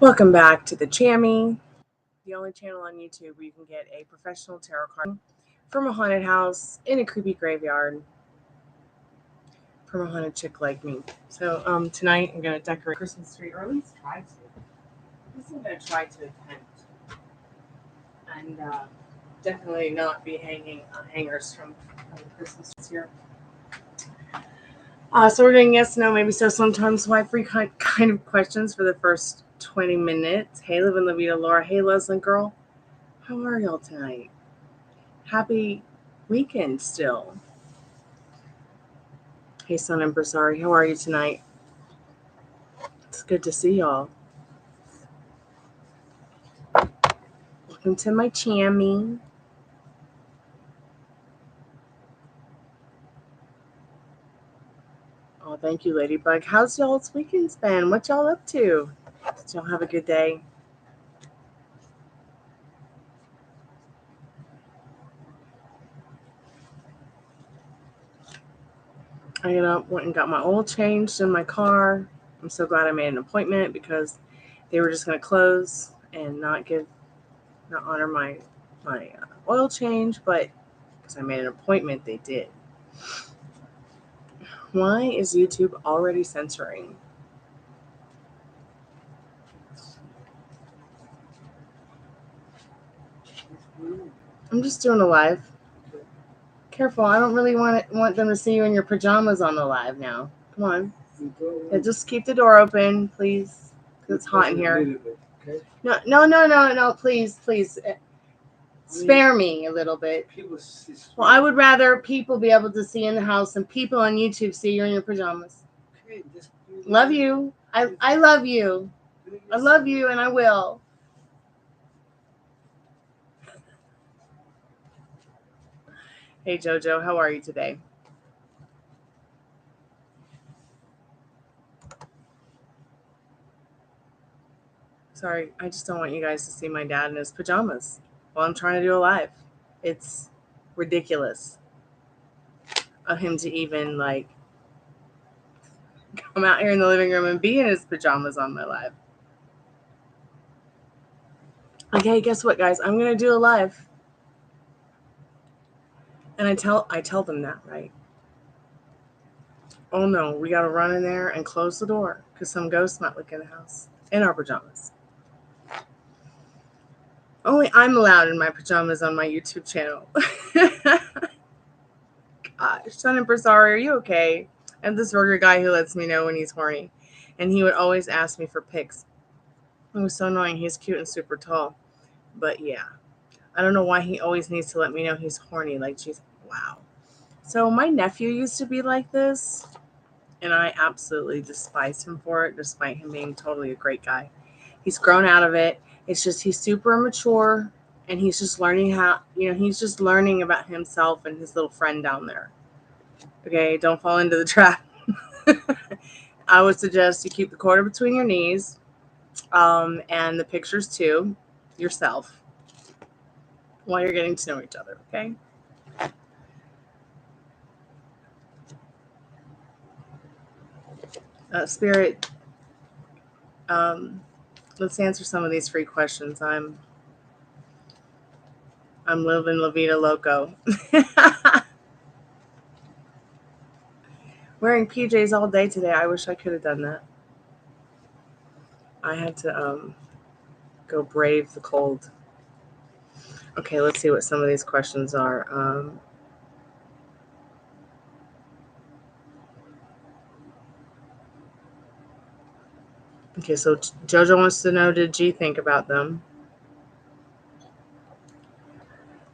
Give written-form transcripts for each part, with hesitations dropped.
Welcome back to the Chammy, the only channel on YouTube where you can get a professional tarot card from a haunted house in a creepy graveyard from a haunted chick like me. So tonight I'm going to decorate Christmas tree, or at least try to. I'm going to try to attempt, and definitely not be hanging hangers from Christmas here. So we're doing yes, no, maybe so, sometimes why free kind of questions for the first 20 minutes. Hey, Liv and Levita, Laura. Hey, Leslie girl. How are y'all tonight? Happy weekend still. Hey, Son Empresario. How are you tonight? It's good to see y'all. Welcome to my Chammy. Oh, thank you, Ladybug. How's y'all's weekends been? What y'all up to? Did y'all have a good day? I went and got my oil changed in my car. I'm so glad I made an appointment because they were just going to close and not honor my oil change, but because I made an appointment, they did. Why is YouTube already censoring? I'm just doing a live. Careful, I don't really want them to see you in your pajamas on the live now. Come on. Yeah, just keep the door open, please. It's hot in here. No, please. Spare me a little bit. Well, I would rather people be able to see in the house than people on YouTube see you in your pajamas. Love you. I love you. I love you, and I will. Hey, Jojo, how are you today? Sorry, I just don't want you guys to see my dad in his pajamas while I'm trying to do a live. It's ridiculous of him to even, come out here in the living room and be in his pajamas on my live. Okay, guess what, guys? I'm going to do a live. And I tell them that, right? Oh, no, we got to run in there and close the door because some ghosts might look in the house in our pajamas. Only I'm allowed in my pajamas on my YouTube channel. Gosh, Son Empresario, are you okay? I have this burger guy who lets me know when he's horny. And he would always ask me for pics. It was so annoying. He's cute and super tall. But yeah, I don't know why he always needs to let me know he's horny. Like, geez, wow. So my nephew used to be like this. And I absolutely despise him for it, despite him being totally a great guy. He's grown out of it. It's just he's super immature, and he's just learning he's just learning about himself and his little friend down there. Okay, don't fall into the trap. I would suggest you keep the quarter between your knees, and the pictures too, yourself, while you're getting to know each other, okay? Spirit, let's answer some of these free questions. I'm living La Vida Loco. Wearing PJs all day today. I wish I could have done that. I had to go brave the cold. Okay, let's see what some of these questions are. Okay, so Jojo wants to know, did G think about them?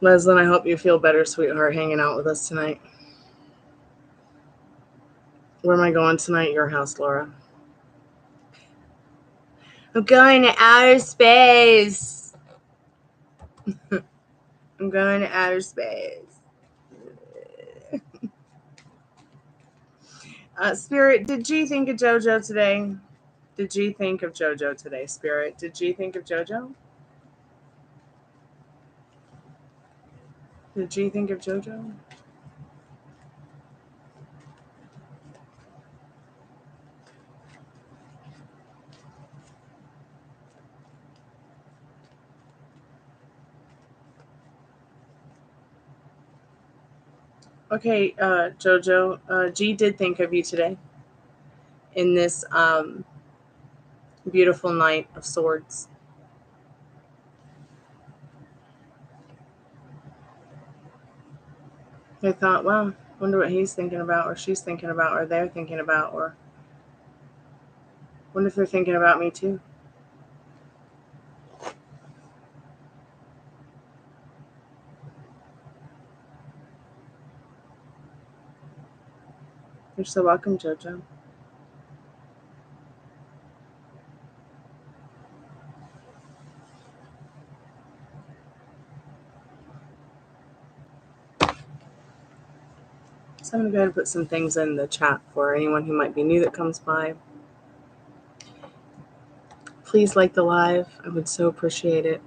Leslie, I hope you feel better, sweetheart, hanging out with us tonight. Where am I going tonight? Your house, Laura. I'm going to outer space. I'm going to outer space. Spirit, did G think of Jojo today? Did G think of Jojo today, Spirit? Did G think of Jojo? Did G think of Jojo? Okay, Jojo, G did think of you today in this beautiful night of swords. I thought, well, wonder what he's thinking about, or she's thinking about, or they're thinking about, or wonder if they're thinking about me too. You're so welcome, Jojo. So I'm going to go ahead and put some things in the chat for anyone who might be new that comes by. Please like the live. I would so appreciate it.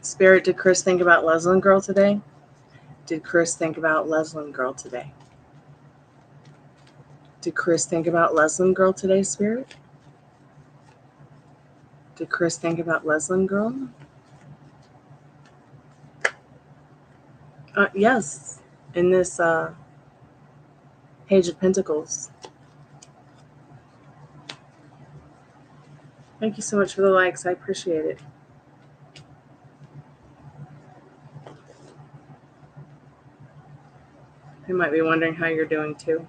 Spirit, did Chris think about Leslin Girl today? Did Chris think about Leslin Girl today? Did Chris think about Leslin Girl today, Spirit? Did Chris think about Leslin Girl? Yes, in this Page of Pentacles. Thank you so much for the likes. I appreciate it. You might be wondering how you're doing too.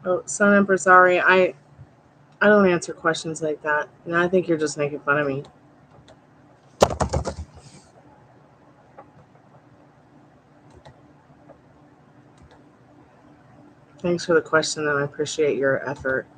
Oh, Sun Emperor, sorry. I don't answer questions like that. And I think you're just making fun of me. Thanks for the question, and I appreciate your effort.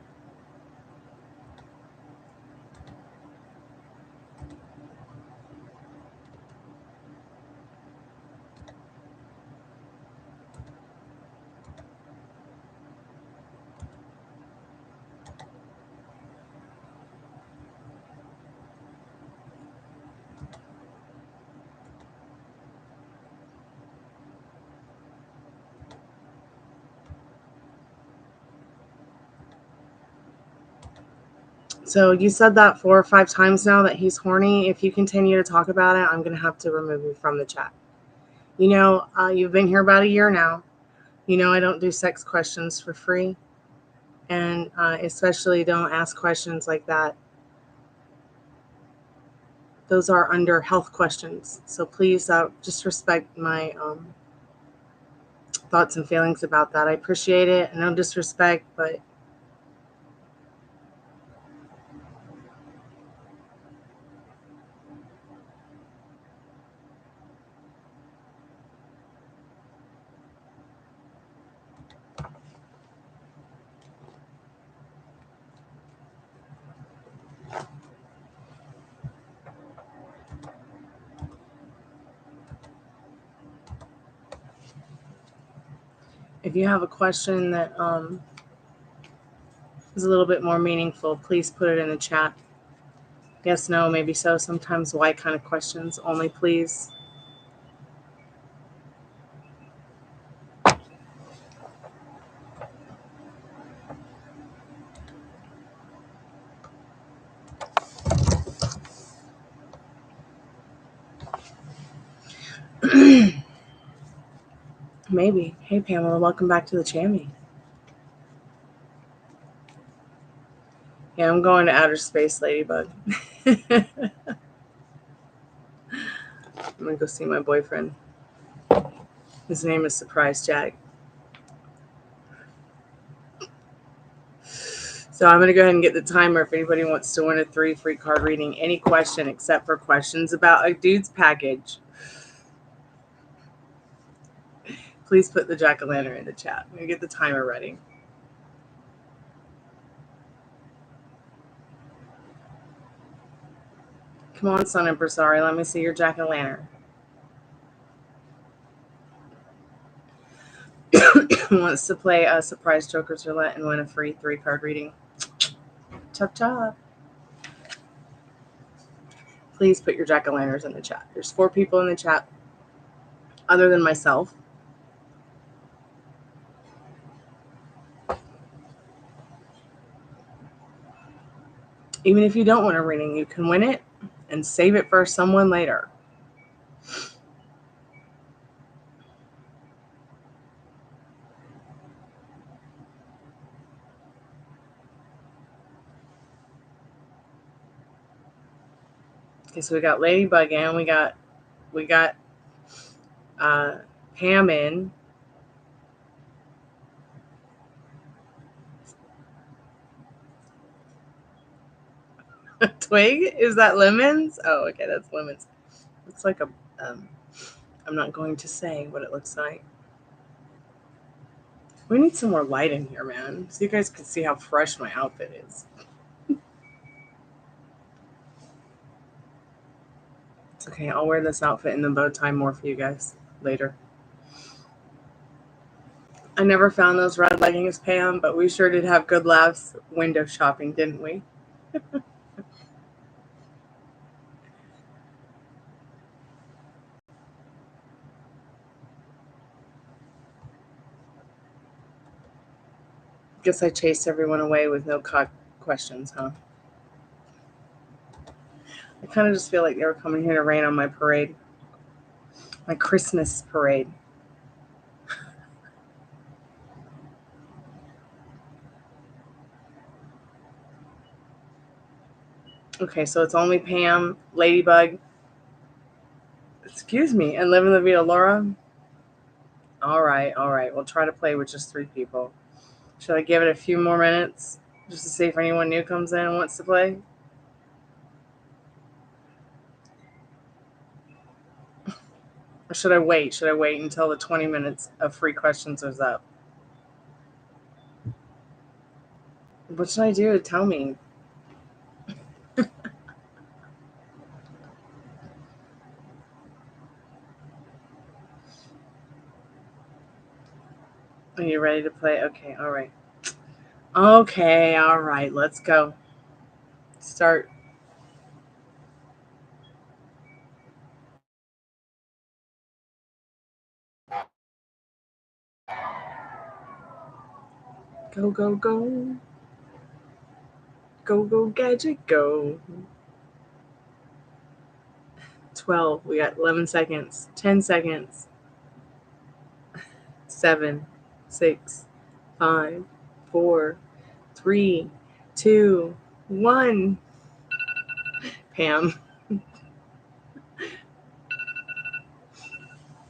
So you said that 4 or 5 times now that he's horny. If you continue to talk about it, I'm going to have to remove you from the chat. You know, you've been here about a year now. You know I don't do sex questions for free. And especially don't ask questions like that. Those are under health questions. So please just respect my thoughts and feelings about that. I appreciate it. And no disrespect, but if you have a question that is a little bit more meaningful, please put it in the chat. Yes, no, maybe so. Sometimes why kind of questions only, please. Maybe. Hey, Pamela, welcome back to the Chammy. Yeah, I'm going to outer space, Ladybug. I'm going to go see my boyfriend. His name is Surprise Jack. So I'm going to go ahead and get the timer if anybody wants to win a 3 free card reading. Any question except for questions about a dude's package. Please put the jack-o'-lantern in the chat. I'm going to get the timer ready. Come on, Sun Emperor, sorry. Let me see your jack-o'-lantern. Wants to play a surprise Joker's Roulette and win a free 3 card reading. Chop chop. please put your jack-o'-lanterns in the chat. There's 4 people in the chat other than myself. Even if you don't win a reading, you can win it and save it for someone later. Okay, so we got Ladybug in, we got Pam in. Twig? Is that lemons? Oh, okay, that's lemons. Looks like a I'm not going to say what it looks like. We need some more light in here, man, so you guys can see how fresh my outfit is. It's okay, I'll wear this outfit and the bow tie more for you guys later. I never found those red leggings, Pam, but we sure did have good laughs window shopping, didn't we? Guess I chased everyone away with no questions, huh? I kind of just feel like they were coming here to rain on my parade. My Christmas parade. Okay, so it's only Pam, Ladybug, excuse me, and Living La Vida Laura. All right. We'll try to play with just 3 people. Should I give it a few more minutes just to see if anyone new comes in and wants to play? Or should I wait? Should I wait until the 20 minutes of free questions is up? What should I do? Tell me. Are you ready to play? Okay, all right. Okay, all right. Let's go. Start. Go, go, go. Go, go, gadget, go. 12. We got 11 seconds. 10 seconds. 7, 6, 5, 4, 3, 2, 1. Pam.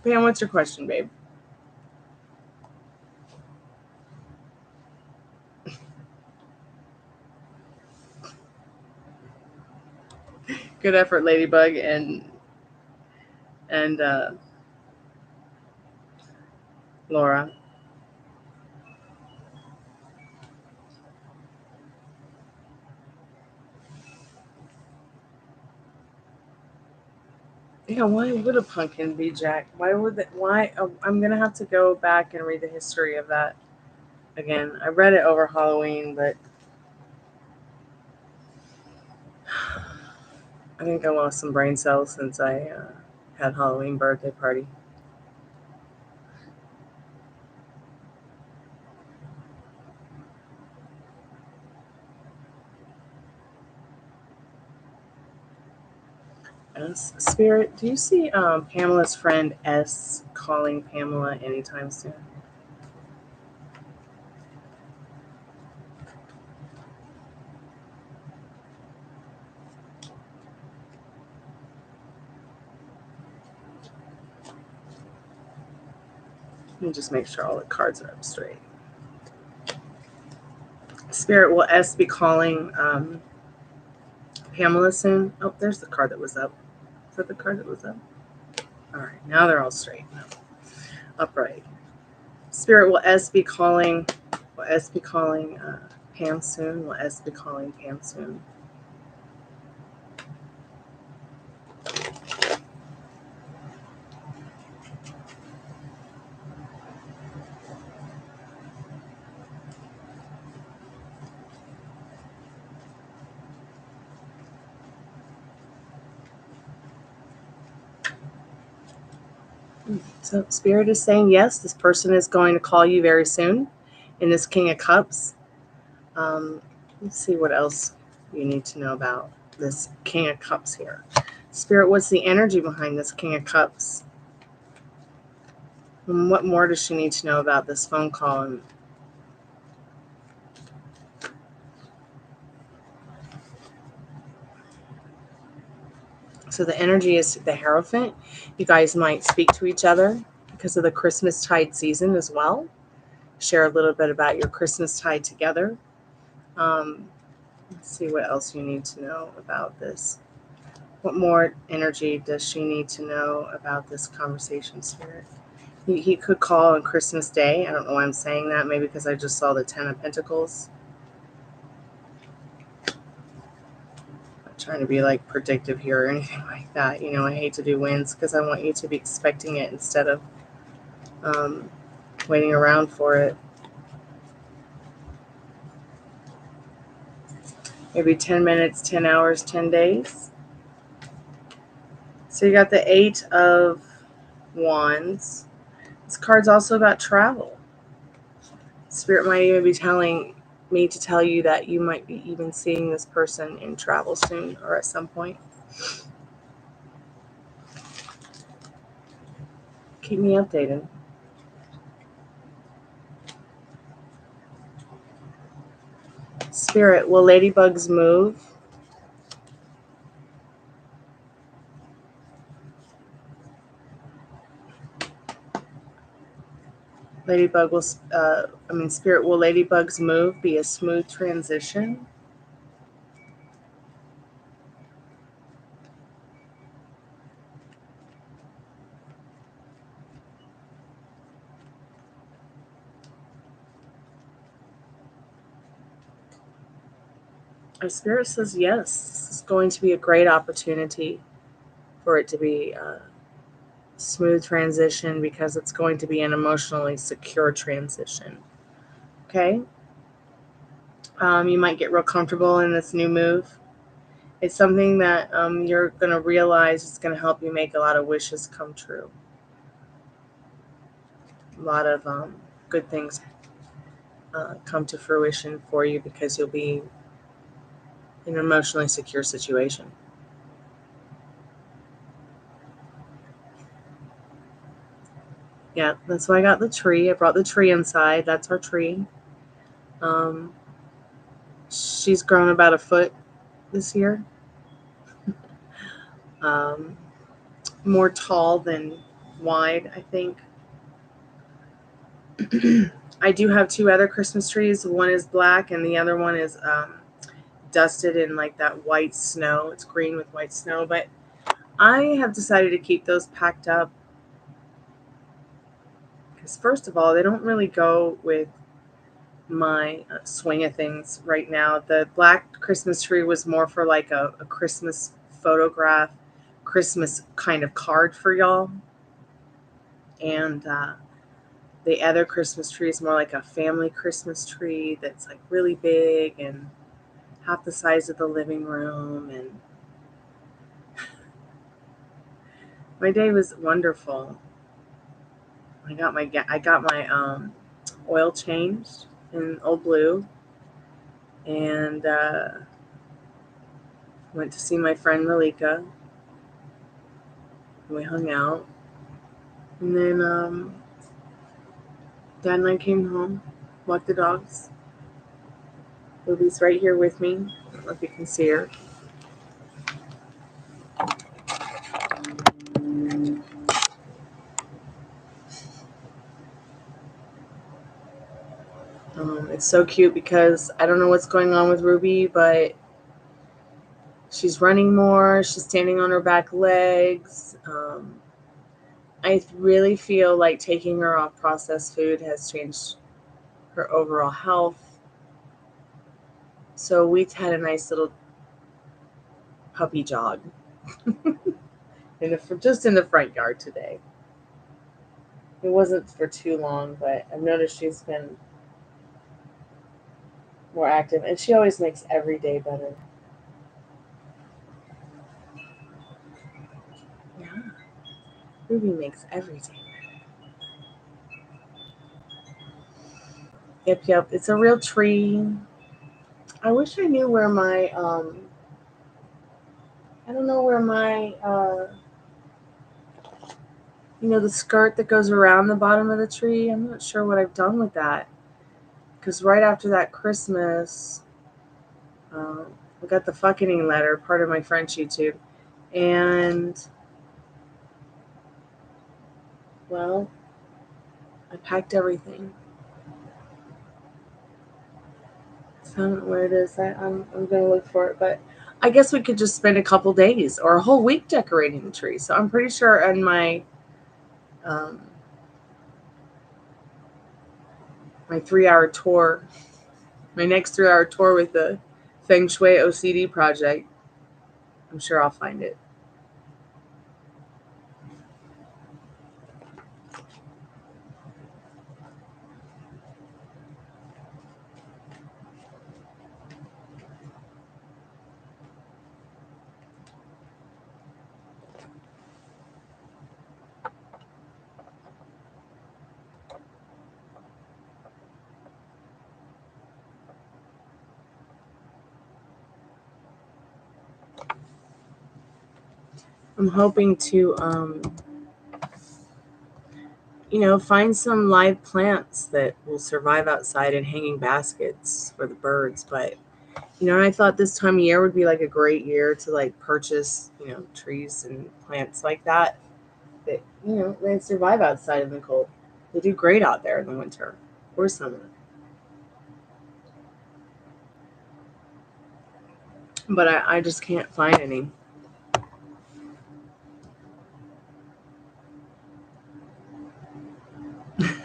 Pam, what's your question, babe? Good effort, Ladybug and Laura. Yeah, why would a pumpkin be Jack? Why would that? Why? Oh, I'm gonna have to go back and read the history of that again. I read it over Halloween, but I think I lost some brain cells since I had Halloween birthday party. Spirit, do you see Pamela's friend S calling Pamela anytime soon? Let me just make sure all the cards are up straight. Spirit, will S be calling Pamela soon? Oh, there's the card that was up. Is that the card that was up? All right, now they're all straight. Upright. Spirit, will S be calling? Will S be calling Pam soon? Will S be calling Pam soon? So Spirit is saying yes, this person is going to call you very soon in this King of Cups. Let's see what else you need to know about this King of Cups here. Spirit, what's the energy behind this King of Cups? And what more does she need to know about this phone call? So the energy is the Hierophant. You guys might speak to each other because of the Christmastide season as well. Share a little bit about your Christmastide together. Let's see what else you need to know about this. What more energy does she need to know about this conversation, Spirit? He could call on Christmas Day. I don't know why I'm saying that. Maybe because I just saw the 10 of Pentacles. I'm not trying to be like predictive here or anything like that. You know, I hate to do wins because I want you to be expecting it instead of waiting around for it. Maybe 10 minutes, 10 hours, 10 days. So you got the 8 of Wands. This card's also about travel. Spirit might even be telling me to tell you that you might be even seeing this person in travel soon or at some point. Keep me updated. Spirit, will ladybugs move? Ladybug will, Spirit, will ladybugs move be a smooth transition? Our Spirit says yes. It's going to be a great opportunity for it to be a smooth transition because it's going to be an emotionally secure transition. Okay? You might get real comfortable in this new move. It's something that you're going to realize is going to help you make a lot of wishes come true. A lot of good things come to fruition for you because you'll be in an emotionally secure situation. Yeah, that's why I got the tree. I brought the tree inside. That's our tree. She's grown about a foot this year. More tall than wide, I think. I do have 2 other Christmas trees. One is black and the other one is dusted in like that white snow. It's green with white snow, but I have decided to keep those packed up because first of all, they don't really go with my swing of things right now. The black Christmas tree was more for like a Christmas photograph, Christmas kind of card for y'all. And the other Christmas tree is more like a family Christmas tree that's like really big and half the size of the living room. And my day was wonderful. I got my oil changed in Old Blue, and went to see my friend Malika. We hung out, and then Dad and I came home, walked the dogs. Ruby's right here with me. I don't know if you can see her. It's so cute because I don't know what's going on with Ruby, but she's running more. She's standing on her back legs. I really feel like taking her off processed food has changed her overall health. So we had a nice little puppy jog just in the front yard today. It wasn't for too long, but I've noticed she's been more active, and she always makes every day better. Yeah, Ruby makes every day Yep. It's a real tree. I wish I knew where my I don't know where my the skirt that goes around the bottom of the tree. I'm not sure what I've done with that. Because right after that Christmas, I got the fucking letter, part of my French YouTube, and well, I packed everything. So I don't know where it is. I'm gonna look for it, but I guess we could just spend a couple days or a whole week decorating the tree. So I'm pretty sure on um, my 3-hour tour, my next 3-hour tour with the Feng Shui OCD project, I'm sure I'll find it. I'm hoping to, find some live plants that will survive outside in hanging baskets for the birds. But, and I thought this time of year would be like a great year to like purchase, trees and plants like that they survive outside in the cold. They do great out there in the winter or summer. But I just can't find any.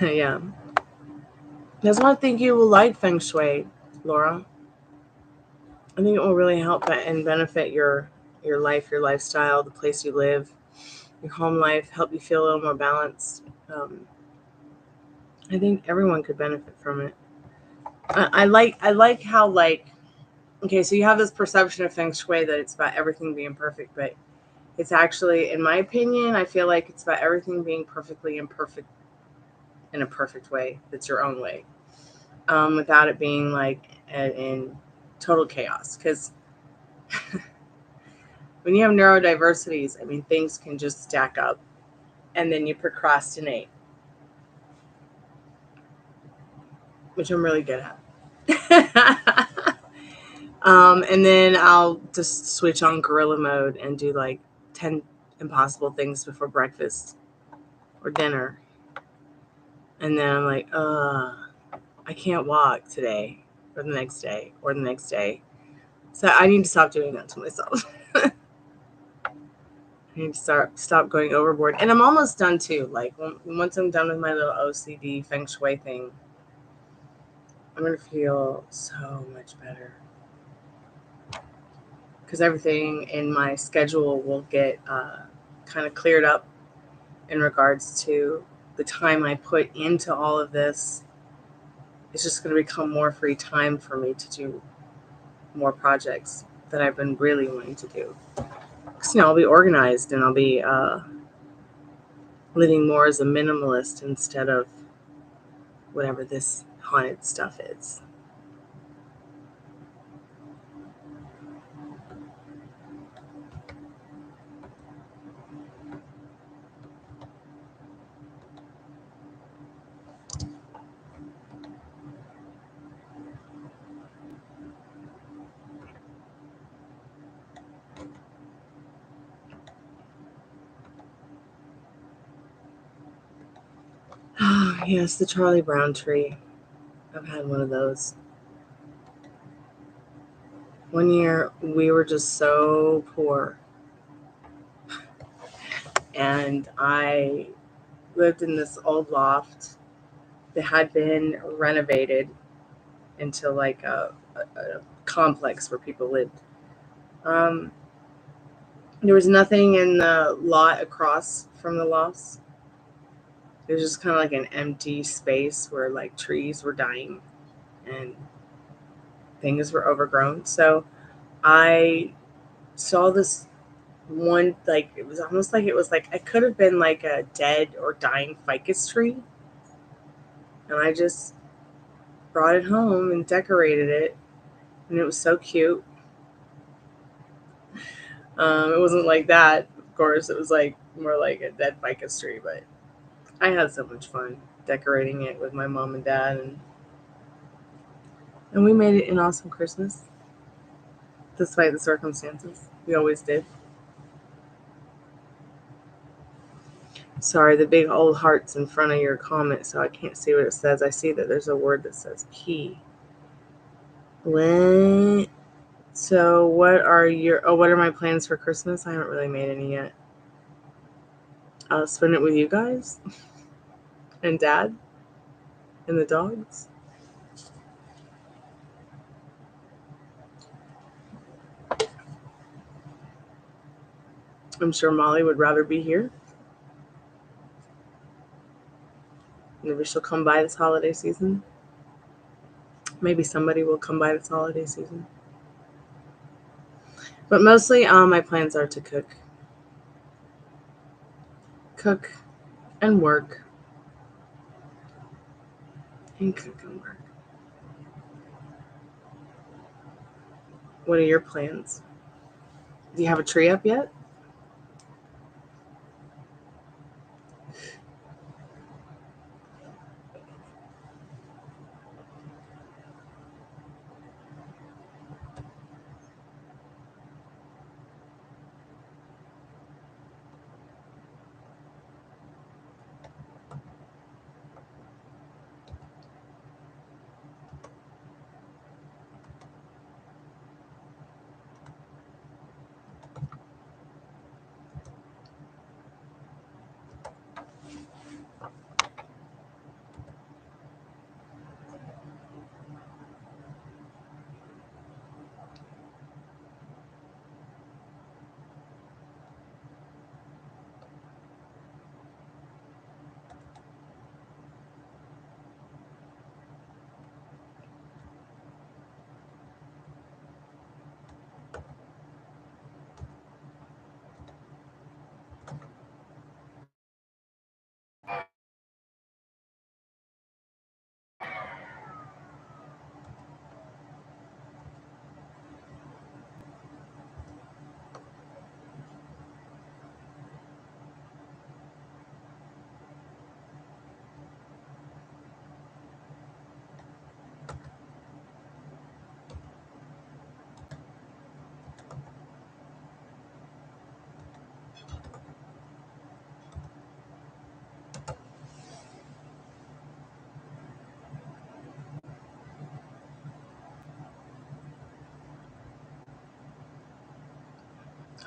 Yeah. That's why I think you will like Feng Shui, Laura. I think it will really help and benefit your life, your lifestyle, the place you live, your home life, help you feel a little more balanced. I think everyone could benefit from it. I like how okay, so you have this perception of Feng Shui that it's about everything being perfect, but it's actually, in my opinion, I feel like it's about everything being perfectly imperfect in a perfect way. That's your own way, without it being like in total chaos. Because when you have neurodiversities, I mean, things can just stack up, and then you procrastinate, which I'm really good at. And then I'll just switch on gorilla mode and do like 10 impossible things before breakfast or dinner. And then I'm like, I can't walk today or the next day or the next day. So I need to stop doing that to myself. I need to stop going overboard. And I'm almost done too. Like once I'm done with my little OCD Feng Shui thing, I'm going to feel so much better. Because everything in my schedule will get kind of cleared up in regards to the time I put into all of this. It's just going to become more free time for me to do more projects that I've been really wanting to do. Because, I'll be organized and I'll be living more as a minimalist instead of whatever this haunted stuff is. Oh, yes, the Charlie Brown tree. I've had one of those. One year we were just so poor. And I lived in this old loft that had been renovated into like a complex where people lived. Um, there was nothing in the lot across from the lofts. It was just kind of like an empty space where like trees were dying and things were overgrown. So I saw this one, like it was almost like it could have been like a dead or dying ficus tree. And I just brought it home and decorated it, and it was so cute. It wasn't like that, of course. It was like more like a dead ficus tree, but I had so much fun decorating it with my mom and dad, and we made it an awesome Christmas, despite the circumstances. We always did. Sorry, the big old heart's in front of your comment, so I can't see what it says. I see that there's a word that says key. What? So what are my plans for Christmas? I haven't really made any yet. I'll spend it with you guys and Dad and the dogs. I'm sure Molly would rather be here. Maybe she'll come by this holiday season. Maybe somebody will come by this holiday season. But mostly, my plans are to cook and work, and cook and work. What are your plans? Do you have a tree up yet?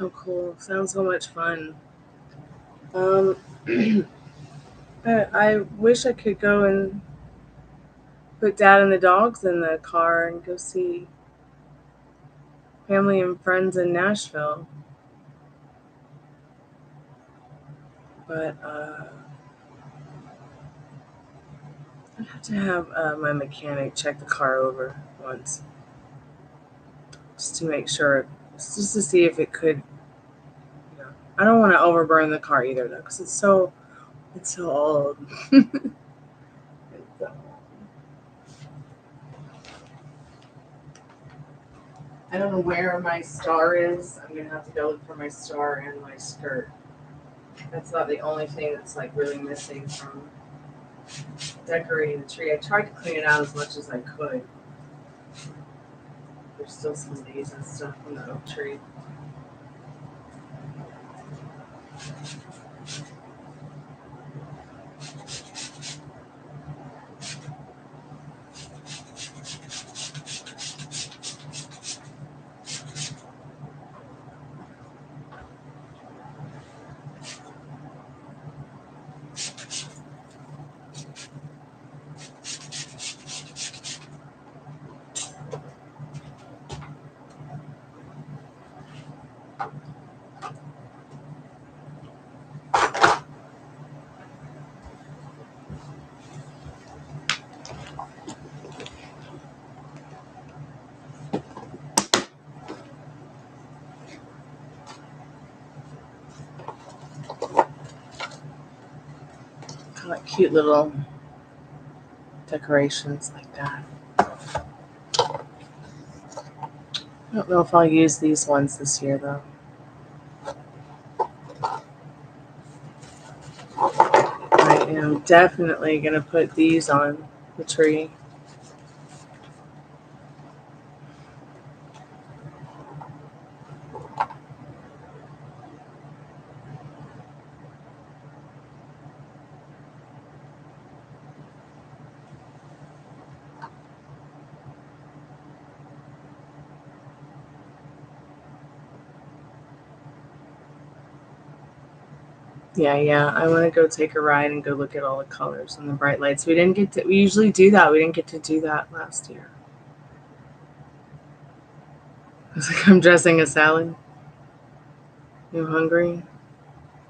Oh, cool. Sounds so much fun. I wish I could go and put Dad and the dogs in the car and go see family and friends in Nashville. But I'd have to have my mechanic check the car over once, just to make sure, just to see if it could. I don't want to overburn the car either, though, because it's so old. I don't know where my star is. I'm gonna have to go look for my star and my skirt. That's not the only thing that's like really missing from decorating the tree. I tried to clean it out as much as I could. There's still some leaves and stuff from the oak tree. Got cute little decorations like that. I don't know if I'll use these ones this year though. I am definitely going to put these on the tree. Yeah. I want to go take a ride and go look at all the colors and the bright lights. We usually do that. We didn't get to do that last year. It's like I'm dressing a salad. You hungry?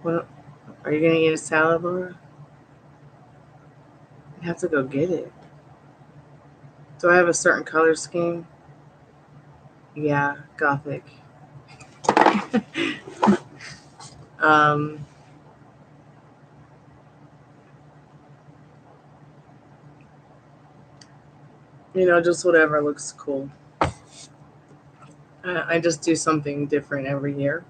What? Are you going to eat a salad, Laura? You have to go get it. Do I have a certain color scheme? Yeah, Gothic. Just whatever looks cool. I just do something different every year.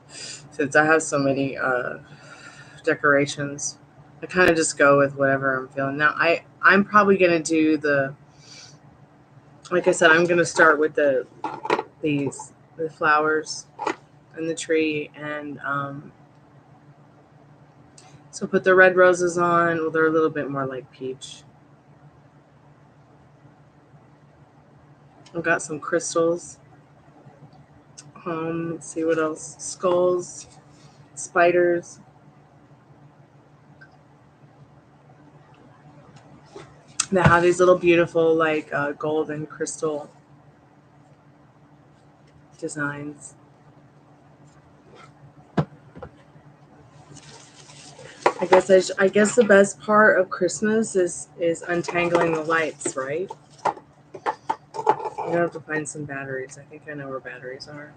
Since I have so many decorations, I kind of just go with whatever I'm feeling. Now, I'm probably going to do like I said, I'm going to start with the flowers and the tree. And so put the red roses on. Well, they're a little bit more like peach. I've got some crystals. Let's see what else. Skulls, spiders. They have these little beautiful like gold and crystal designs. I guess the best part of Christmas is untangling the lights, right? I'm gonna have to find some batteries. I think I know where batteries are.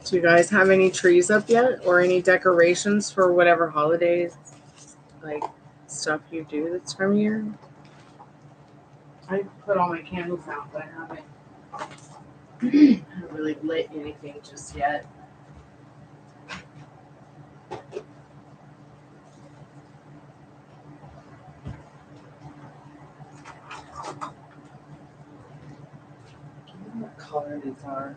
Do you guys have any trees up yet, or any decorations for whatever holidays, like stuff you do this time of year? I put all my candles out, but I haven't really lit anything just yet. What color these are?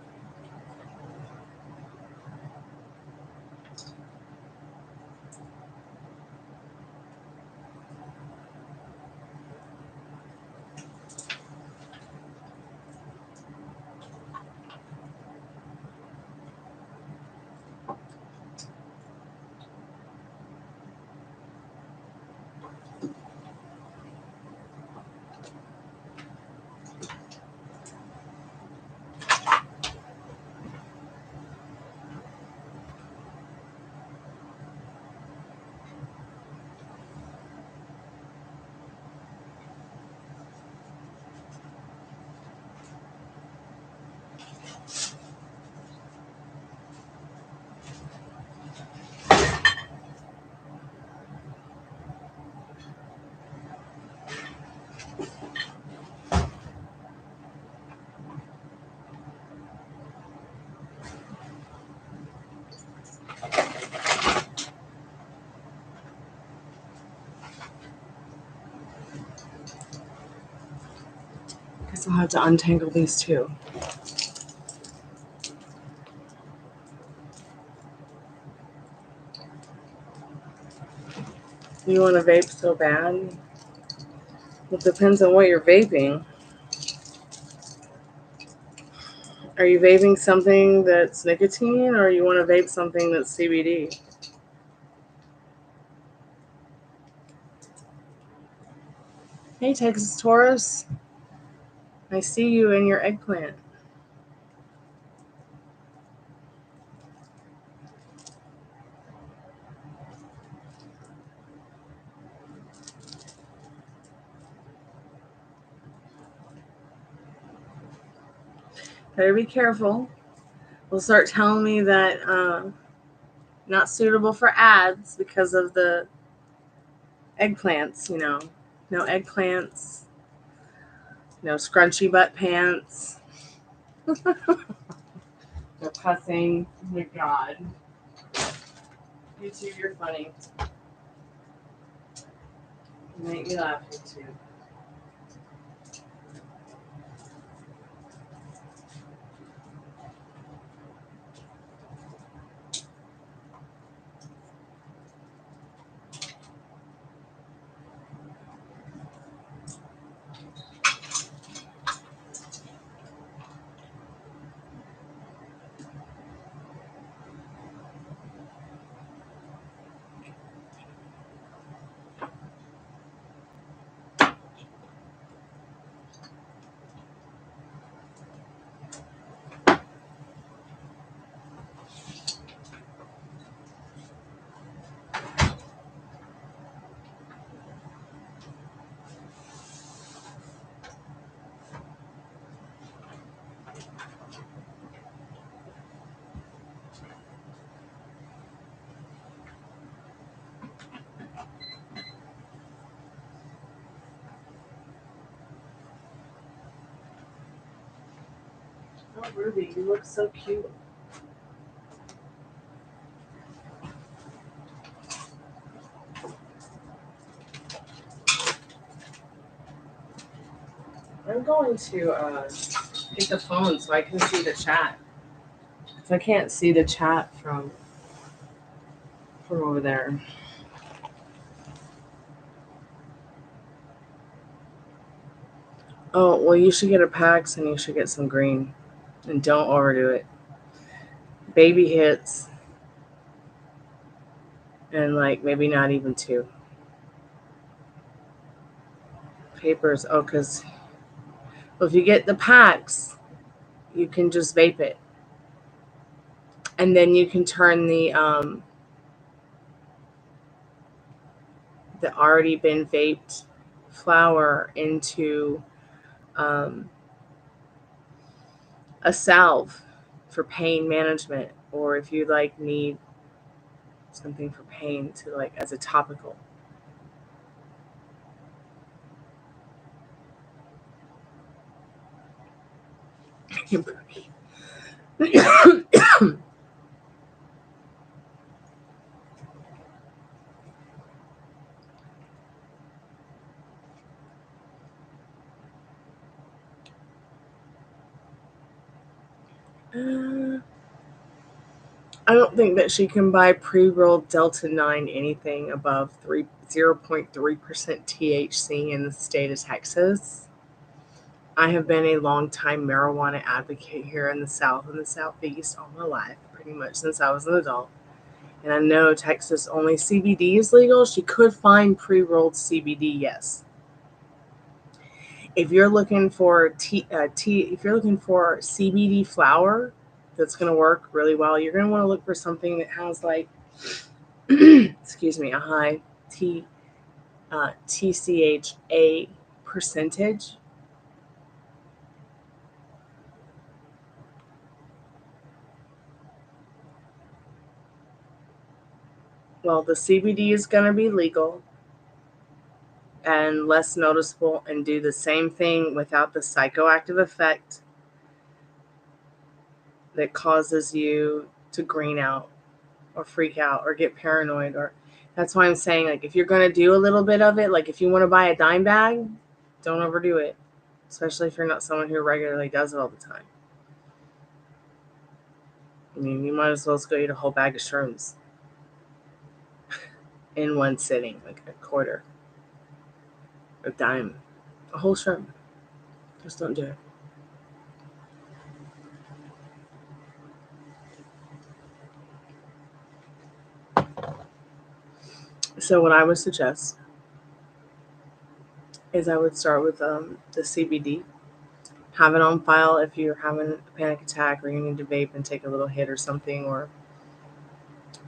Guess I'll have to untangle these too. You want to vape so bad? It depends on what you're vaping. Are you vaping something that's nicotine, or you want to vape something that's CBD? Hey, Texas Taurus. I see you in your eggplant. Better be careful. They'll start telling me that not suitable for ads because of the eggplants, you know. No eggplants, no scrunchy butt pants. No cussing. Oh my God. You two, you're funny. You make me laugh, you two. Oh, Ruby, you look so cute. I'm going to get the phone so I can see the chat. Because I can't see the chat from over there. Oh, well, you should get a PAX and you should get some green. And don't overdo it. Baby hits. And, like, maybe not even 2. Papers. Oh, because if you get the PAX, you can just vape it. And then you can turn the already been vaped flower into a salve for pain management, or if you like need something for pain to like as a topical. I don't think that she can buy pre-rolled Delta 9 anything above 0.3% THC in the state of Texas. I have been a long-time marijuana advocate here in the South and the Southeast all my life, pretty much since I was an adult. And I know Texas only CBD is legal. She could find pre-rolled CBD, yes. If you're looking for if you're looking for CBD flower that's going to work really well, you're going to want to look for something that has like, excuse me, a high TCHA percentage. Well, the CBD is going to be legal and less noticeable and do the same thing without the psychoactive effect that causes you to green out or freak out or get paranoid. Or that's why I'm saying, like, if you're going to do a little bit of it, like if you want to buy a dime bag, don't overdo it, especially if you're not someone who regularly does it all the time. I mean, you might as well just go eat a whole bag of shrooms in one sitting, like a quarter, a dime, a whole shroom. Just don't do it. So what I would suggest is I would start with the CBD. Have it on file if you're having a panic attack or you need to vape and take a little hit or something, or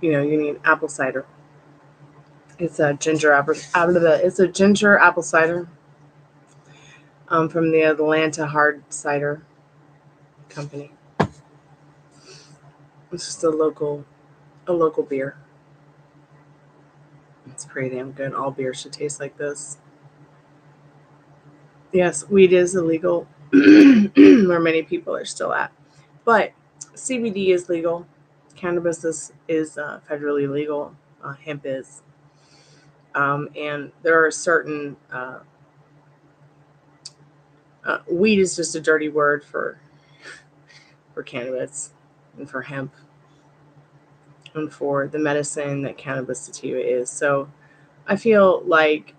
you need apple cider. It's a ginger apple. It's a ginger apple cider from the Atlanta hard cider. company. It's just a local beer. It's pretty damn good. All beer should taste like this. Yes, weed is illegal where many people are still at. But CBD is legal. Cannabis is federally legal. Hemp is. And there are certain... weed is just a dirty word for cannabis and for hemp and for the medicine that cannabis sativa is. So I feel like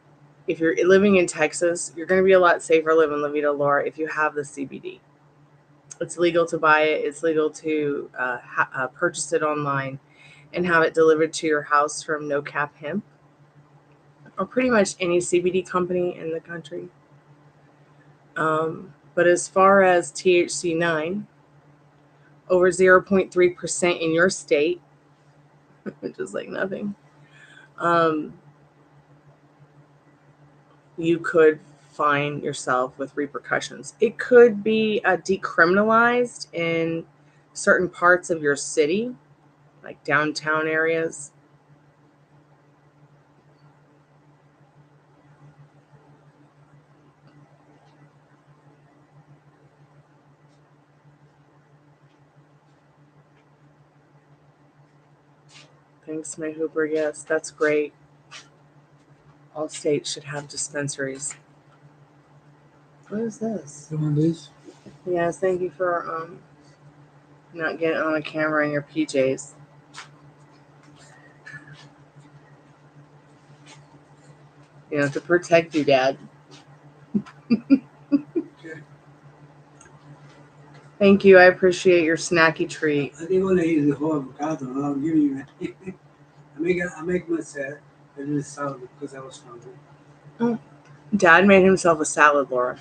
if you're living in Texas, you're going to be a lot safer living La Vida Laura if you have the CBD. It's legal to buy it. It's legal to purchase it online and have it delivered to your house from No Cap Hemp or pretty much any CBD company in the country. But as far as THC9, over 0.3% in your state, which is like nothing, you could find yourself with repercussions. It could be decriminalized in certain parts of your city, like downtown areas. Thanks, my Hooper. Yes, that's great. All states should have dispensaries. What is this? Yes, thank you for not getting on a camera in your PJs. You know, to protect you, Dad. Okay. Thank you. I appreciate your snacky treat. I think when I use the whole avocado, I'll give you that. I make myself a little salad because I was hungry. Dad made himself a salad, Laura.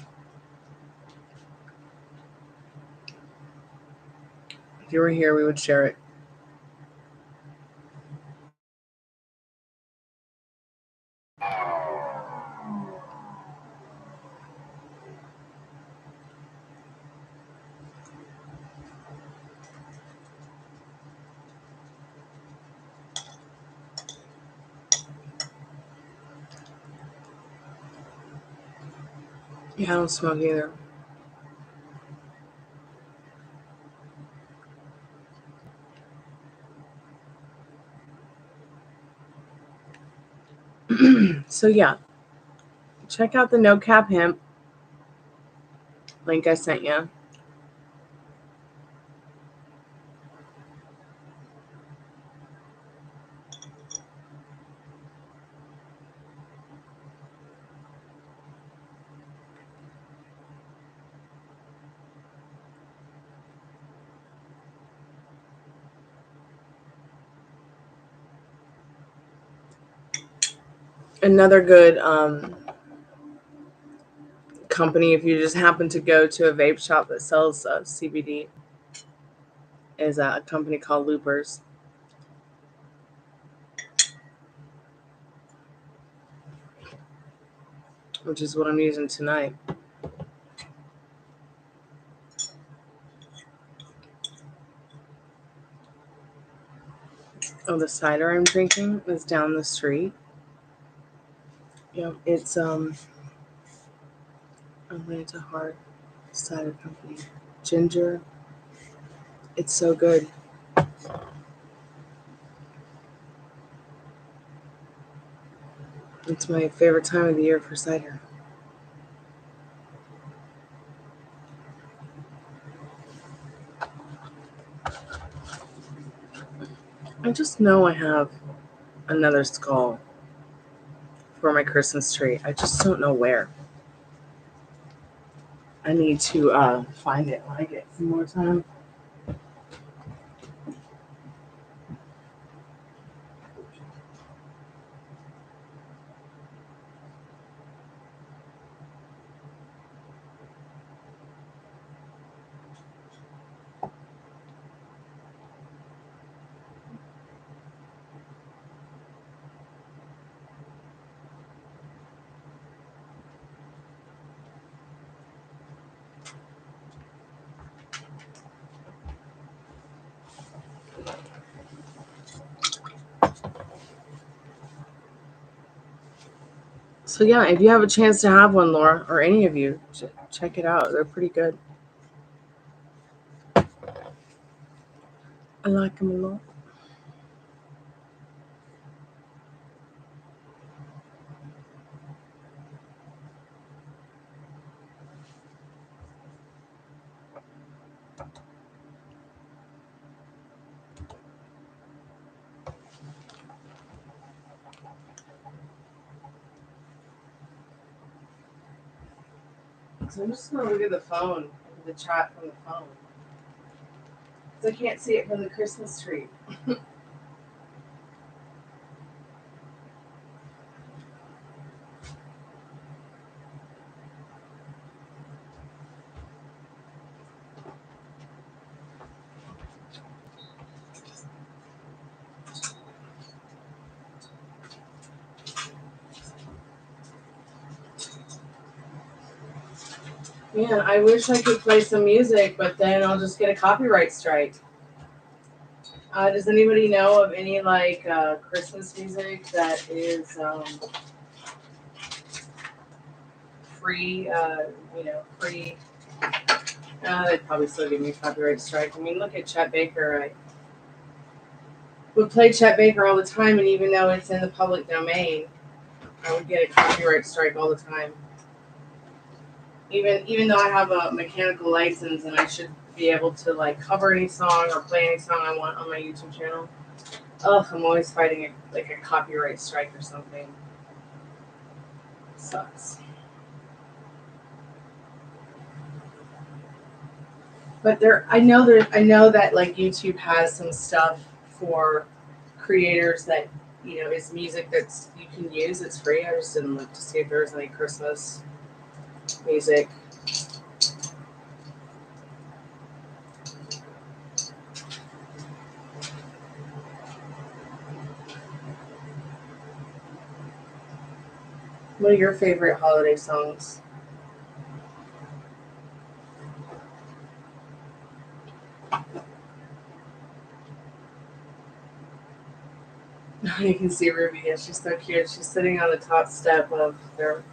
If you were here, we would share it. Yeah, I don't smoke either. So yeah, check out the No Cap Hemp link I sent you. Another good company, if you just happen to go to a vape shop that sells CBD, is a company called Loopers. Which is what I'm using tonight. Oh, the cider I'm drinking is down the street. Yeah, it's Atlanta Heart Cider Company. Ginger. It's so good. It's my favorite time of the year for cider. I just know I have another skull for my Christmas tree. I just don't know where. I need to find it when I get some more time. So yeah, if you have a chance to have one, Laura, or any of you, check it out. They're pretty good. I like them a lot. So I'm just gonna look at the phone, the chat from the phone, because I can't see it from the Christmas tree. Man, I wish I could play some music, but then I'll just get a copyright strike. Does anybody know of any Christmas music that is free? Free. They'd probably still give me a copyright strike. I mean, look at Chet Baker. I would play Chet Baker all the time, and even though it's in the public domain, I would get a copyright strike all the time. Even though I have a mechanical license and I should be able to cover any song or play any song I want on my YouTube channel. Ugh, I'm always fighting a copyright strike or something. Sucks. But I know that YouTube has some stuff for creators that is music that's you can use. It's free. I just didn't look to see if there was any Christmas music. What are your favorite holiday songs? You can see Ruby. Yeah, she's so cute. She's sitting on the top step of their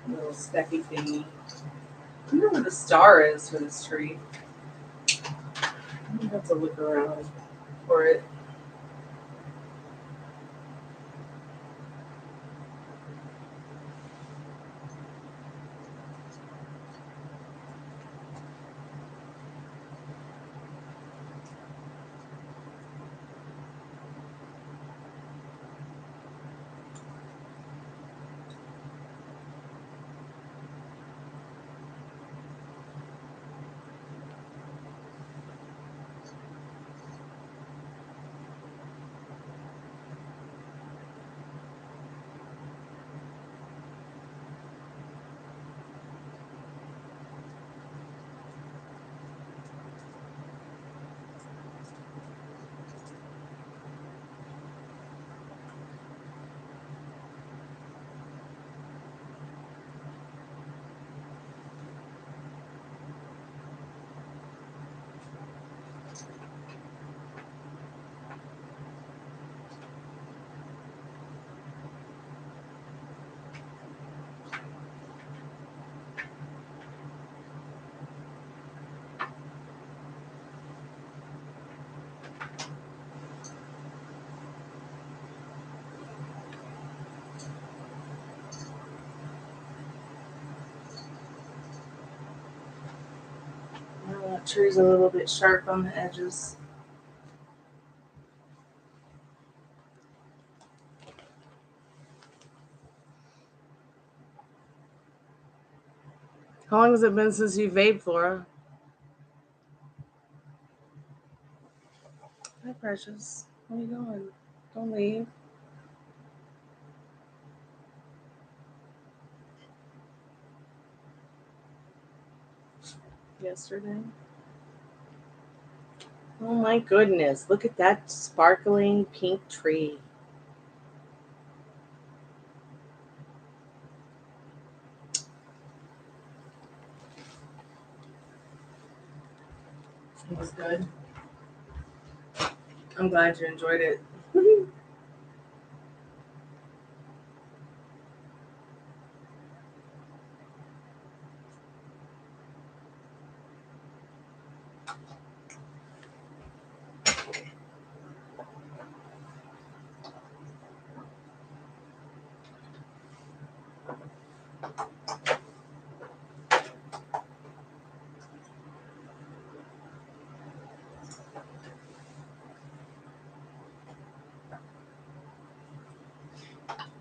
little specky thingy. I wonder where the star is for this tree. I have to look around for it. That tree's a little bit sharp on the edges. How long has it been since you vaped, Laura? Hi, Precious. Where are you going? Don't leave. Yesterday. Oh my goodness. Look at that sparkling pink tree. It was good. I'm glad you enjoyed it.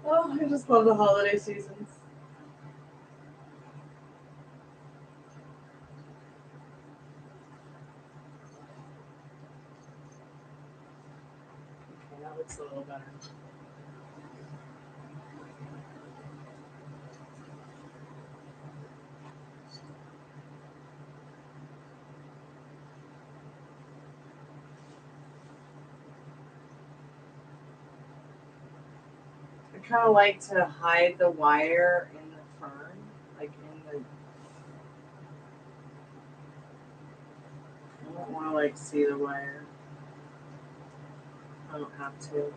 Oh, I just love the holiday seasons. Okay, that looks a little better. I kind of like to hide the wire in the fern, like in the. I don't want to like see the wire. I don't have to.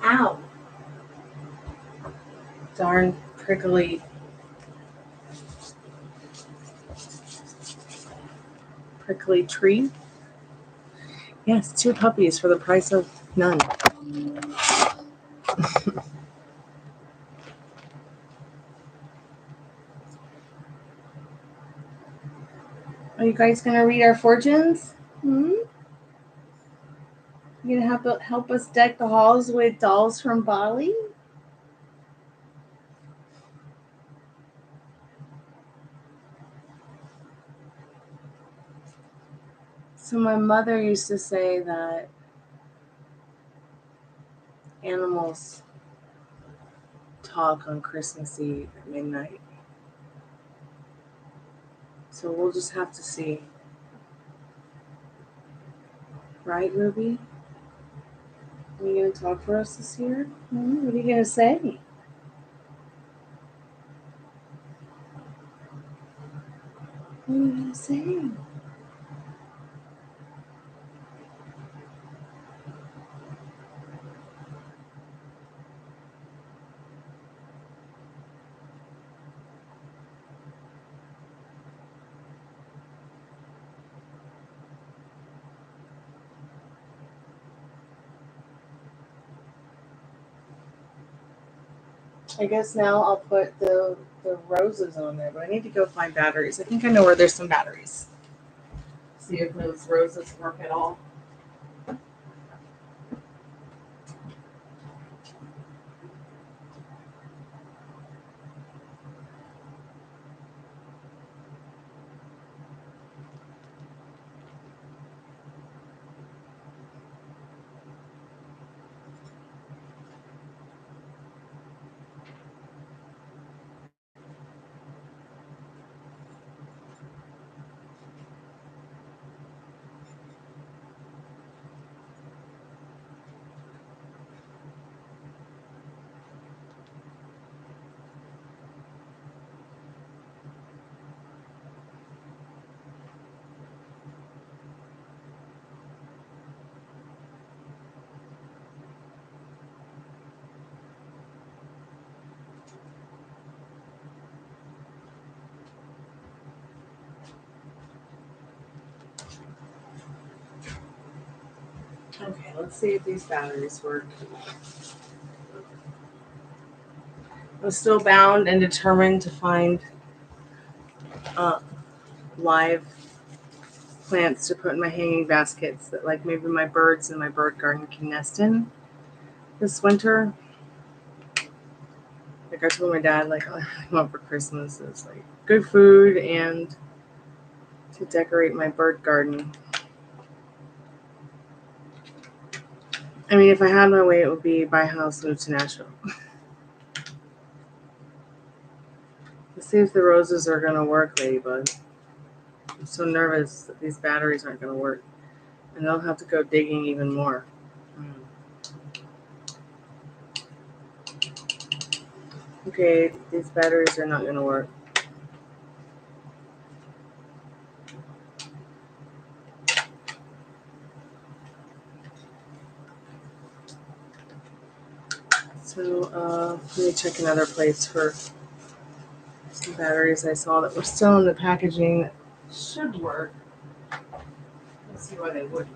Ow! Darn prickly tree. Yes, 2 puppies for the price of none. Are you guys gonna read our fortunes? You gonna help us deck the halls with dolls from Bali? So my mother used to say that animals talk on Christmas Eve at midnight. So we'll just have to see. Right, Ruby? Are you going to talk for us this year? What are you going to say? What are you going to say? I guess now I'll put the roses on there, but I need to go find batteries. I think I know where there's some batteries. See if those roses work at all. Okay, let's see if these batteries work. I'm still bound and determined to find live plants to put in my hanging baskets that like maybe my birds in my bird garden can nest in this winter. Like I told my dad, like all I want for Christmas is like good food and to decorate my bird garden. I mean, if I had my way, it would be buy a house, move to Nashville. see if the roses are going to work, Ladybug. I'm so nervous that these batteries aren't going to work. And I'll have to go digging even more. Okay, these batteries are not going to work. So let me check another place for some batteries I saw that were still in the packaging that should work. Let's see why they wouldn't.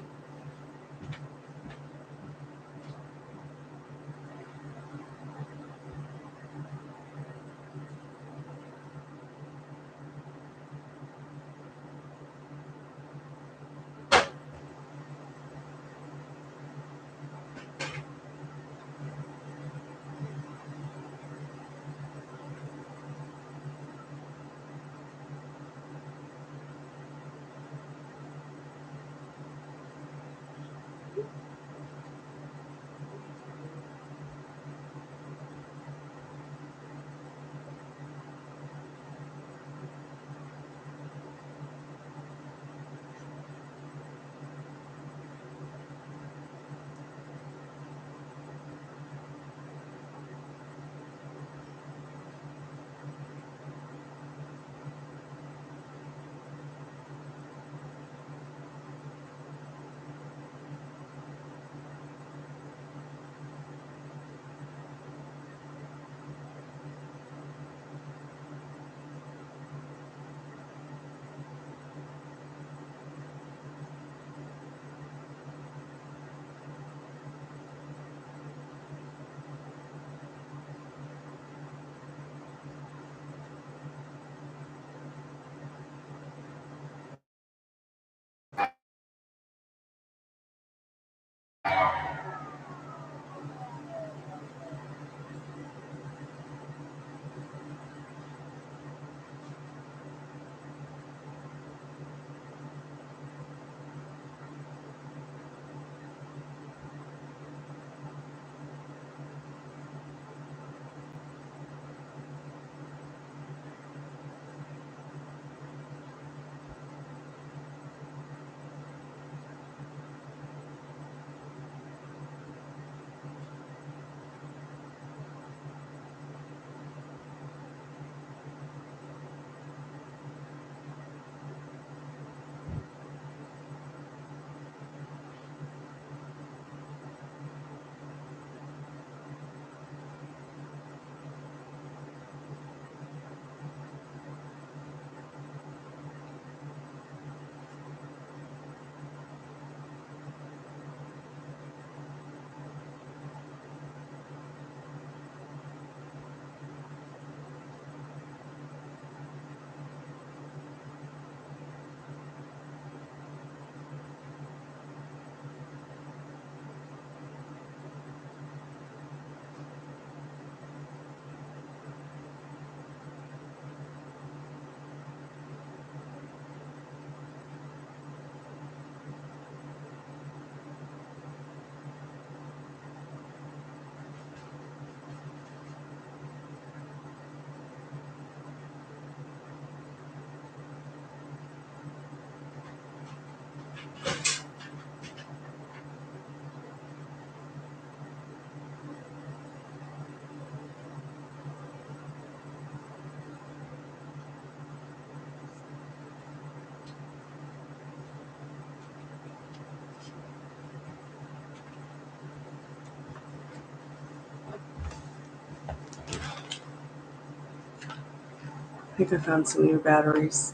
I think I found some new batteries.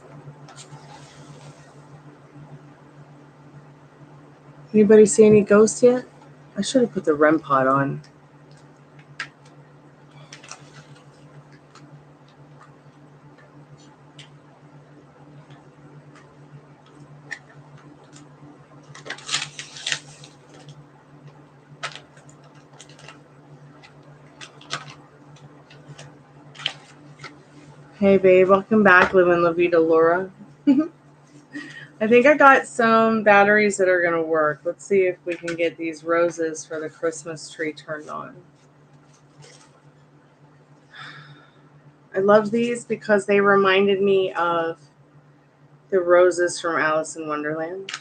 Anybody see any ghosts yet? I should have put the REM pod on. Hey babe, welcome back, Living La Vida Laura. I think I got some batteries that are gonna work. Let's see if we can get these roses for the Christmas tree turned on. I love these because they reminded me of the roses from Alice in Wonderland.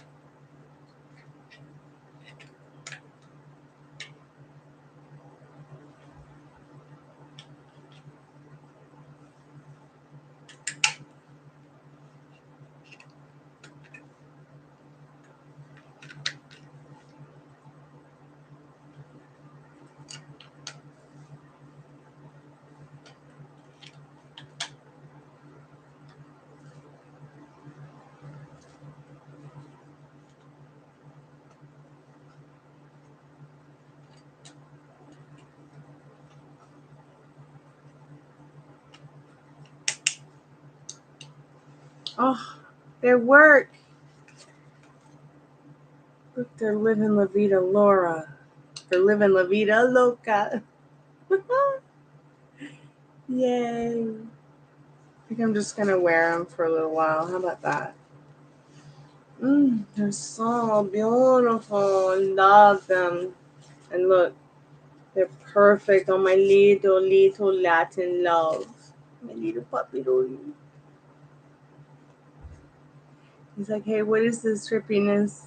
Oh, they work. Look, they're living La Vida Laura. They're living La Vida Loca. Yay. I think I'm just going to wear them for a little while. How about that? They're so beautiful. Love them. And look, they're perfect on my little Latin love. My little puppy Rolly. He's like, hey, what is this trippiness?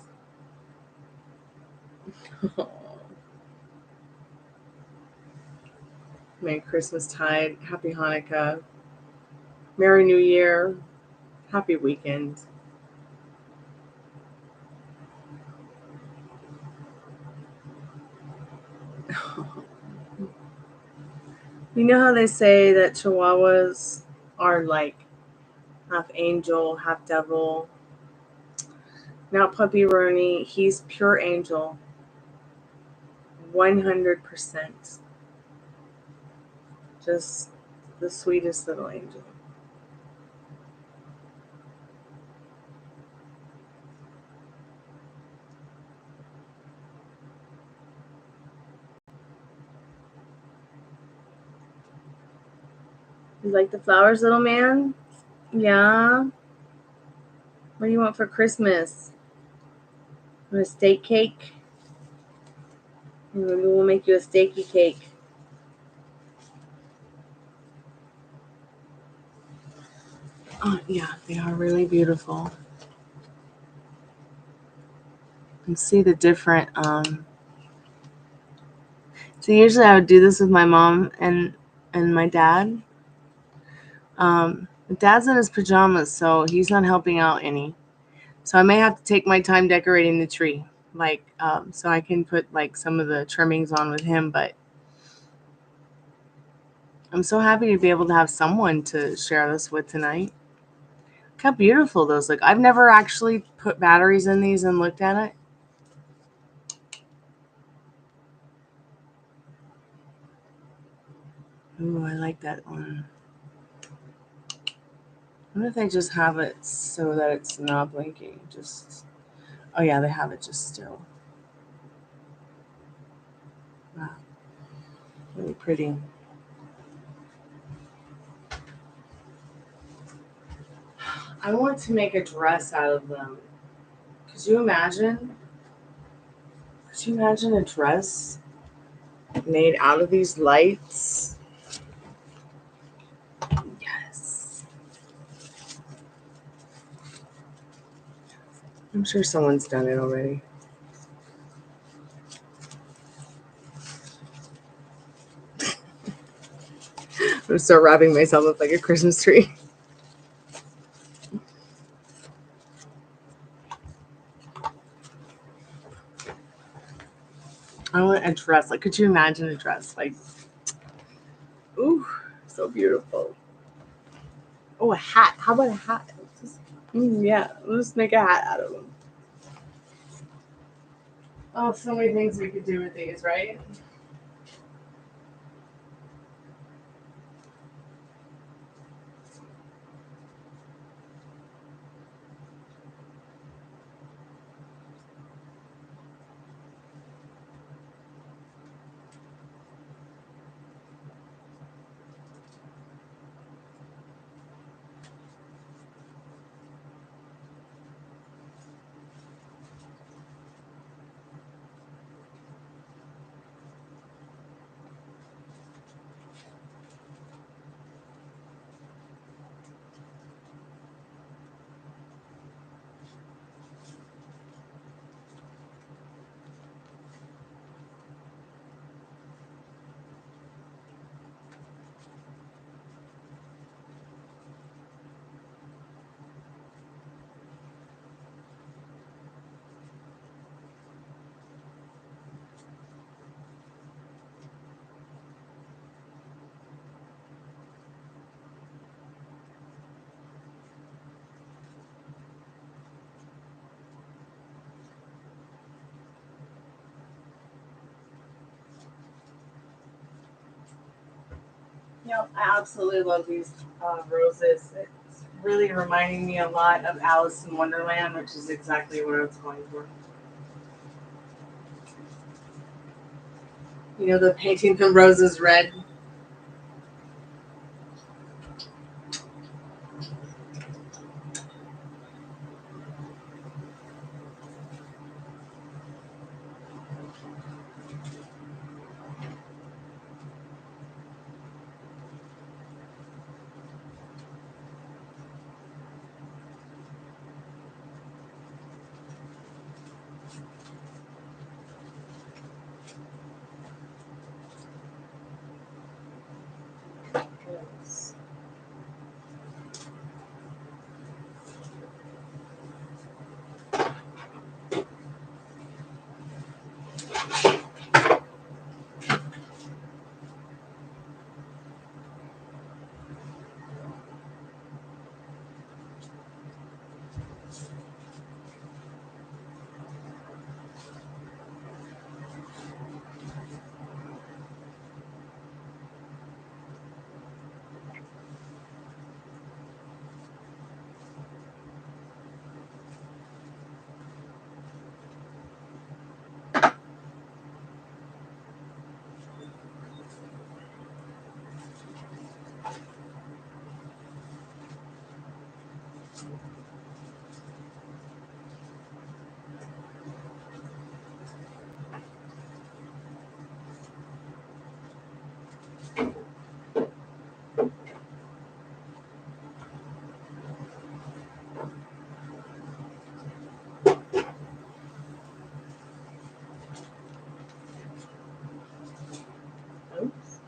Merry Christmas tide. Happy Hanukkah. Merry New Year. Happy weekend. You know how they say that Chihuahuas are like half angel, half devil? Now Puppy Roni, he's pure angel. 100%. Just the sweetest little angel. You like the flowers, little man? Yeah. What do you want for Christmas? Want a steak cake? Maybe we'll make you a steaky cake. Oh, yeah, they are really beautiful. You can see the different. So usually I would do this with my mom and my dad. Dad's in his pajamas, so he's not helping out any. So I may have to take my time decorating the tree, like so I can put like some of the trimmings on with him. But I'm so happy to be able to have someone to share this with tonight. Look how beautiful those look. I've never actually put batteries in these and looked at it. Ooh, I like that one. What if they just have it so that it's not blinking? Just, oh yeah, they have it just still. Wow, really pretty. I want to make a dress out of them. Could you imagine? Could you imagine a dress made out of these lights? Yes. I'm sure someone's done it already. I'm gonna start wrapping myself up like a Christmas tree. I want a dress. Like, could you imagine a dress? Like, ooh, so beautiful. Oh, a hat. How about a hat? Yeah, let's make a hat out of them. Oh, so many things we could do with these, right? Yep, I absolutely love these roses. It's really reminding me a lot of Alice in Wonderland, which is exactly what I was going for. You know, the painting the roses red. Yes. Oops.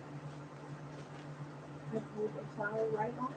I pulled the flower right off.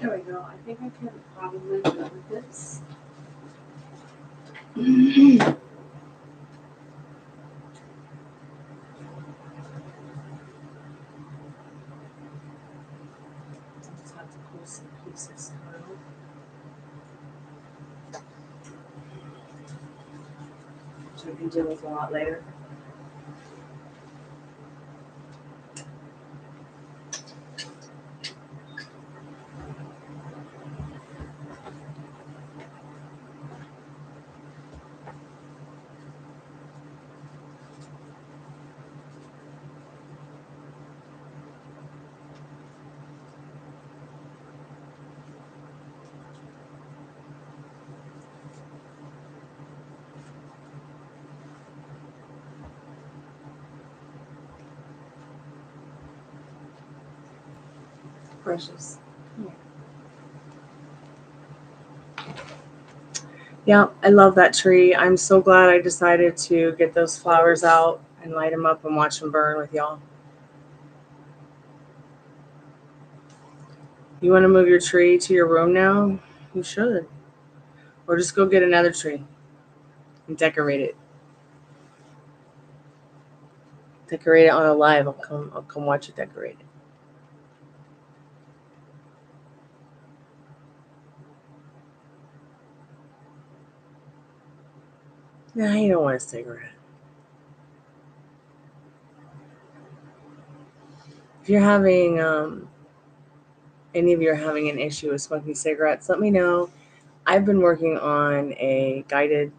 There we go. I think I can probably do with this. Just have to pull some pieces through. Which I can deal with a lot later. Precious. Yeah, I love that tree. I'm so glad I decided to get those flowers out and light them up and watch them burn with y'all. You want to move your tree to your room now? You should. Or just go get another tree and decorate it. Decorate it on a live. I'll come watch you decorate it. Nah, you don't want a cigarette. If you're having any of you are having an issue with smoking cigarettes, let me know. I've been working on a guided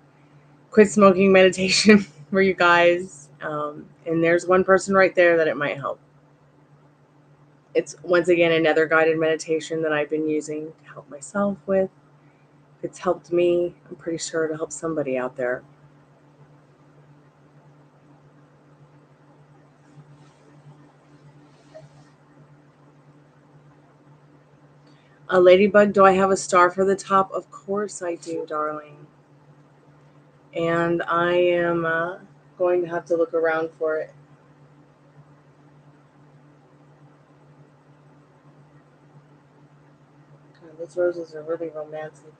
quit smoking meditation for you guys. And there's one person right there that it might help. It's once again another guided meditation that I've been using to help myself with. If it's helped me, I'm pretty sure it'll help somebody out there. A ladybug, do I have a star for the top? Of course I do, darling. And I am going to have to look around for it. God, those roses are really romantic.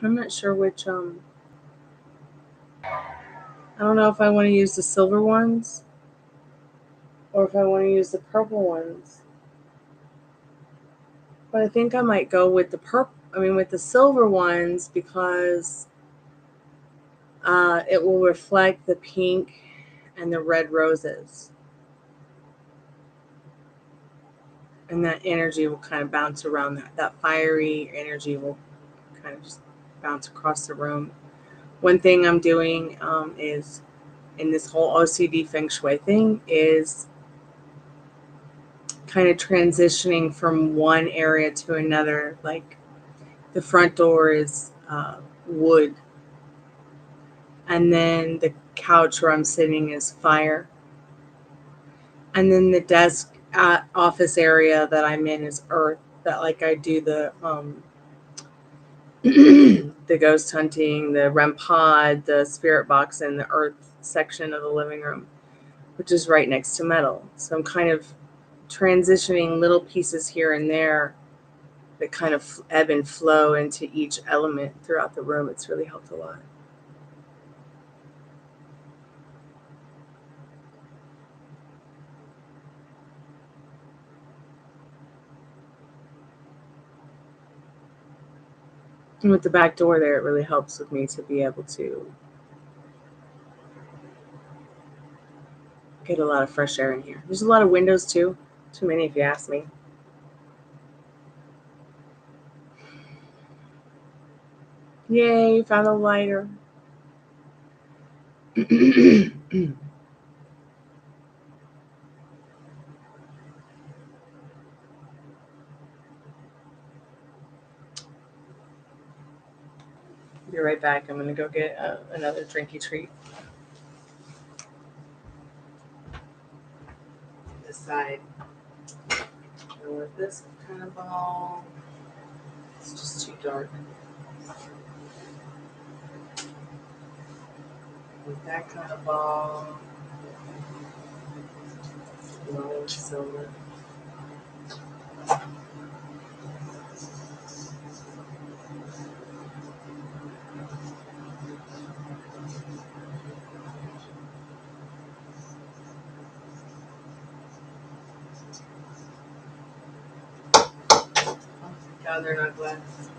I'm not sure which, I don't know if I want to use the silver ones or if I want to use the purple ones. But I think I might go with with the silver ones because it will reflect the pink and the red roses. And that energy will kind of bounce around that fiery energy will kind of just bounce across the room. One thing I'm doing is in this whole OCD feng shui thing is kind of transitioning from one area to another. Like the front door is wood, and then the couch where I'm sitting is fire, and then the desk office area that I'm in is earth. That like I do the the ghost hunting, the REM pod, the spirit box, and the earth section of the living room, which is right next to metal. So I'm kind of transitioning little pieces here and there that kind of ebb and flow into each element throughout the room. It's really helped a lot. And with the back door there, it really helps with me to be able to get a lot of fresh air in here. There's a lot of windows too. Too many if you ask me. Yay, found a lighter. Be right back. I'm going to go get another drinky treat. This side. Go with this kind of ball. It's just too dark. With that kind of ball. No silver. God, they're not glass.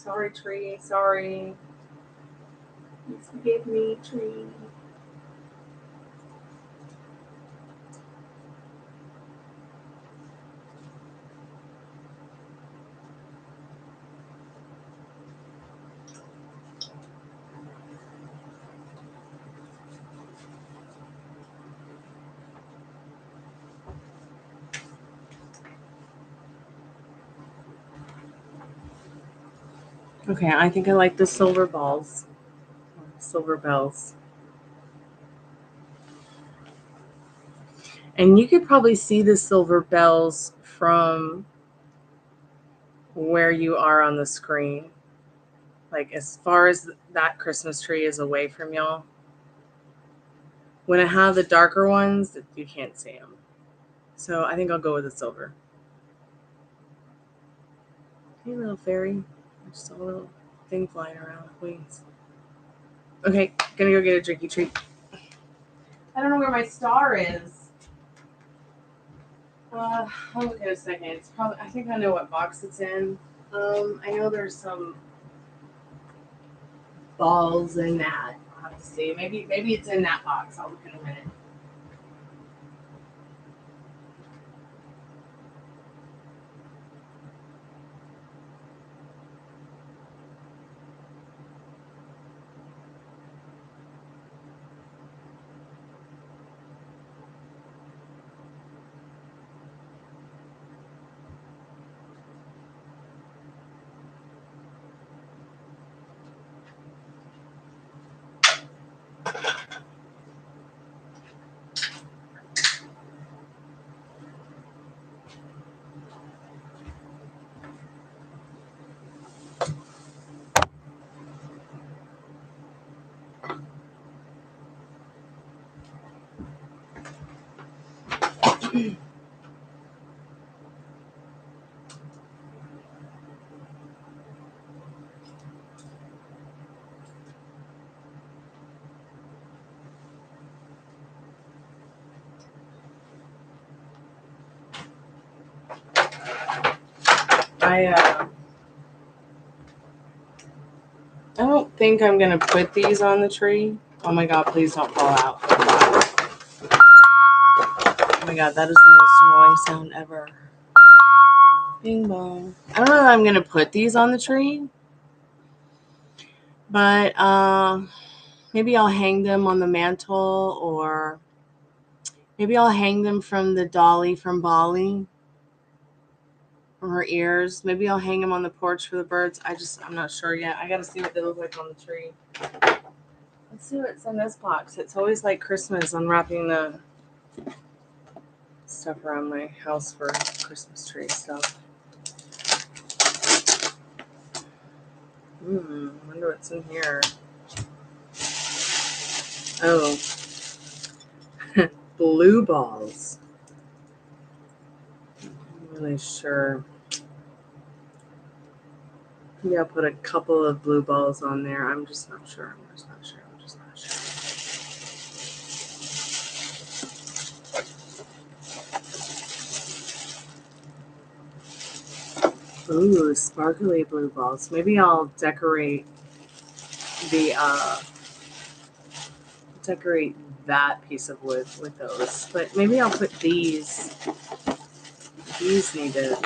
Sorry, tree. Sorry. Please forgive me, tree. Okay, I think I like the silver balls. Silver bells. And you could probably see the silver bells from where you are on the screen. Like as far as that Christmas tree is away from y'all. When I have the darker ones, you can't see them. So I think I'll go with the silver. Hey, little fairy. I just saw a little thing flying around with wings. Okay, gonna go get a drinky treat. I don't know where my star is. I'll look in a second. It's probably. I think I know what box it's in. I know there's some balls in that. I'll have to see. Maybe it's in that box. I'll look in a minute. I don't think I'm gonna put these on the tree. Oh my god, please don't fall out. Oh my god, that is the most annoying sound ever. Bing bong. I don't know that I'm gonna put these on the tree, but maybe I'll hang them on the mantle, or maybe I'll hang them from the dolly from Bali, from her ears. Maybe I'll hang them on the porch for the birds. I'm not sure yet. I gotta see what they look like on the tree. Let's see what's in this box. It's always like Christmas, unwrapping the stuff around my house for Christmas tree stuff. I wonder what's in here. Oh, blue balls. I'm really sure. Maybe I'll put a couple of blue balls on there. I'm just not sure. Ooh, sparkly blue balls. Maybe I'll decorate that piece of wood with those. But maybe I'll put these. These need to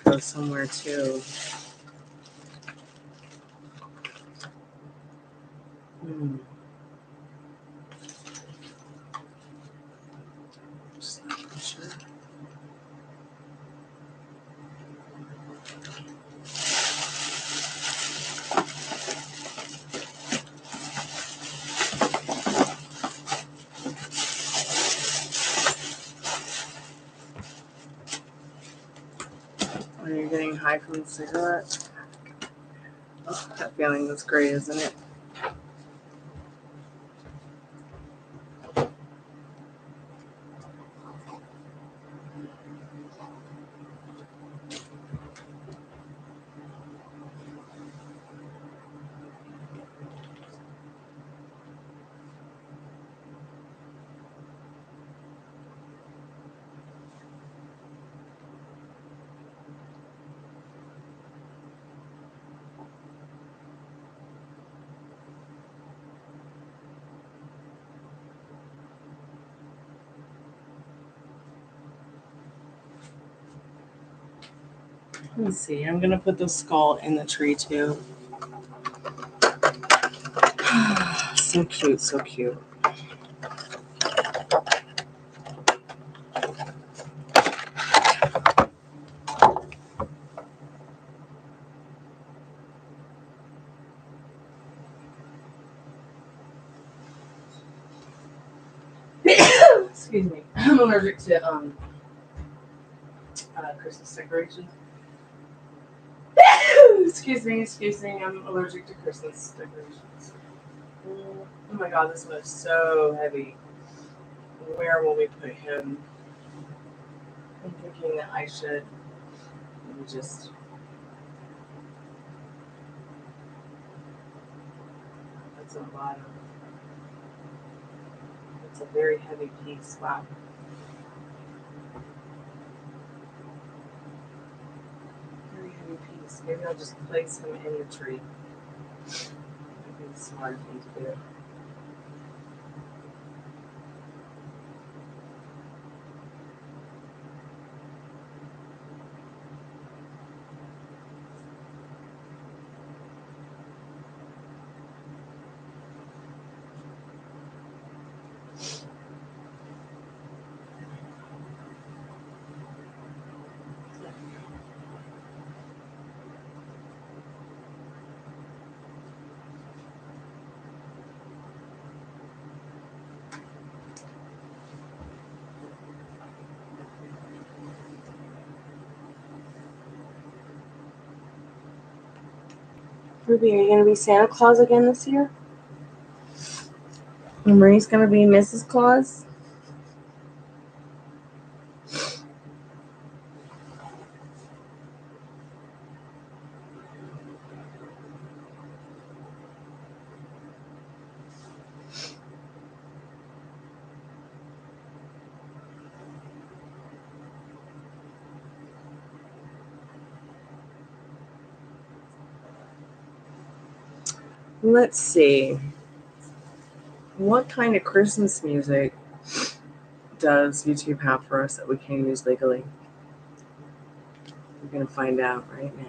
go somewhere too. Just not sure. Are you getting high from the cigarette? Oh, that feeling was great, isn't it? Let's see. I'm gonna put the skull in the tree too. So cute, so cute. Excuse me. I'm allergic to Christmas decorations. Excuse me. I'm allergic to Christmas decorations. Oh my god, this one is so heavy. Where will we put him? I'm thinking that I should just. That's a lot of. It's a very heavy piece. Wow. Very heavy piece. Maybe I'll just place him in the tree. That'd be a smart thing to do. Ruby, are you going to be Santa Claus again this year? And Marie's going to be Mrs. Claus? Let's see. What kind of Christmas music does YouTube have for us that we can use legally? We're going to find out right now.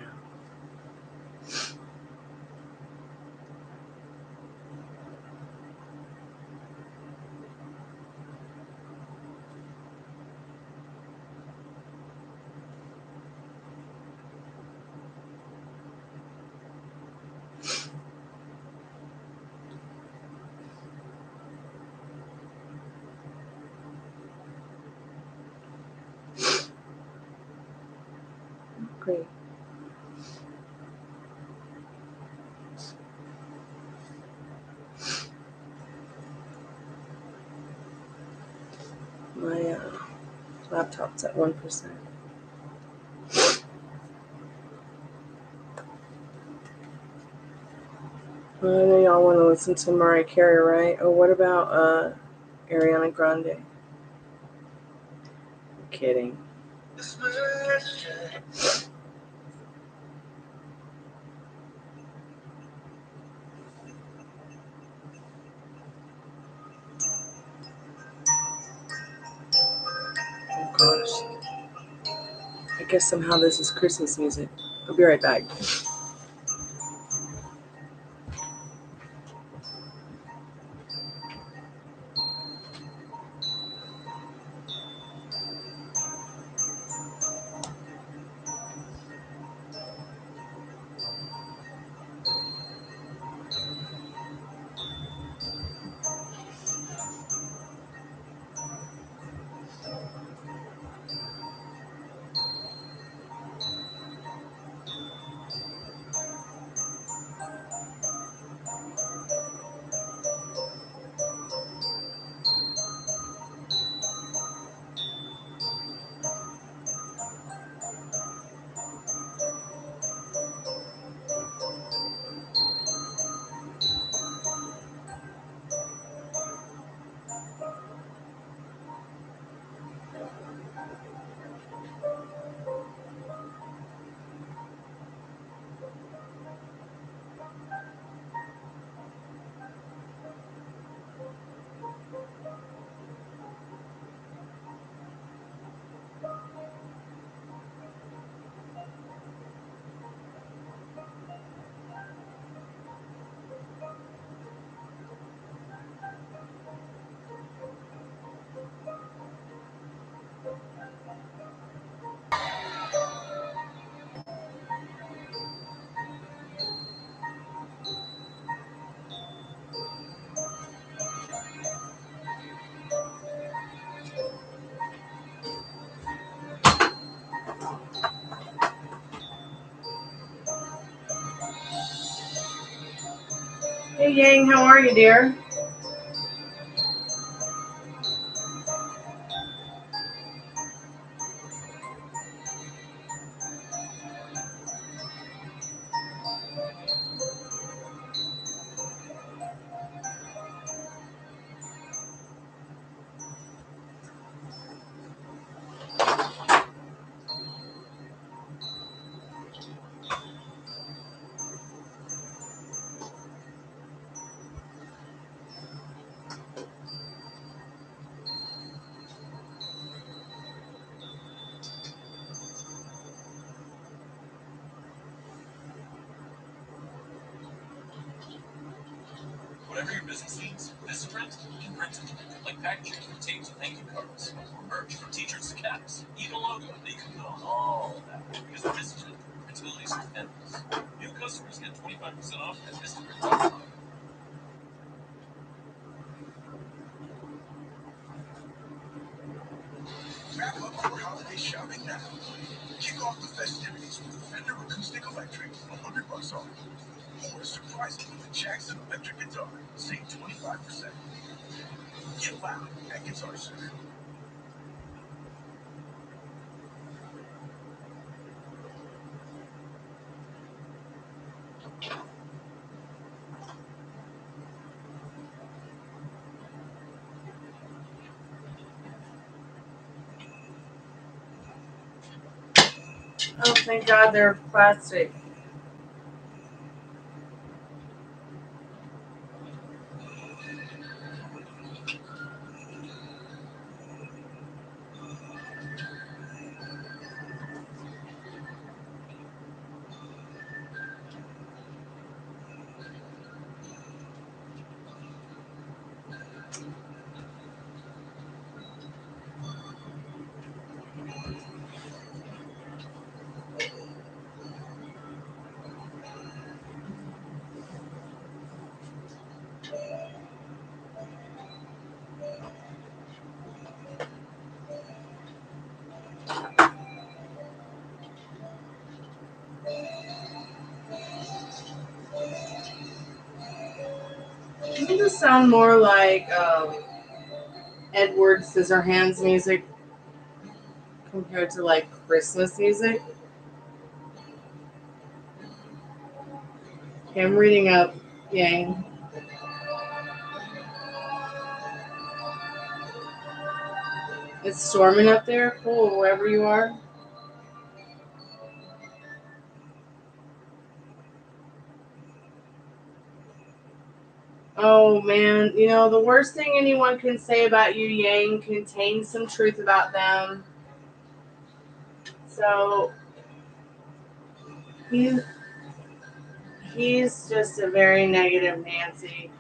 Great. My laptop's at 1%. I know y'all want to listen to Mariah Carey, right? Oh, what about Ariana Grande? I'm kidding. Oh gosh. I guess somehow this is Christmas music. I'll be right back. Hey Yang, how are you, dear? Whatever your business needs, this print can print it. Like packaging from tapes and thank you cards, or merch from t-shirts to caps, even a logo that you can put on all of that. Because with Vistaprint, printability is endless. New customers get 25% off at Vistaprint.com. Wrap up your holiday shopping now. Kick off the festivities with Fender Acoustic Electric, $100 off. Or surprise it with the Jackson electric guitar, save 25%. Get loud at Guitar Center. Oh, thank God they're plastic. Doesn't this sound more like Edward Scissorhands music compared to like Christmas music? Okay, I'm reading up, Yang. It's storming up there. Cool, wherever you are. Oh man, you know, the worst thing anyone can say about you, Yang, contains some truth about them. So he's he's just a very negative Nancy.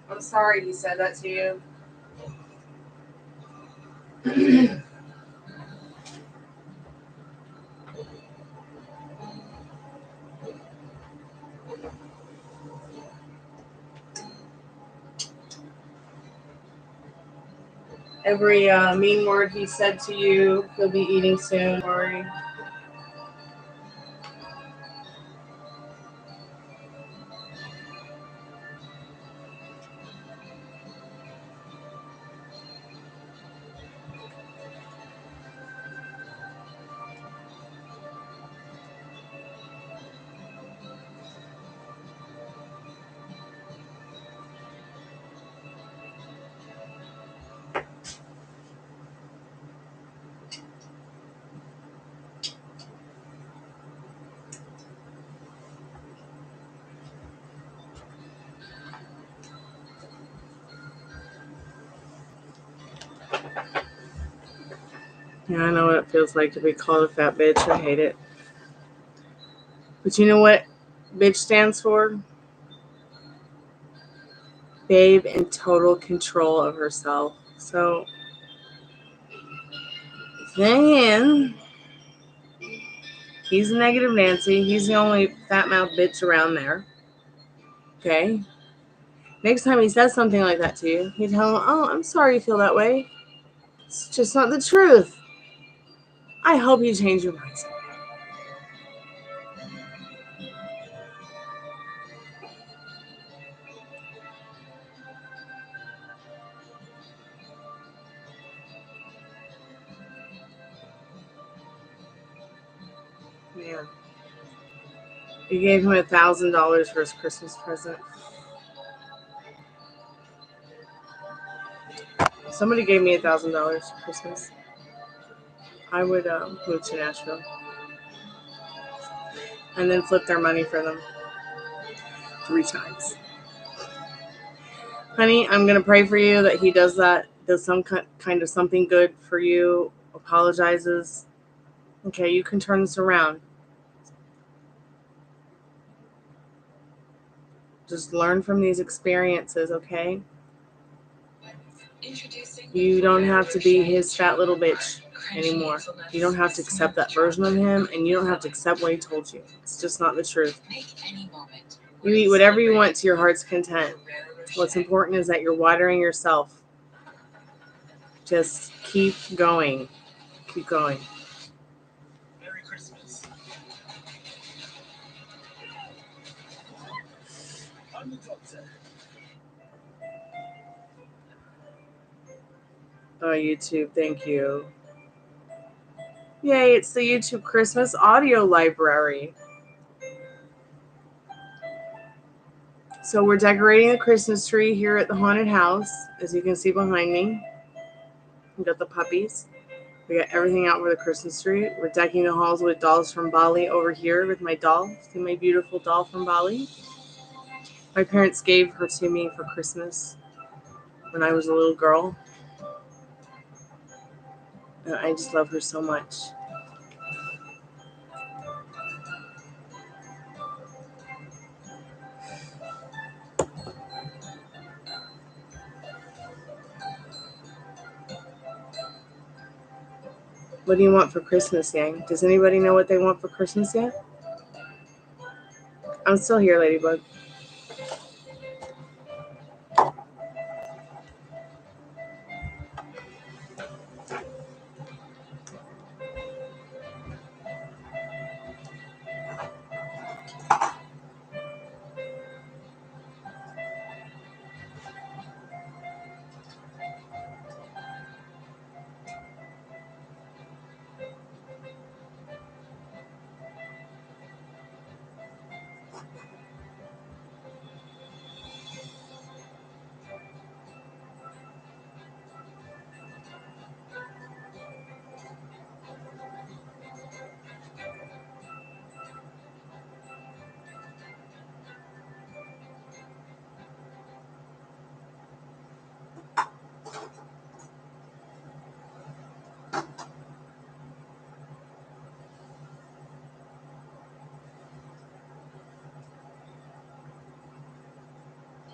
I'm sorry he said that to you. Every mean word he said to you, he'll be eating soon. Don't worry. Yeah, I know what it feels like to be called a fat bitch. I hate it. But you know what bitch stands for? Babe in total control of herself. So then he's a negative Nancy. He's the only fat mouth bitch around there. Okay. Next time he says something like that to you, you tell him, "Oh, I'm sorry you feel that way. It's just not the truth. I hope you change your mindset." Yeah. You gave him $1,000 for his Christmas present. Somebody gave me $1,000 for Christmas. I would move to Nashville and then flip their money for them 3 times. Honey, I'm going to pray for you that he does that, does some kind of something good for you, apologizes. Okay, you can turn this around. Just learn from these experiences, okay? You don't have to be his fat little bitch anymore. You don't have to accept that version of him, and you don't have to accept what he told you. It's just not the truth. You eat whatever you want to your heart's content. What's important is that you're watering yourself. Just keep going. Keep going. Merry Christmas. I'm the doctor. Oh, YouTube, thank you. Yay, it's the YouTube Christmas audio library. So we're decorating the Christmas tree here at the haunted house, as you can see behind me. We got the puppies. We got everything out for the Christmas tree. We're decking the halls with dolls from Bali over here with my doll. See my beautiful doll from Bali? My parents gave her to me for Christmas when I was a little girl. And I just love her so much. What do you want for Christmas, Yang? Does anybody know what they want for Christmas yet? I'm still here, Ladybug.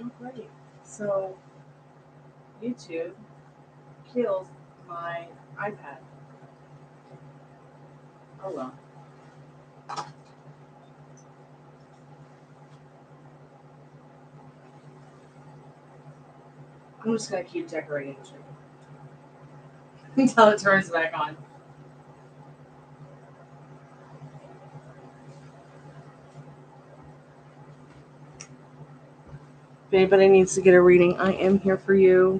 Oh, great. So, YouTube kills my iPad. Oh well. I'm just going to keep decorating the tree until it turns back on. If anybody needs to get a reading, I am here for you.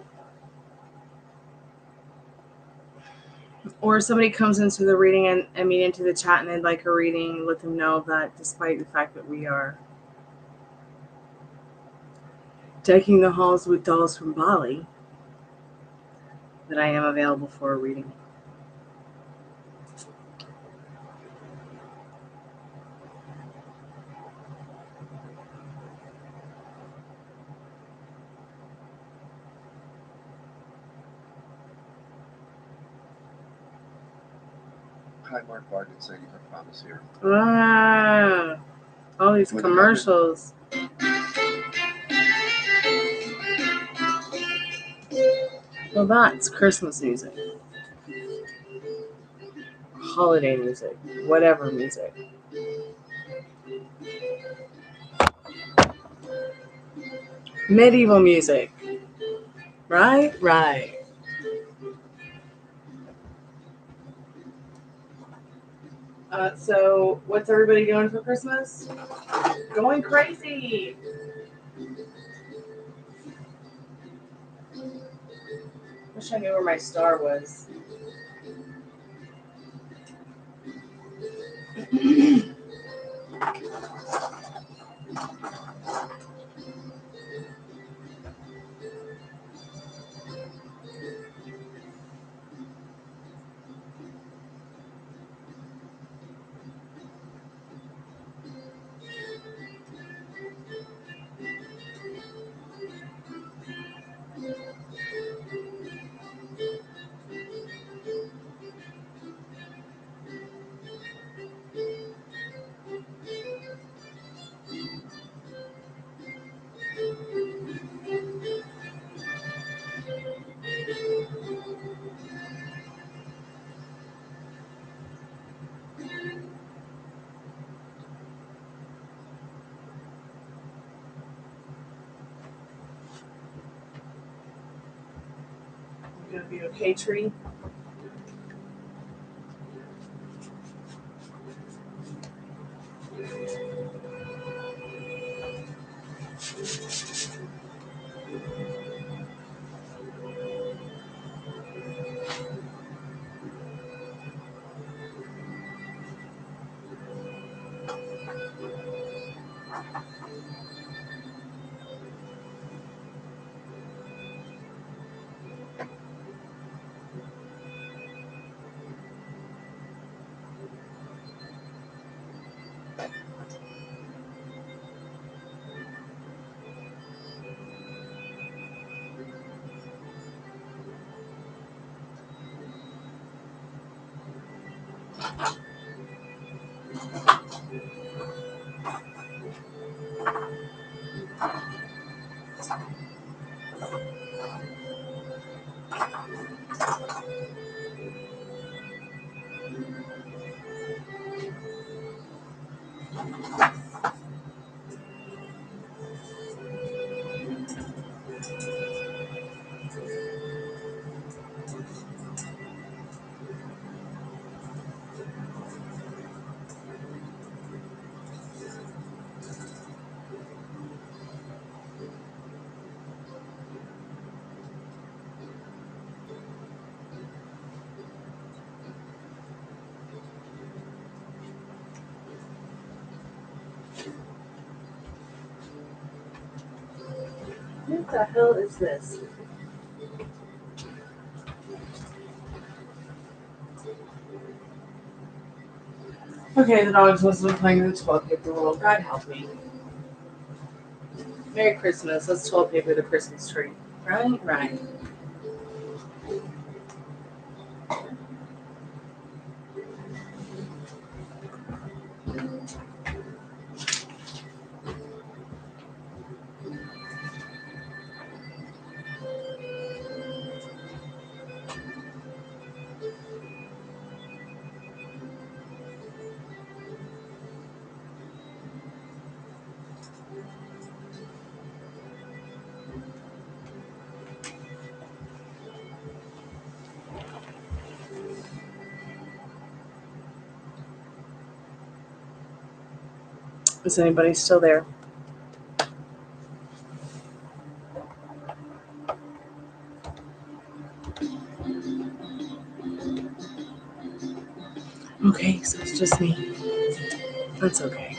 Or if somebody comes into the reading and into the chat and they'd like a reading, let them know that despite the fact that we are decking the halls with dolls from Bali, that I am available for a reading. Hi, Mark Barton saying you have promise here. Ah, all these With commercials. Well, that's Christmas music, holiday music, whatever music. Medieval music. Right? Right. So, what's everybody doing for Christmas? Going crazy. Wish I knew where my star was. You gonna be okay, Tree? What the hell is this? Okay, the dog's supposed to be playing in the toilet paper world. God help me. Merry Christmas. Let's toilet paper the Christmas tree. Right? Right. Is anybody still there? Okay, so it's just me. That's okay.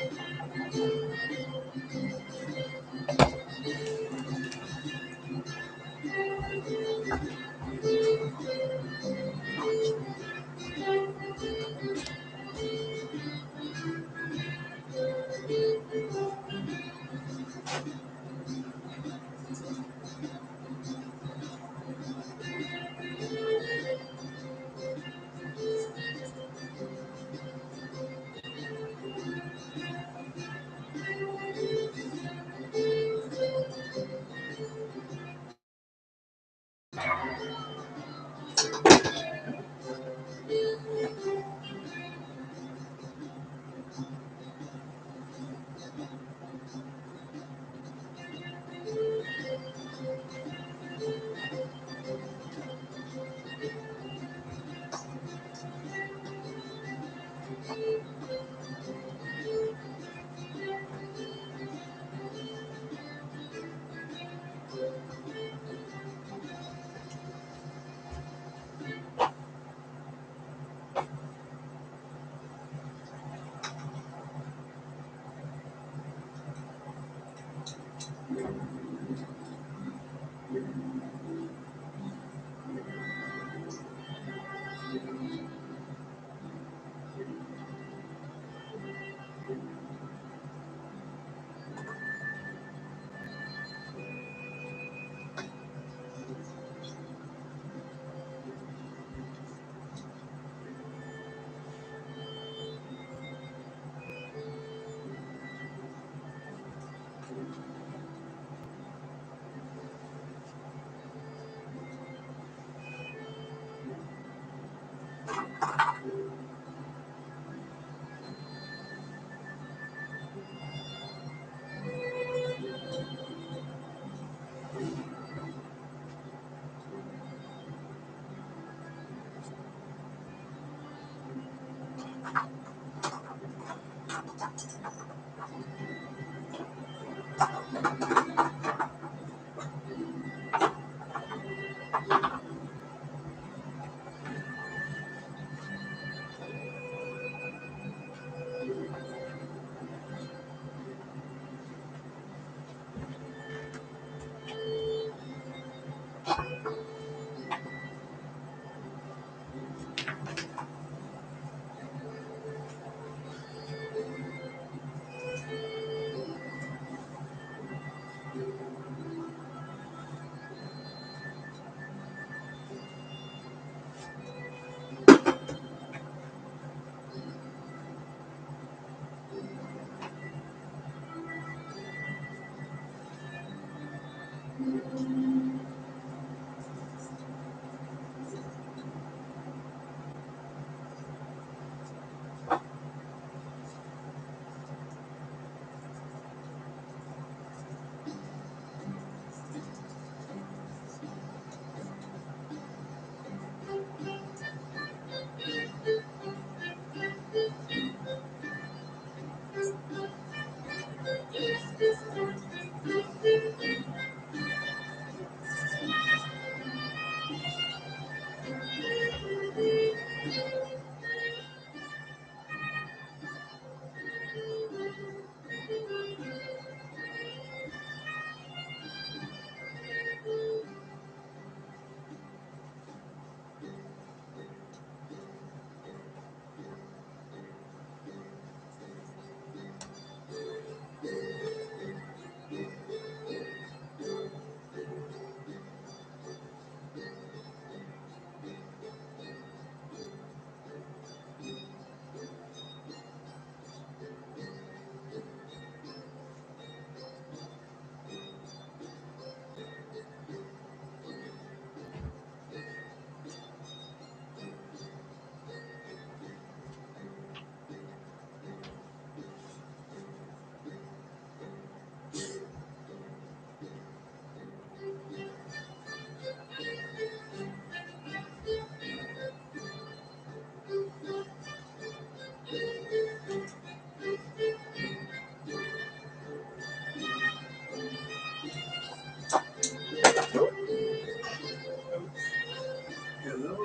Hello.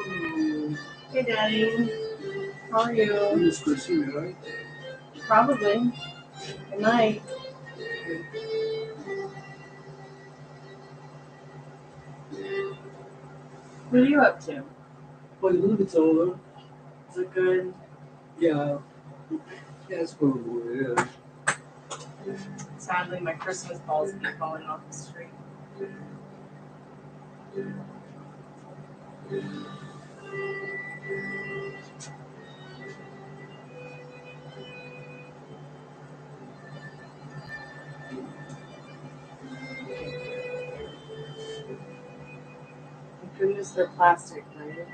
Hey, Daddy. How are You you? just go see me, right? Probably. Good night. What are you up to? Well, a little bit older. Is it good? Yeah. Yeah, it's going good. Yeah. Sadly, my Christmas balls keep falling off the street. Thank goodness they're plastic, right?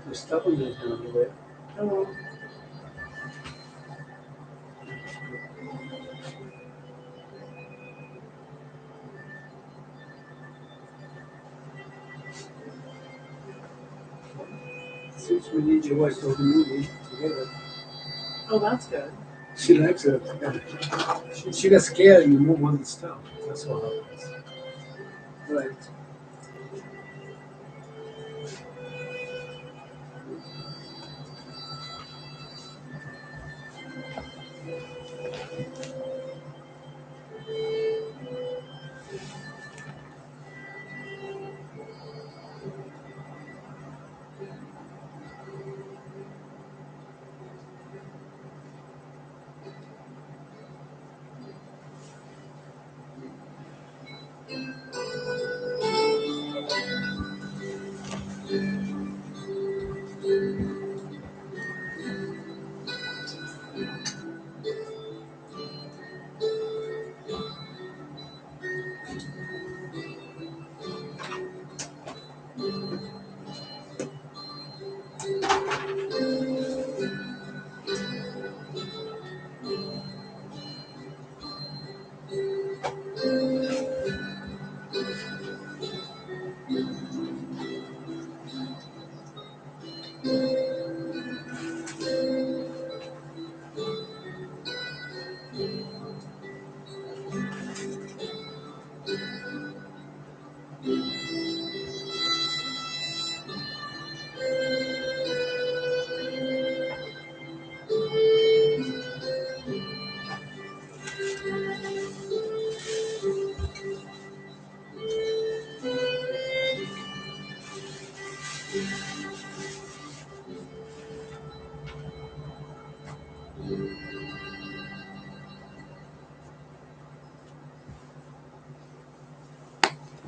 The stubbornness down the way. Oh, Since we need your wife to the movie together. oh, that's good. She likes it. She got scared and you move on the stuff. That's what happens. Right.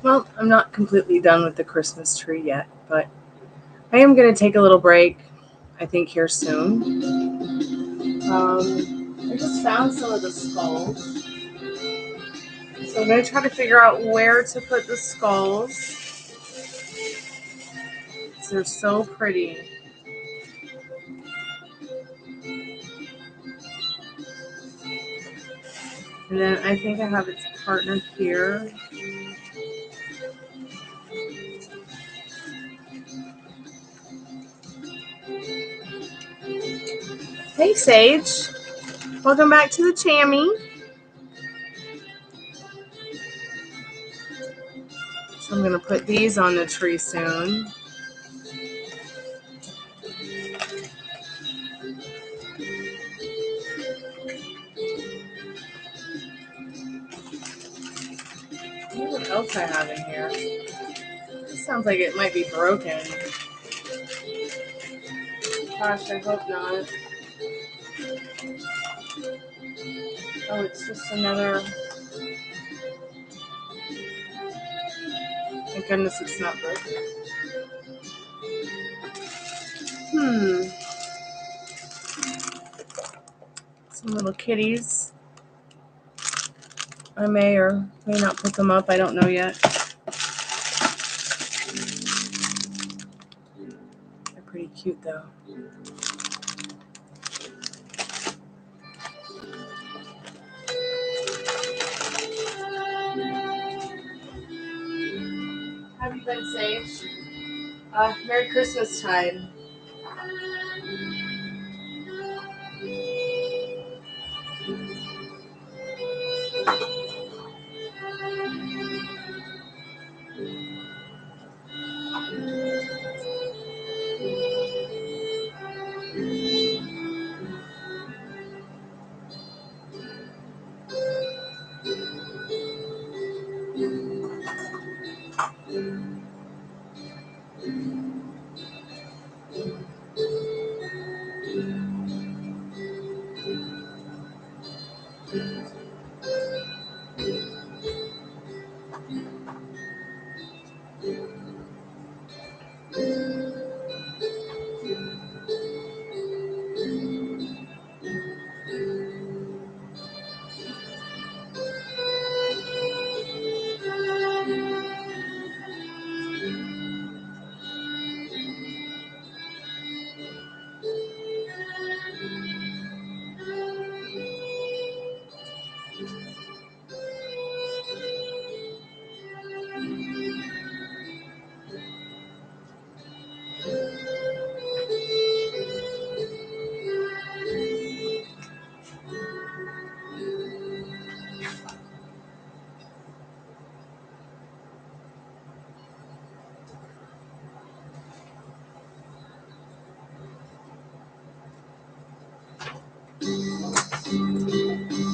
Well, I'm not completely done with the Christmas tree yet, but I am going to take a little break, I think, here soon. I just found some of the skulls. So I'm going to try to figure out where to put the skulls. They're so pretty. And then I think I have its partner here. Hey, Sage. Welcome back to the Chammy. So I'm going to put these on the tree soon. What else I have in here? This sounds like it might be broken. Gosh, I hope not. Oh, it's just another... Thank goodness it's not broken. Some little kitties. I may or may not put them up. I don't know yet. They're pretty cute, though. How have you been, Sage? Merry Christmas time.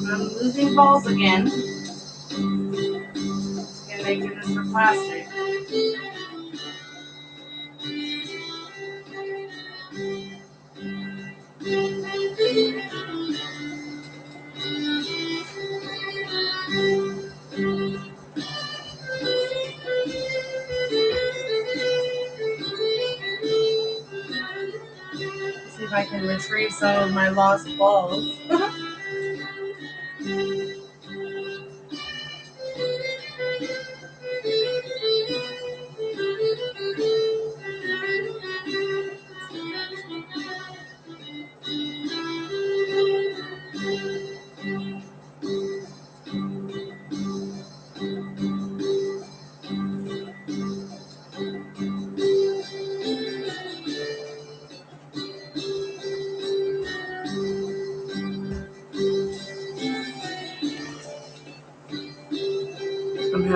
I'm losing balls again. And making this for plastic. See if I can retrieve some of my lost balls.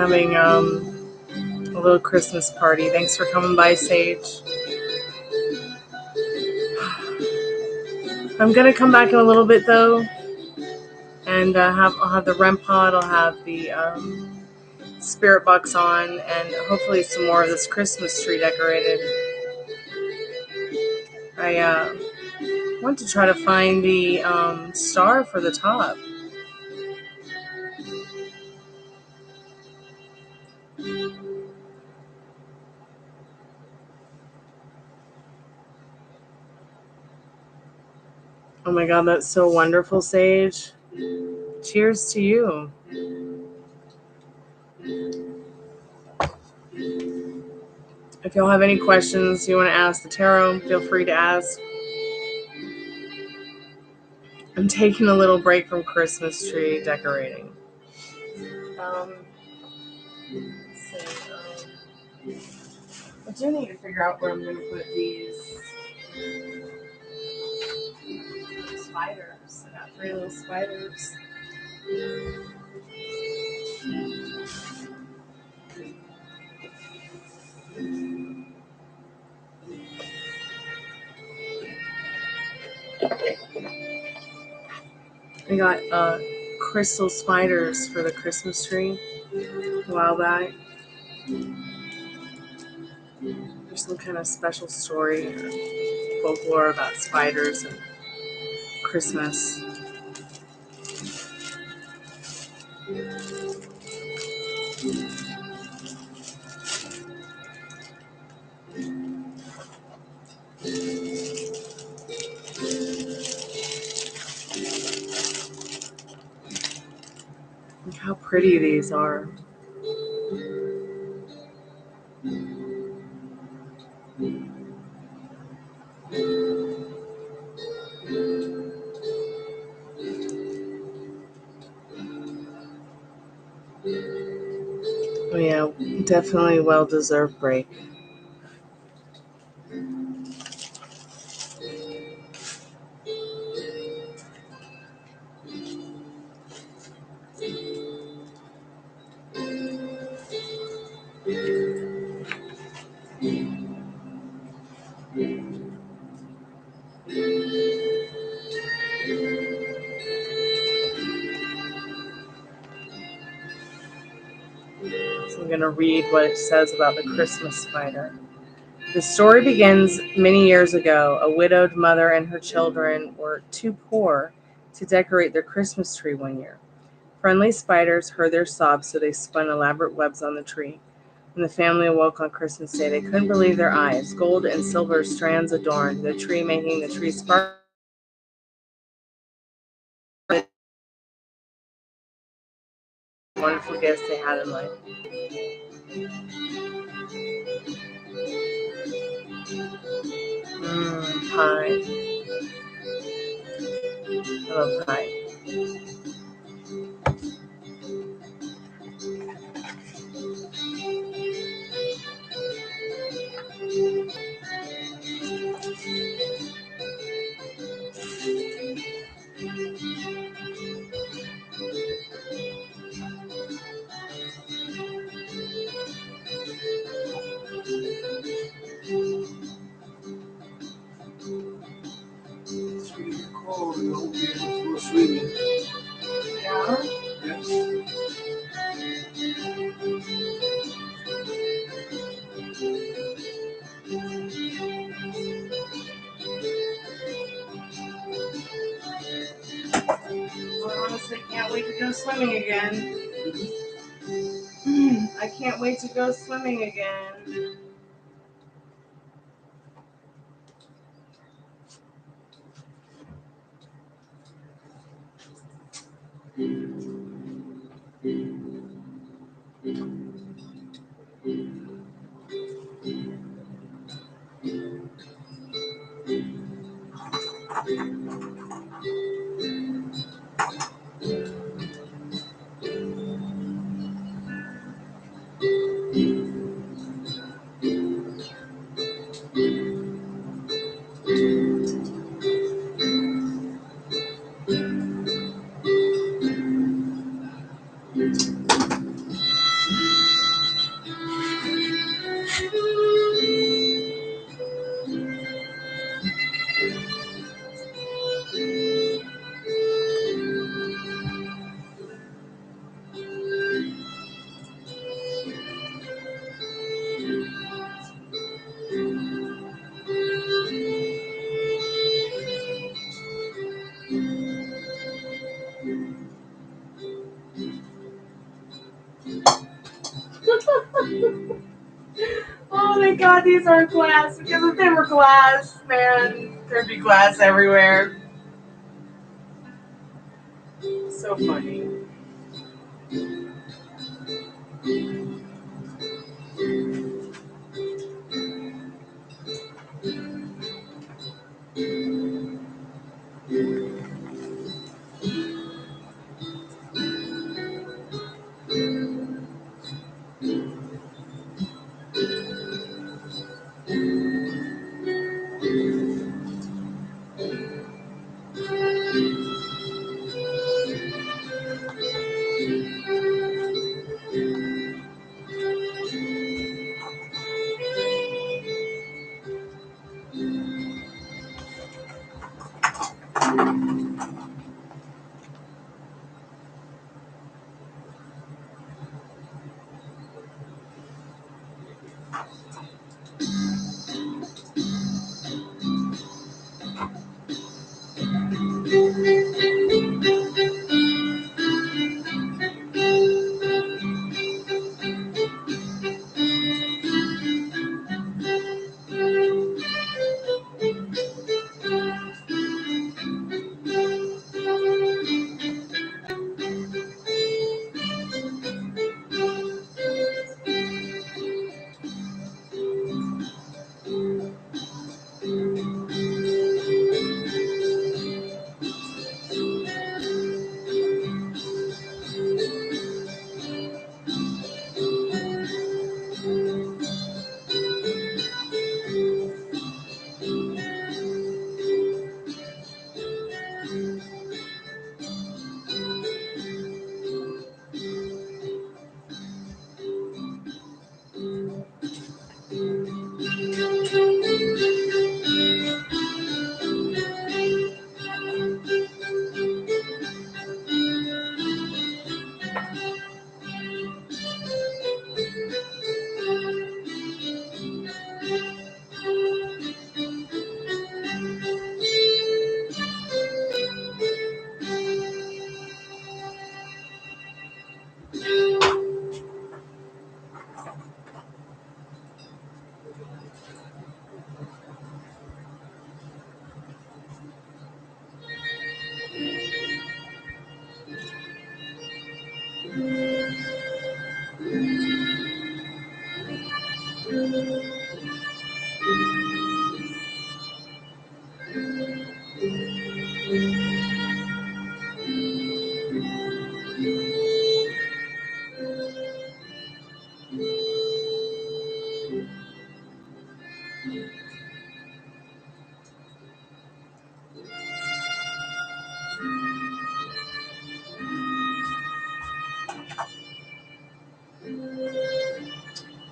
having a little Christmas party. Thanks for coming by, Sage. I'm gonna come back in a little bit though, and I'll have the REM pod. I'll have the spirit box on, and hopefully some more of this Christmas tree decorated. I want to try to find the star for the top. Oh my God, that's so wonderful, Sage. Cheers to you. If y'all have any questions you want to ask the tarot, feel free to ask. I'm taking a little break from Christmas tree decorating. I do need to figure out where I'm going to put these spiders. I got 3 little spiders. I got crystal spiders for the Christmas tree a while back. There's some kind of special story or folklore about spiders and Christmas. Look how pretty these are. Oh yeah, definitely a well-deserved break. So I'm going to read what it says about the Christmas spider. The story begins many years ago. A widowed mother and her children were too poor to decorate their Christmas tree one year. Friendly spiders heard their sobs, so they spun elaborate webs on the tree. When the family awoke on Christmas Day, they couldn't believe their eyes. Gold and silver strands adorned the tree, making the tree sparkle. Wonderful gifts they had in life. Pie. I love pie. It's really cold and I won't be able to go swimming. Yeah. Yes. I honestly can't wait to go swimming again. I can't wait to go swimming again. God these aren't glass, because if they were glass, man, there'd be glass everywhere. So funny.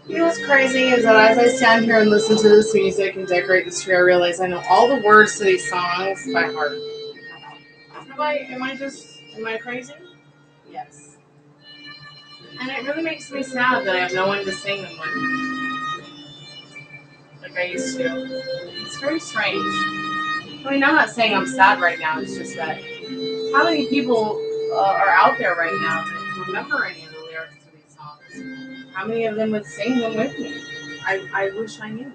You know what's crazy is that as I stand here and listen to this music and decorate this tree, I realize I know all the words to these songs by heart. Am I crazy? Yes. And it really makes me sad that I have no one to sing them with, like I used to. It's very strange. I mean, I'm not saying I'm sad right now, it's just that how many people are out there right now that remember any of the lyrics to these songs? How many of them would sing them with me? I wish I knew.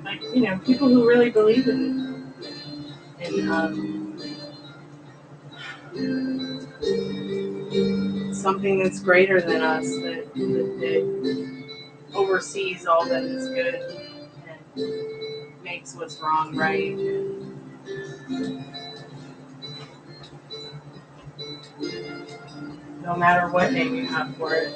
Like, people who really believe in something that's greater than us, that oversees all that is good and makes what's wrong right. No matter what name you have for it.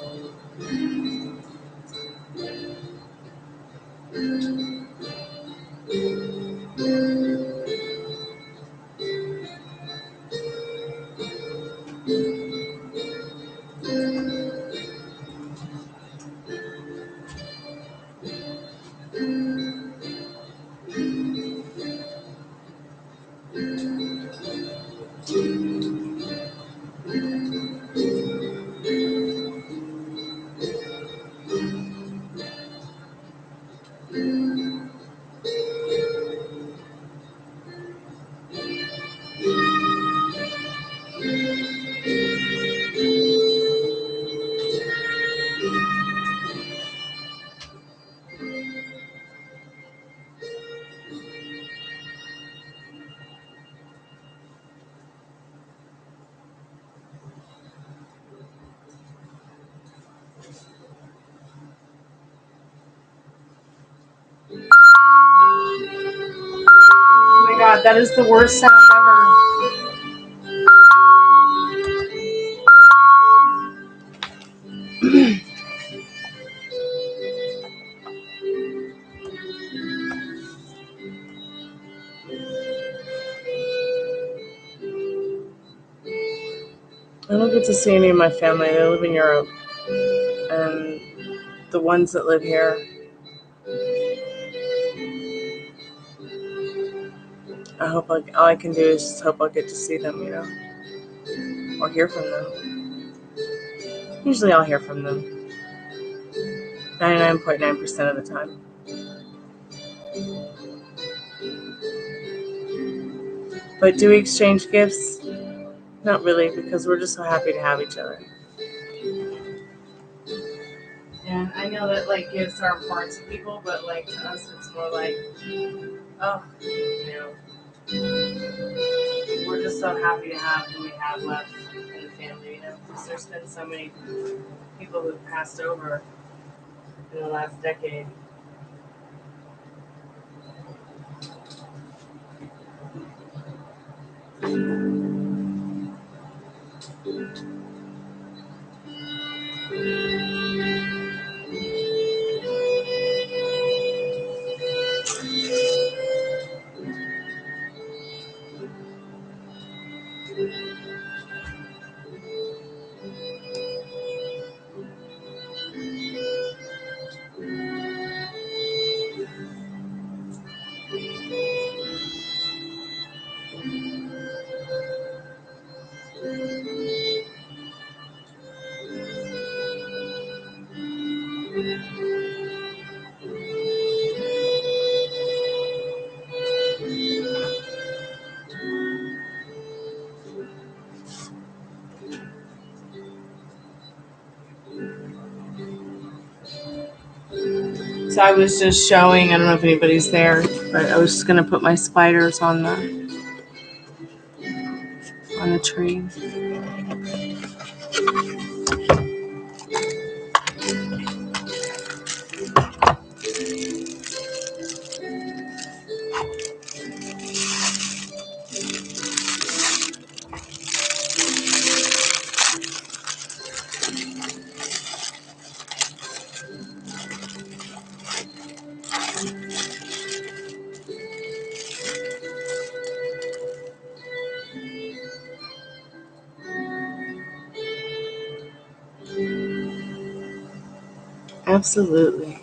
god, that is the worst sound ever. I don't get to see any of my family. They live in Europe. And the ones that live here, I hope all I can do is just hope I'll get to see them, or hear from them. Usually I'll hear from them 99.9% of the time. But do we exchange gifts? Not really, because we're just so happy to have each other. And I know that gifts are important to people, but to us it's more like, oh, we're just so happy to have who we have left in the family, because there's been so many people who've passed over in the last decade. So I was just showing, I don't know if anybody's there, but I was just going to put my spiders on the tree. Absolutely.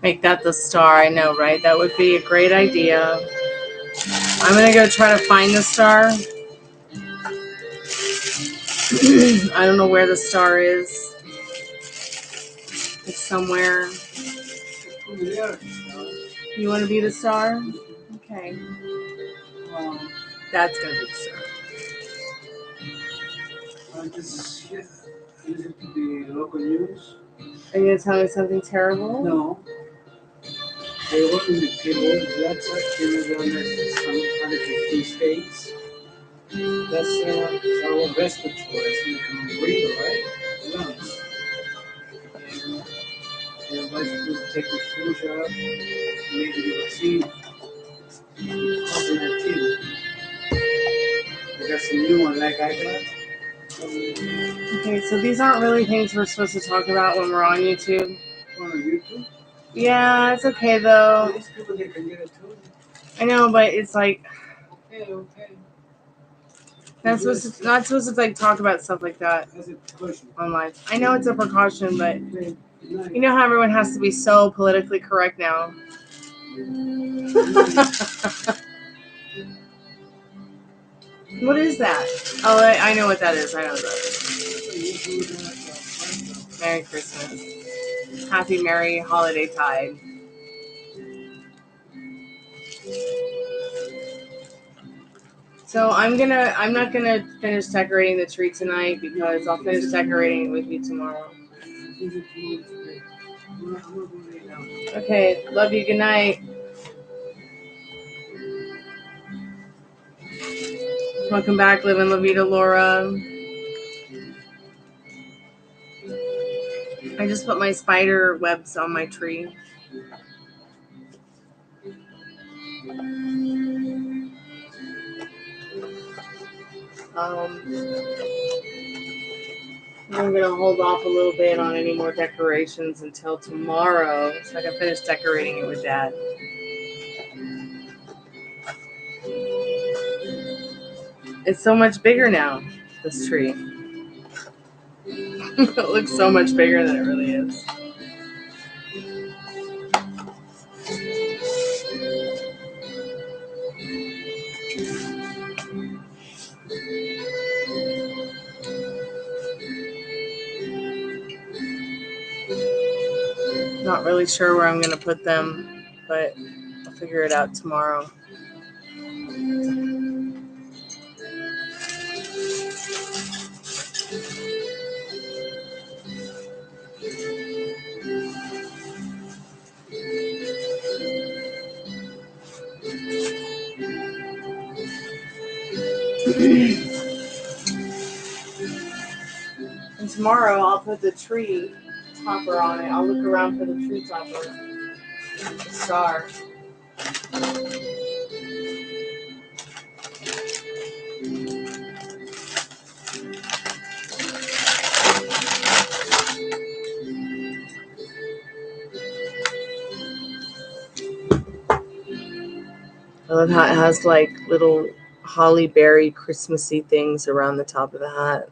Make that the star. I know, right? That would be a great idea. I'm going to go try to find the star. I don't know where the star is. It's somewhere. You want to be the star? Okay. That's going to be the star. This listen to the local news. Are you going to tell me something terrible? No. They were in the cable, blood such around some 150 states. That's our respiratory. You can breathe, right? Lungs. And everybody's supposed to take the flu shot, maybe the vaccine. COVID-19. We got some new one like I got. Okay, so these aren't really things we're supposed to talk about when we're on YouTube. On YouTube? Yeah, it's okay though. These people, they can get it too. I know, but it's like Okay. not supposed to like talk about stuff like that That's a precaution. online. I know it's a precaution, but Okay. you know how everyone has to be so politically correct now. What is that? Oh, I know what that is. I know what that is. Merry Christmas. Happy Merry Holiday Tide. So I'm not gonna finish decorating the tree tonight because I'll finish decorating it with you tomorrow. Okay, love you. Good night. Welcome back, Live in La Vida, Laura. I just put my spider webs on my tree. I'm going to hold off a little bit on any more decorations until tomorrow so I can finish decorating it with Dad. It's so much bigger now, this tree. It looks so much bigger than it really is. Not really sure where I'm going to put them, but I'll figure it out tomorrow. And tomorrow I'll put the tree topper on it. I'll look around for the tree topper. The star. I love how it has like little holly berry Christmassy things around the top of the hat.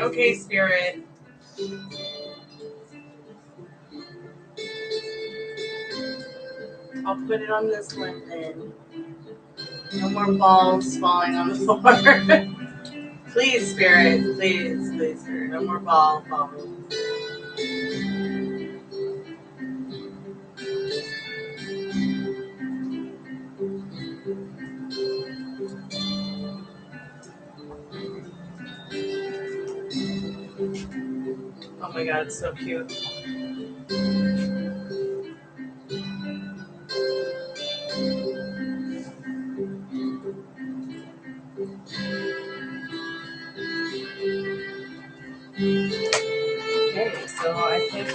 Okay, Spirit. I'll put it on this one then. No more balls falling on the floor. Please, Spirit. Please, Spirit. No more balls falling. Oh my god, it's so cute. Okay, so I think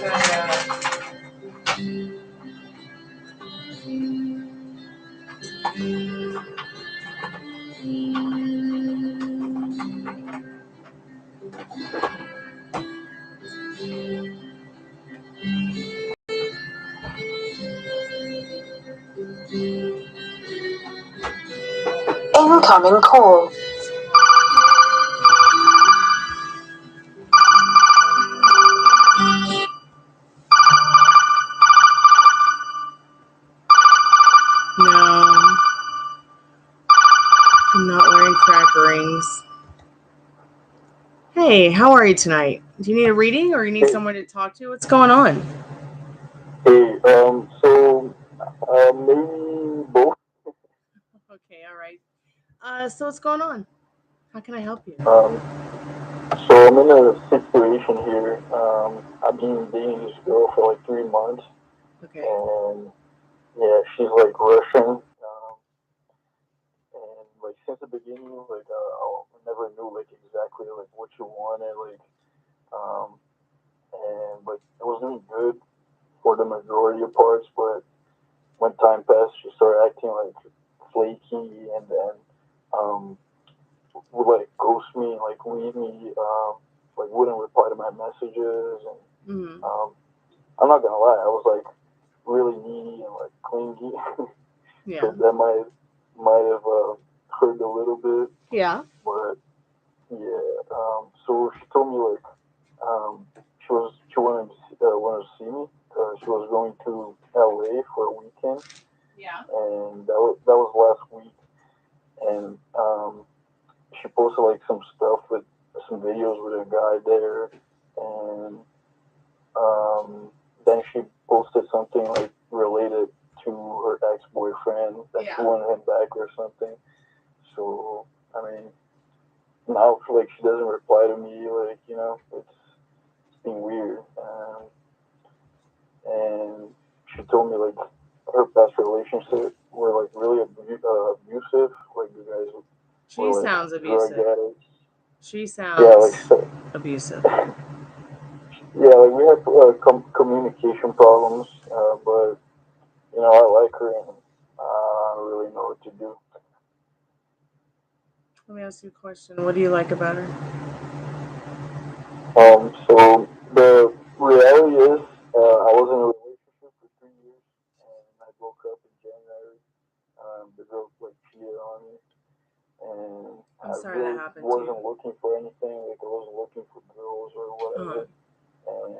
Incoming call. no, I'm not wearing cracker rings. Hey, how are you tonight? Do you need a reading or you need someone to talk to? What's going on? Hey, maybe both. Okay, all right. So what's going on? How can I help you? So I'm in a situation here. I've been dating this girl for like 3 months, Okay. and yeah, she's like Russian. And like since the beginning, like I never knew like exactly like what she wanted, um, and like it was doing good for the majority of parts, but when time passed, she started acting like flaky, and then um, would like ghost me, like leave me, like wouldn't reply to my messages, and Mm-hmm. I'm not gonna lie, I was like really needy and like clingy, Yeah. so that might have hurt a little bit, Yeah. but yeah. So she told me like she wanted to see me. She was going to LA for a weekend, Yeah. and that was last week, and she posted like some stuff with some videos with a guy there, and then she posted something like related to her ex-boyfriend that she wanted him back or something. So I mean, now like she doesn't reply to me, like it's been weird, and she told me like her past relationships were like really abusive, like you guys She were like sounds drug abusive. addicts. She Yeah, sounds like so, abusive. yeah, like we had communication problems, but I like her, and I don't really know what to do. Let me ask you a question. What do you like about her? So the reality is, I was in a relationship for 3 years, and I broke up in January. The girl like cheated on me, and I'm I sorry that really happened to wasn't you. looking for anything. Like I wasn't looking for girls or Uh-huh. whatever, and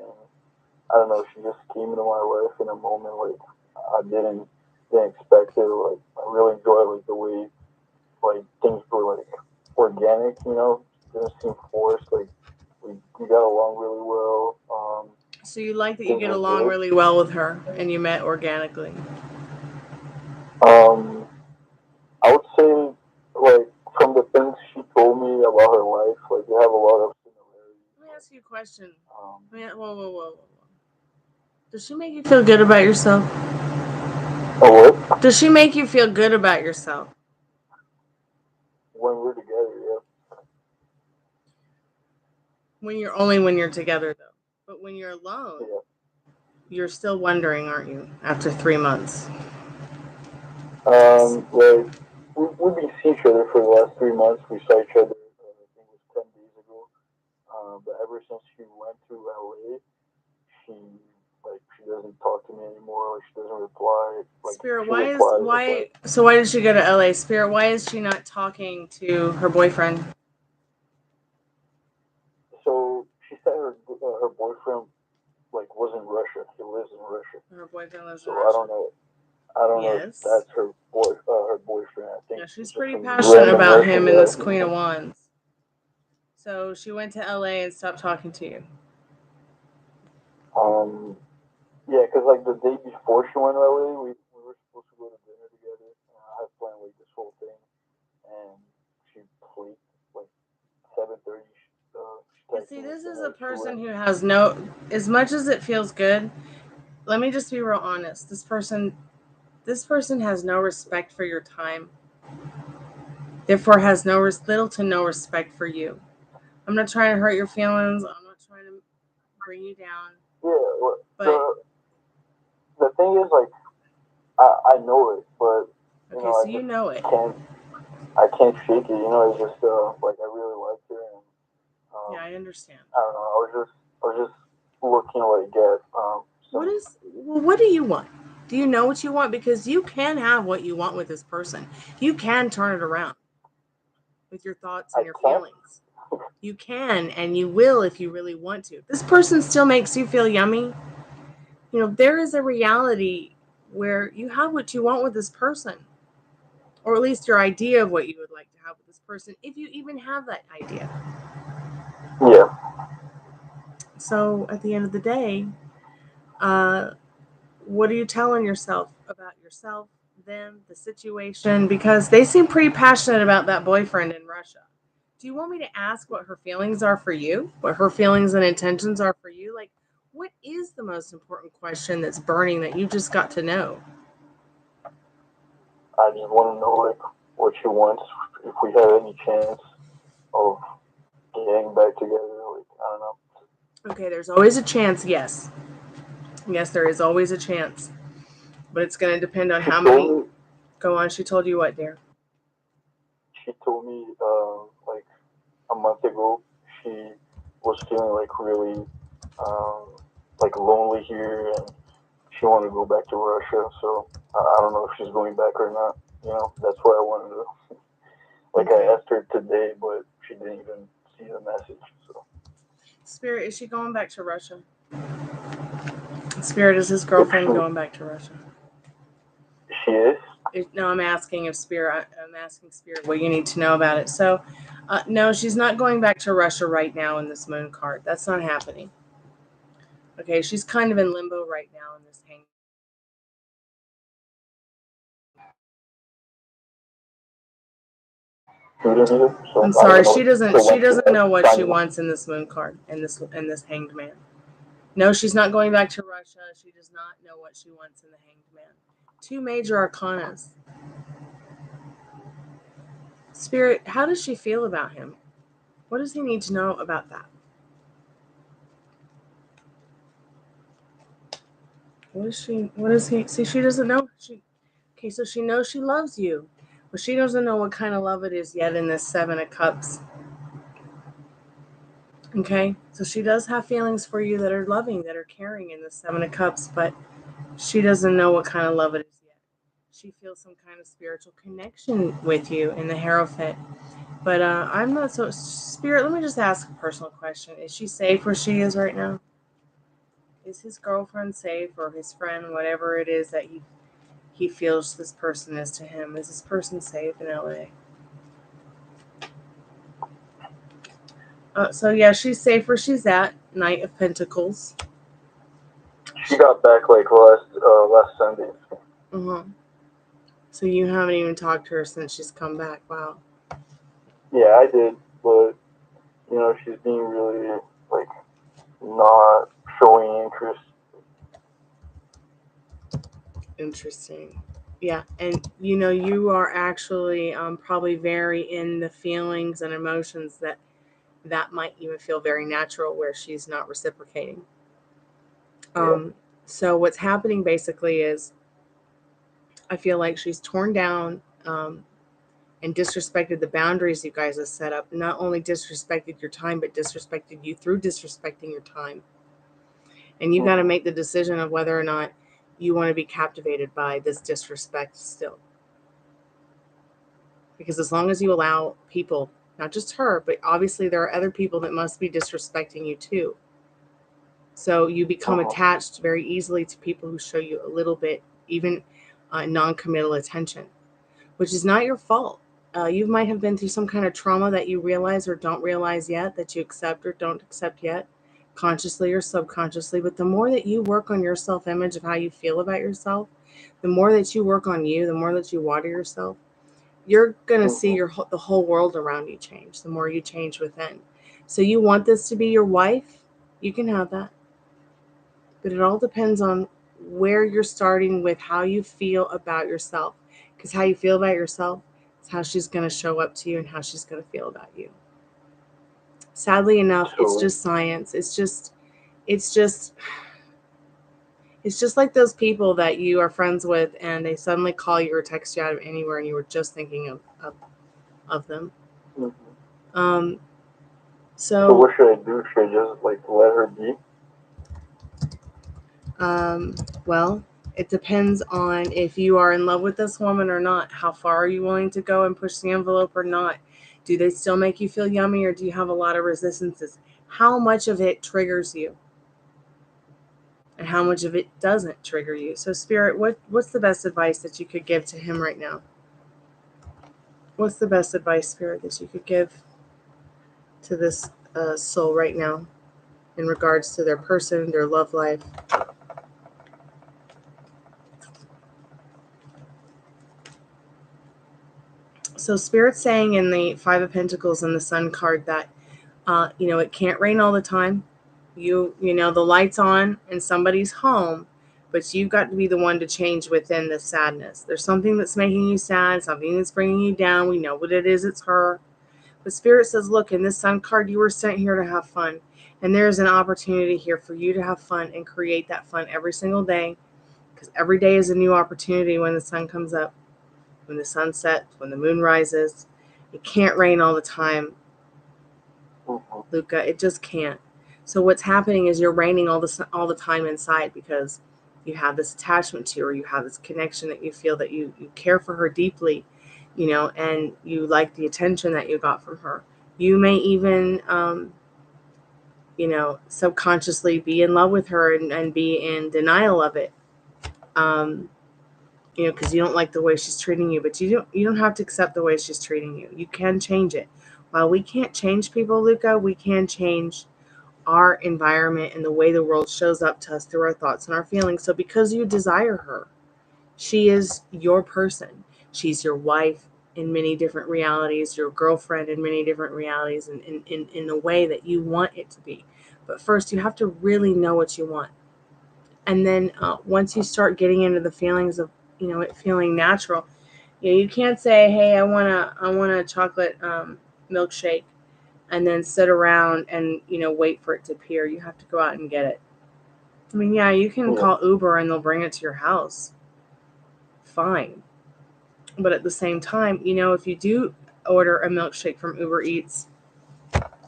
I don't know. She just came into my life in a moment like I didn't expect it. Like I really enjoyed like the way like things were like organic. Didn't seem forced. Like we got along really well. So you like that you Things get were along good. really well with her and you met organically. Um, I would say like from the things she told me about her life, like we have a lot of similarities. Let me ask you a question. Um, Whoa. Does she make you feel good about yourself? oh, what? Does she make you feel good about yourself? When we're together, yeah. When you're together, though. But when you're alone, Yeah. you're still wondering, aren't you? After 3 months. Like, we've been seeing each other for the last 3 months. We saw each other, I think it was 10 days ago. But ever since she went to LA, she doesn't talk to me anymore. Like, she doesn't reply. Like, Spirit, she replies. so why did she go to LA? Spirit, why is she not talking to her boyfriend? So she said her boyfriend like was in Russia. He lives in Russia. Her boyfriend lives in So Russia. I don't know if Yes. that's her boyfriend. I think Yeah, she's it's pretty some passionate random about Russian him and guy. this Queen of Wands. So she went to LA and stopped talking to you. Yeah, because like the day before she went to LA, we were supposed to go to dinner together. I had planned like this whole thing, and she played like 7:30. See, this is a person who has no. As much as it feels good, let me just be real honest. This person has no respect for your time. Therefore, has little to no respect for you. I'm not trying to hurt your feelings. I'm not trying to bring you down. Yeah, but the thing is, like, I know it, but okay, so you know it. I can't shake it. It's just like I really like her, and yeah, I understand. I don't know. I was just looking like at what do you want? Do you know what you want? Because you can have what you want with this person. You can turn it around with your thoughts and your feelings. You can, and you will if you really want to. This person still makes you feel yummy. There is a reality where you have what you want with this person, or at least your idea of what you would like to have with this person, if you even have that idea. Yeah. So at the end of the day, what are you telling yourself about yourself, them, the situation? Because they seem pretty passionate about that boyfriend in Russia. Do you want me to ask what her feelings are for you? What her feelings and intentions are for you? Like, what is the most important question that's burning that you just got to know? I just want to know, like, what she wants, if we have any chance of getting back together. Like, I don't know. Okay, there's always a chance, yes. Yes, there is always a chance. But it's going to depend on how many. Go on, she told you what, dear? She told me, like, a month ago, she was feeling, like, really, like, lonely here, and she wanted to go back to Russia, so I don't know if she's going back or not. That's what I wanted to. Like, okay. I asked her today, but she didn't even see the message. So, Spirit, is she going back to Russia? Spirit, is his girlfriend going back to Russia? She is. No, I'm asking if Spirit. I'm asking Spirit what you need to know about it. So, no, she's not going back to Russia right now in this moon card. That's not happening. Okay, she's kind of in limbo right now in this hang. I'm sorry, she doesn't know what she wants in this moon card, in this hanged man. No, she's not going back to Russia. She does not know what she wants in the hanged man. 2 major arcanas. Spirit, how does she feel about him? What does he need to know about that? What is he? See, she doesn't know. Okay, so she knows she loves you, but she doesn't know what kind of love it is yet in this 7 of Cups. Okay, so she does have feelings for you that are loving, that are caring in the 7 of Cups, but she doesn't know what kind of love it is yet. She feels some kind of spiritual connection with you in the Hierophant. But I'm not so... Spirit, let me just ask a personal question. Is she safe where she is right now? Is his girlfriend safe, or his friend, whatever it is that he feels this person is to him? Is this person safe in LA? So yeah, she's safe where she's at. Knight of Pentacles. She got back like last Sunday. Mm-hmm. So you haven't even talked to her since she's come back. Wow. Yeah, I did, but she's being really like not showing interest. Interesting. Yeah, and you are actually probably very in the feelings and emotions that might even feel very natural where she's not reciprocating. So what's happening basically is I feel like she's torn down and disrespected the boundaries you guys have set up. Not only disrespected your time, but disrespected you through disrespecting your time. And you got to make the decision of whether or not you want to be captivated by this disrespect still. Because as long as you allow people, not just her, but obviously there are other people that must be disrespecting you too. So you become attached very easily to people who show you a little bit, even non-committal attention, which is not your fault. You might have been through some kind of trauma that you realize or don't realize yet, that you accept or don't accept yet, consciously or subconsciously. But the more that you work on your self-image of how you feel about yourself, the more that you work on you, the more that you water yourself, you're going to see the whole world around you change, the more you change within. So you want this to be your wife, you can have that. But it all depends on where you're starting with how you feel about yourself. Because how you feel about yourself is how she's going to show up to you and how she's going to feel about you. Sadly enough, it's just science. It's just like those people that you are friends with and they suddenly call you or text you out of anywhere and you were just thinking of them. So what should I do? Should I just let her be? Well, it depends on if you are in love with this woman or not. How far are you willing to go and push the envelope or not? Do they still make you feel yummy or do you have a lot of resistances? How much of it triggers you? And how much of it doesn't trigger you? So Spirit, what's the best advice that you could give to him right now? What's the best advice, Spirit, that you could give to this soul right now in regards to their person, their love life? So Spirit's saying in the Five of Pentacles and the Sun card that, it can't rain all the time. The light's on in somebody's home, but you've got to be the one to change within the sadness. There's something that's making you sad, something that's bringing you down. We know what it is. It's her. But Spirit says, look, in this Sun card, you were sent here to have fun. And there's an opportunity here for you to have fun and create that fun every single day. Because every day is a new opportunity when the sun comes up, when the sun sets, when the moon rises. It can't rain all the time, Luca. It just can't. So what's happening is you're raining all the time inside because you have this attachment to her, you have this connection that you feel that you care for her deeply, and you like the attention that you got from her. You may even, subconsciously be in love with her and be in denial of it, because you don't like the way she's treating you. But you don't have to accept the way she's treating you. You can change it. While we can't change people, Luca, we can change our environment and the way the world shows up to us through our thoughts and our feelings. So because you desire her, she is your person. She's your wife in many different realities, your girlfriend in many different realities, and in the way that you want it to be. But first, you have to really know what you want. And then once you start getting into the feelings of, it feeling natural, you can't say, hey, I want a chocolate milkshake, and then sit around and, wait for it to appear. You have to go out and get it. I mean, yeah, you can call Uber and they'll bring it to your house. Fine. But at the same time, if you do order a milkshake from Uber Eats,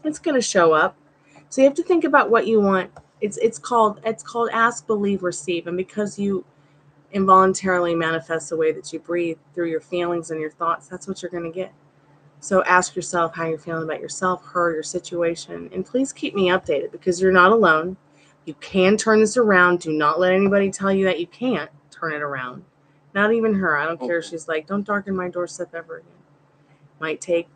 it's going to show up. So you have to think about what you want. It's called ask, believe, receive. And because you involuntarily manifest the way that you breathe through your feelings and your thoughts, that's what you're going to get. So ask yourself how you're feeling about yourself, her, your situation. And please keep me updated because you're not alone. You can turn this around. Do not let anybody tell you that you can't turn it around. Not even her. I don't care if she's like, don't darken my doorstep ever again. Might take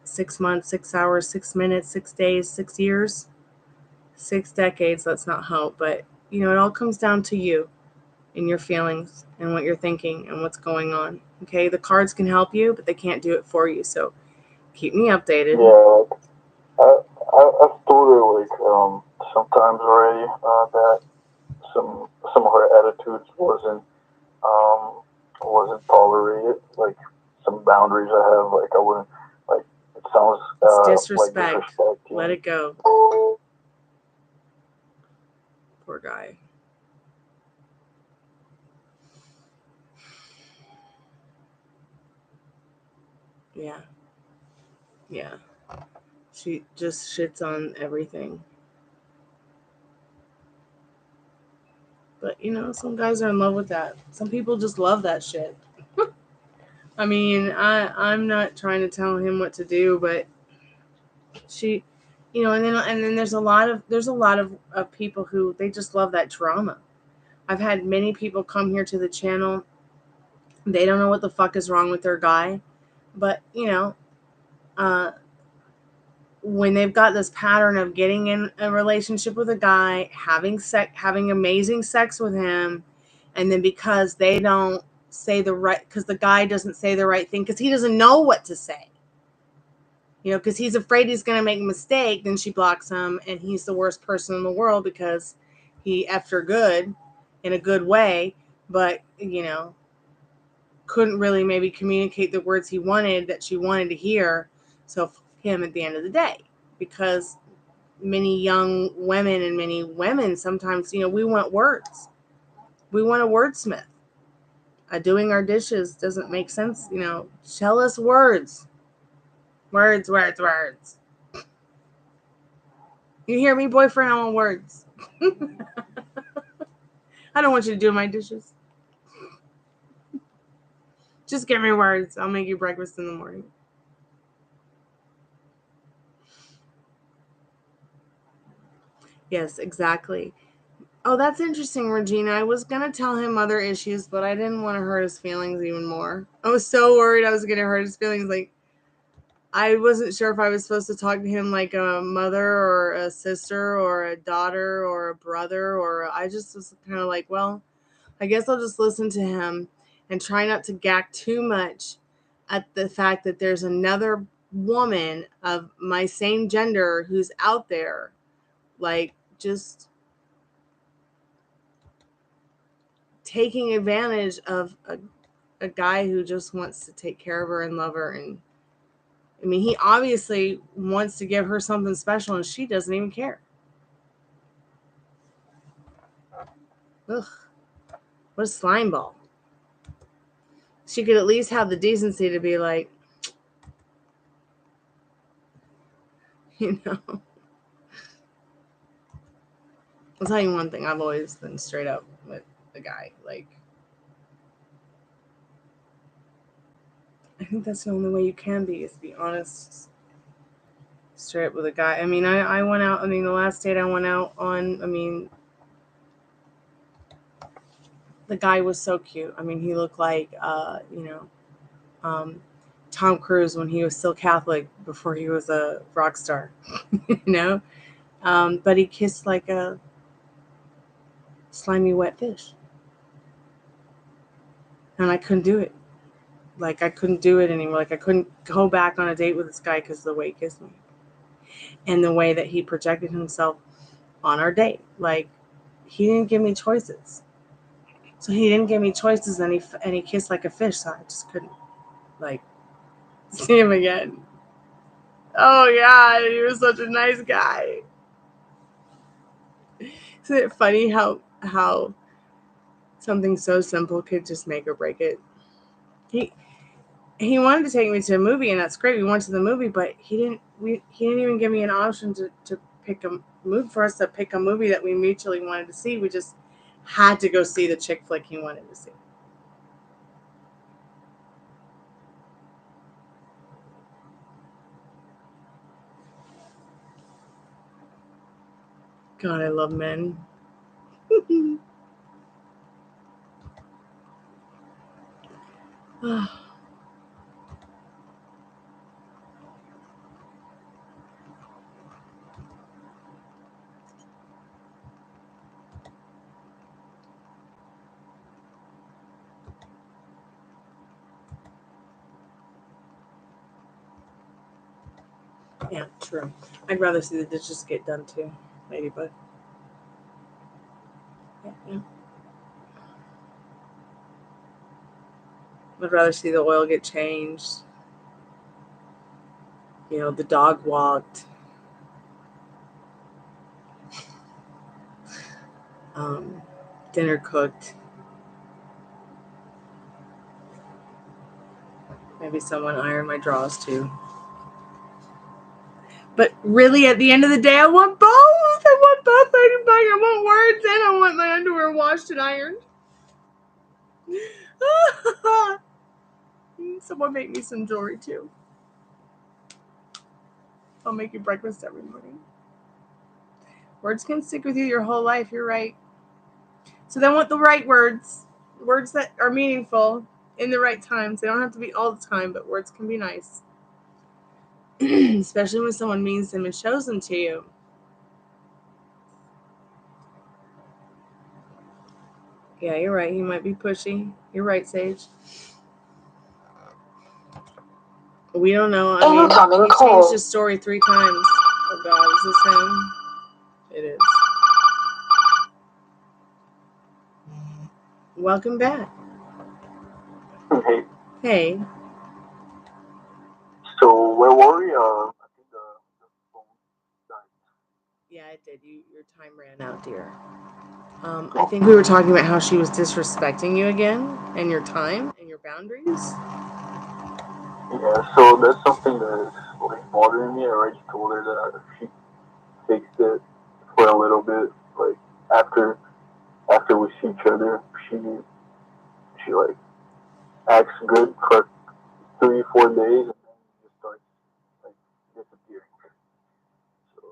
6 months, 6 hours, 6 minutes, 6 days, 6 years, 6 decades. Let's not hope. But, it all comes down to you and your feelings and what you're thinking and what's going on. Okay, the cards can help you, but they can't do it for you. So keep me updated. Yeah, I've told her sometimes already that some of her attitudes wasn't tolerated. Like some boundaries I have, like I wouldn't like. It sounds It's disrespect. like disrespect. Yeah. Let it go. Poor guy. Yeah. Yeah. She just shits on everything. But you know, some guys are in love with that. Some people just love that shit. I mean, I'm not trying to tell him what to do, but she, you know, and then there's a lot of people who they just love that drama. I've had many people come here to the channel. They don't know what the fuck is wrong with their guy, but you know, when they've got this pattern of getting in a relationship with a guy, having amazing sex with him, and then because they don't say because the guy doesn't say the right thing, because he doesn't know what to say, you know, because he's afraid he's going to make a mistake, then she blocks him, and he's the worst person in the world because he effed her good in a good way, but, you know, couldn't really maybe communicate the words he wanted that she wanted to hear. So him at the end of the day, because many young women and many women sometimes, you know, we want words. We want a wordsmith. Doing our dishes doesn't make sense, you know. Tell us words. Words, words, words. You hear me, boyfriend? I want words. I don't want you to do my dishes. Just give me words. I'll make you breakfast in the morning. Yes, exactly. Oh, that's interesting, Regina. I was going to tell him other issues, but I didn't want to hurt his feelings even more. I was so worried I was going to hurt his feelings. Like, I wasn't sure if I was supposed to talk to him like a mother or a sister or a daughter or a brother, or I just was kind of like, well, I guess I'll just listen to him and try not to gawk too much at the fact that there's another woman of my same gender who's out there, like, just taking advantage of a guy who just wants to take care of her and love her. And I mean, he obviously wants to give her something special, and she doesn't even care. Ugh, what a slime ball. She could at least have the decency to be like, you know. I'll tell you one thing. I've always been straight up with the guy. Like, I think that's the only way you can be, is be honest, straight up with a guy. I mean, I went out. I mean, the last date I went out on, I mean, the guy was so cute. I mean, he looked like, you know, Tom Cruise when he was still Catholic before he was a rock star, you know? But he kissed like a slimy wet fish. And I couldn't do it. Like, I couldn't do it anymore. Like, I couldn't go back on a date with this guy because of the way he kissed me. And the way that he projected himself on our date. Like, he didn't give me choices. So he didn't give me choices, and he kissed like a fish, so I just couldn't, like, see him again. Oh, yeah, he was such a nice guy. Isn't it funny how something so simple could just make or break it? He wanted to take me to a movie, and that's great. We went to the movie, but he didn't even give me an option to pick a movie, for us to pick a movie that we mutually wanted to see. We just had to go see the chick flick he wanted to see. God, I love men. Yeah, true. I'd rather see the dishes get done too. Ladybug. Yeah. I'd rather see the oil get changed. The dog walked. Dinner cooked. Maybe someone ironed my drawers too. But really, at the end of the day, I want both. I want both, Ladybug. I want words and I want my underwear washed and ironed. Someone make me some jewelry too. I'll make you breakfast every morning. Words can stick with you your whole life. You're right. So they want the right words. Words that are meaningful in the right times. They don't have to be all the time, but words can be nice. Especially when someone means them and shows them to you. Yeah, you're right. He might be pushy. You're right, Sage. We don't know. I mean, he changed his story 3 times. Oh, God. Is this him? It is. Welcome back. Hey. Hey. So where were we? I think the phone died. Yeah, it did. Your time ran out, dear. I think we were talking about how she was disrespecting you again, and your time, and your boundaries. Yeah, so that's something that is like bothering me. I already told her that she fixed it for a little bit. Like after we see each other, she like acts good for 3-4 days, and then just starts like disappearing. So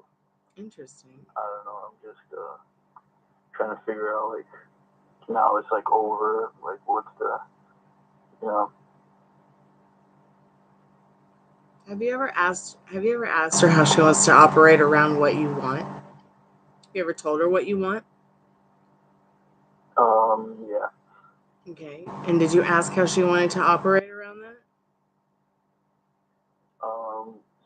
Interesting. I don't know. I'm just trying to figure out like now it's like over. Like what's the Have you ever asked her how she wants to operate around what you want? Have you ever told her what you want? Yeah. Okay. And did you ask how she wanted to operate around that?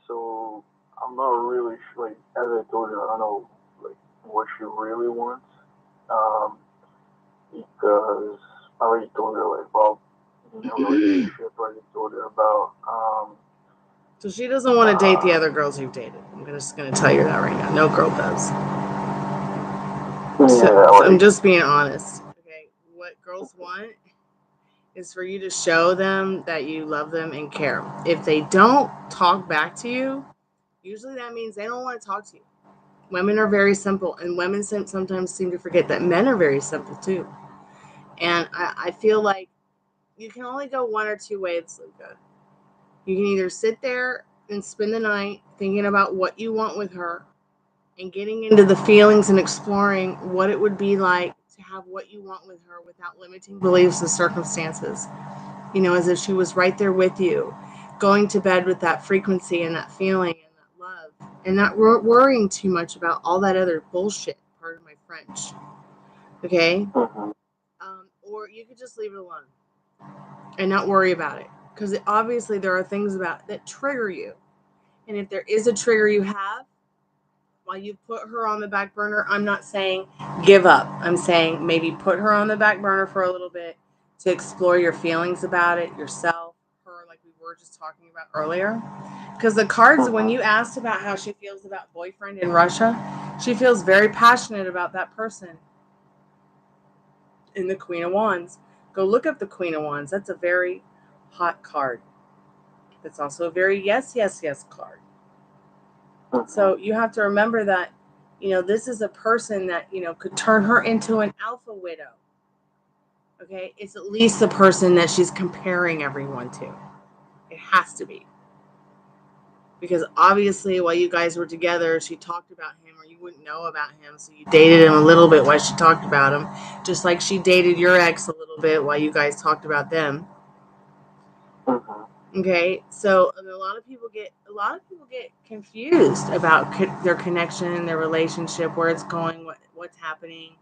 So I'm not really sure. Like as I told you, I don't know like what she really wants. Because I already told her like about relationship. I already told her about So she doesn't want to date the other girls you've dated. I'm just gonna tell you that right now. No girl does. So I'm just being honest. Okay. What girls want is for you to show them that you love them and care. If they don't talk back to you, usually that means they don't want to talk to you. Women are very simple, and women sometimes seem to forget that men are very simple too. And I feel like you can only go one or two ways, Luca. You can either sit there and spend the night thinking about what you want with her and getting into the feelings and exploring what it would be like to have what you want with her without limiting beliefs and circumstances. As if she was right there with you, going to bed with that frequency and that feeling and that love, and not worrying too much about all that other bullshit, pardon my French. Okay? Or you could just leave it alone and not worry about it. Because obviously there are things about that trigger you. And if there is a trigger you have, while you put her on the back burner, I'm not saying give up. I'm saying maybe put her on the back burner for a little bit to explore your feelings about it, yourself, her, like we were just talking about earlier. Because the cards, when you asked about how she feels about boyfriend in Russia, she feels very passionate about that person. In the Queen of Wands. Go look up the Queen of Wands. That's a very hot card. It's also a very yes, yes, yes card. So you have to remember that, this is a person that, could turn her into an alpha widow. Okay? It's at least the person that she's comparing everyone to. It has to be. Because obviously while you guys were together, she talked about him, or you wouldn't know about him. So you dated him a little bit while she talked about him. Just like she dated your ex a little bit while you guys talked about them. Okay, so a lot of people get confused about their connection and their relationship, where it's going, what's happening.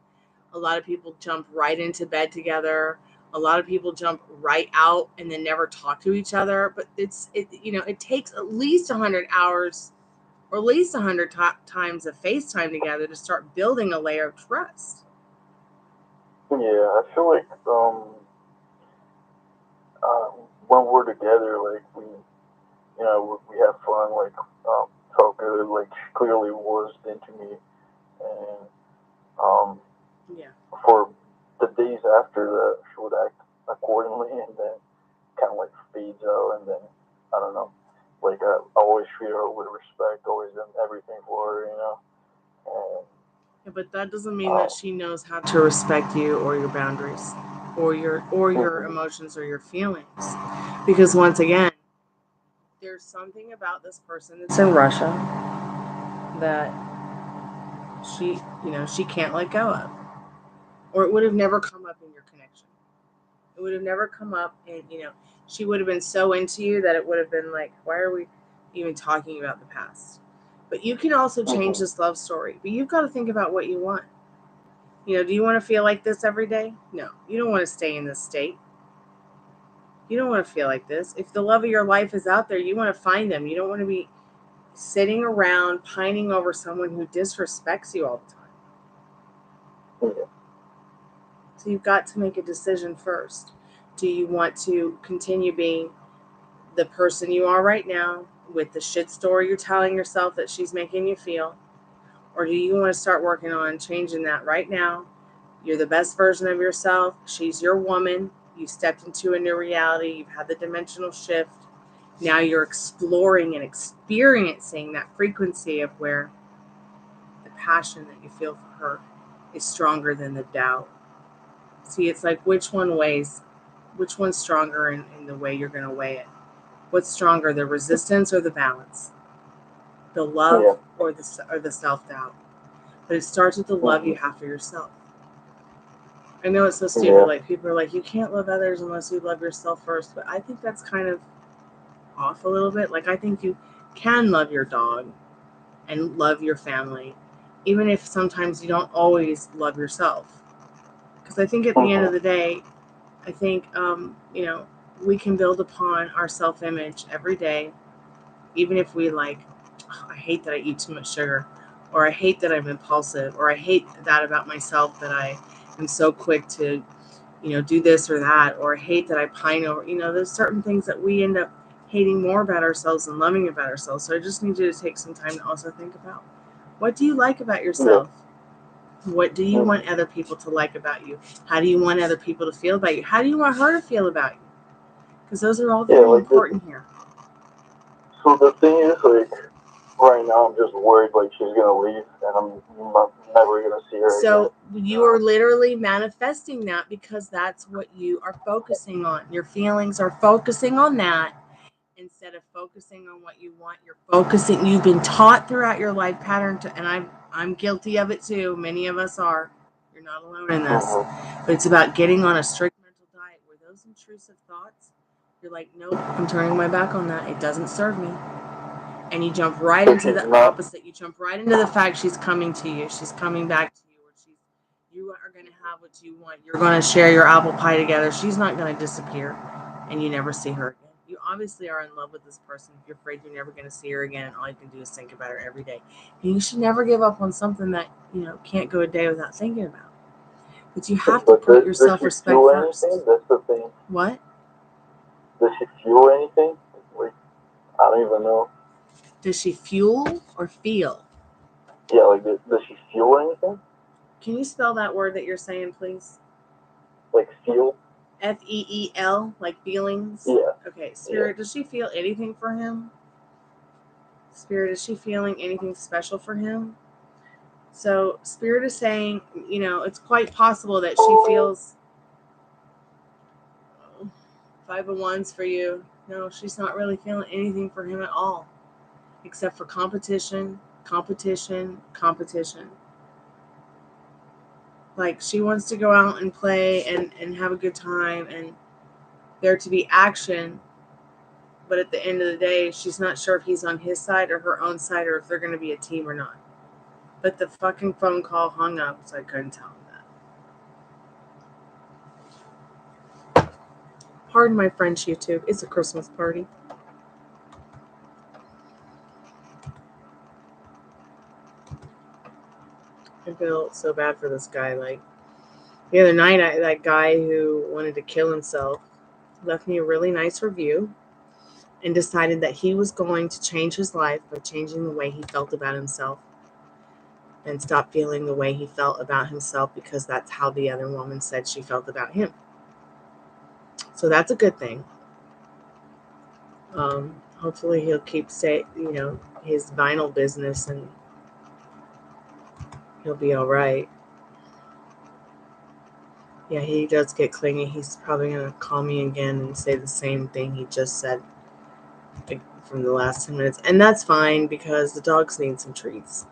A lot of people jump right into bed together. A lot of people jump right out and then never talk to each other. But it takes at least 100 hours or at least 100 times of FaceTime together to start building a layer of trust. Yeah, I feel like when we're together, like we have fun, like felt good, like she clearly was into me, and Yeah. for the days after that, she would act accordingly, and then kind of like fades out, and then I don't know, like I always treat her with respect, always done everything for her, and Yeah, but that doesn't mean that she knows how to respect you or your boundaries or your emotions or your feelings. Because once again, there's something about this person that's in Russia that she can't let go of. Or it would have never come up in your connection. It would have never come up, and she would have been so into you that it would have been like, why are we even talking about the past? But you can also change this love story. But you've got to think about what you want. Do you want to feel like this every day? No, you don't want to stay in this state. You don't want to feel like this. If the love of your life is out there, you want to find them. You don't want to be sitting around pining over someone who disrespects you all the time. So you've got to make a decision first. Do you want to continue being the person you are right now with the shit story you're telling yourself that she's making you feel? Or do you want to start working on changing that right now? You're the best version of yourself. She's your woman. You stepped into a new reality. You've had the dimensional shift. Now you're exploring and experiencing that frequency of where the passion that you feel for her is stronger than the doubt. See, it's like which one's stronger in the way you're going to weigh it? What's stronger, the resistance or the balance? The love or the self-doubt? But it starts with the love you have for yourself. I know it's so stupid. Like people are like, you can't love others unless you love yourself first. But I think that's kind of off a little bit. Like I think you can love your dog and love your family, even if sometimes you don't always love yourself. Because I think at the end of the day, I think we can build upon our self-image every day, even if we like, I hate that I eat too much sugar, or I hate that I'm impulsive, or I hate that about myself that I am so quick to, do this or that, or I hate that I pine over, there's certain things that we end up hating more about ourselves than loving about ourselves. So I just need you to take some time to also think about, what do you like about yourself? What do you want other people to like about you? How do you want other people to feel about you? How do you want her to feel about you? Because those are all very important here. So the thing is, like, right now I'm just worried, like, she's gonna leave, and I'm never gonna see her again. So you are literally manifesting that because that's what you are focusing on. Your feelings are focusing on that instead of focusing on what you want. You've been taught throughout your life pattern and I'm guilty of it too. Many of us are. You're not alone in this. But it's about getting on a strict mental diet where those intrusive thoughts, you're like, nope, I'm turning my back on that. It doesn't serve me. And you jump right into the opposite. You jump right into the fact she's coming to you. She's coming back to you. Or you are going to have what you want. You're going to share your apple pie together. She's not going to disappear and you never see her again. You obviously are in love with this person if you're afraid you're never going to see her again and all you can do is think about her every day. And you should never give up on something that, can't go a day without thinking about. But you have to put your self-respect first. That's the thing. What? Does she feel anything? Like, I don't even know. Does she fuel or feel? Yeah, like, does she feel anything? Can you spell that word that you're saying, please? Like, feel? F-E-E-L, like feelings? Yeah. Okay, Spirit, does she feel anything for him? Spirit, is she feeling anything special for him? So Spirit is saying, it's quite possible that she feels 5 of Wands for you. No, she's not really feeling anything for him at all, except for competition. Like she wants to go out and play and have a good time and there to be action. But at the end of the day, she's not sure if he's on his side or her own side or if they're going to be a team or not. But the fucking phone call hung up, so I couldn't tell him that. Pardon my French, YouTube. It's a Christmas party. I feel so bad for this guy. Like, the other night, that guy who wanted to kill himself left me a really nice review and decided that he was going to change his life by changing the way he felt about himself and stop feeling the way he felt about himself because that's how the other woman said she felt about him. So that's a good thing. Hopefully he'll keep his vinyl business and he'll be all right. Yeah, he does get clingy. He's probably going to call me again and say the same thing he just said from the last 10 minutes. And that's fine because the dogs need some treats.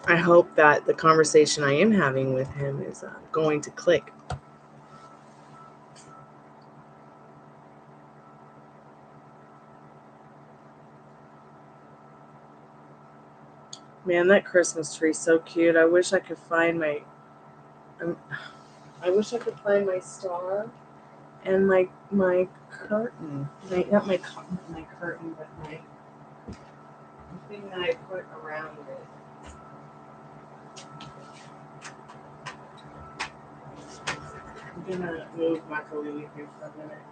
I hope that the conversation I am having with him is going to click. Man, that Christmas tree is so cute. I wish I could find my star and my curtain. Not my curtain, but my thing that I put around it. I'm gonna move my colleague here for a minute.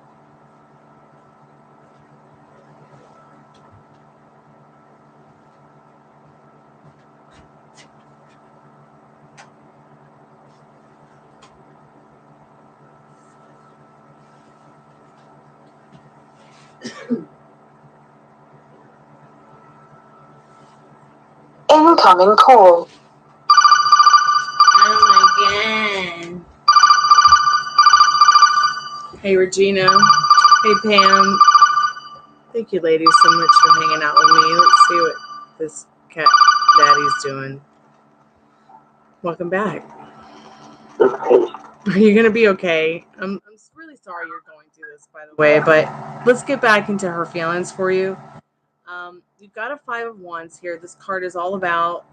Incoming call. Oh my god. Hey Regina. Hey Pam. Thank you ladies so much for hanging out with me. Let's see what this cat daddy's doing. Welcome back. Okay. Are you gonna be okay? I'm really sorry you're going through this, by the way, but let's get back into her feelings for you. You've got a 5 of Wands here. This card is all about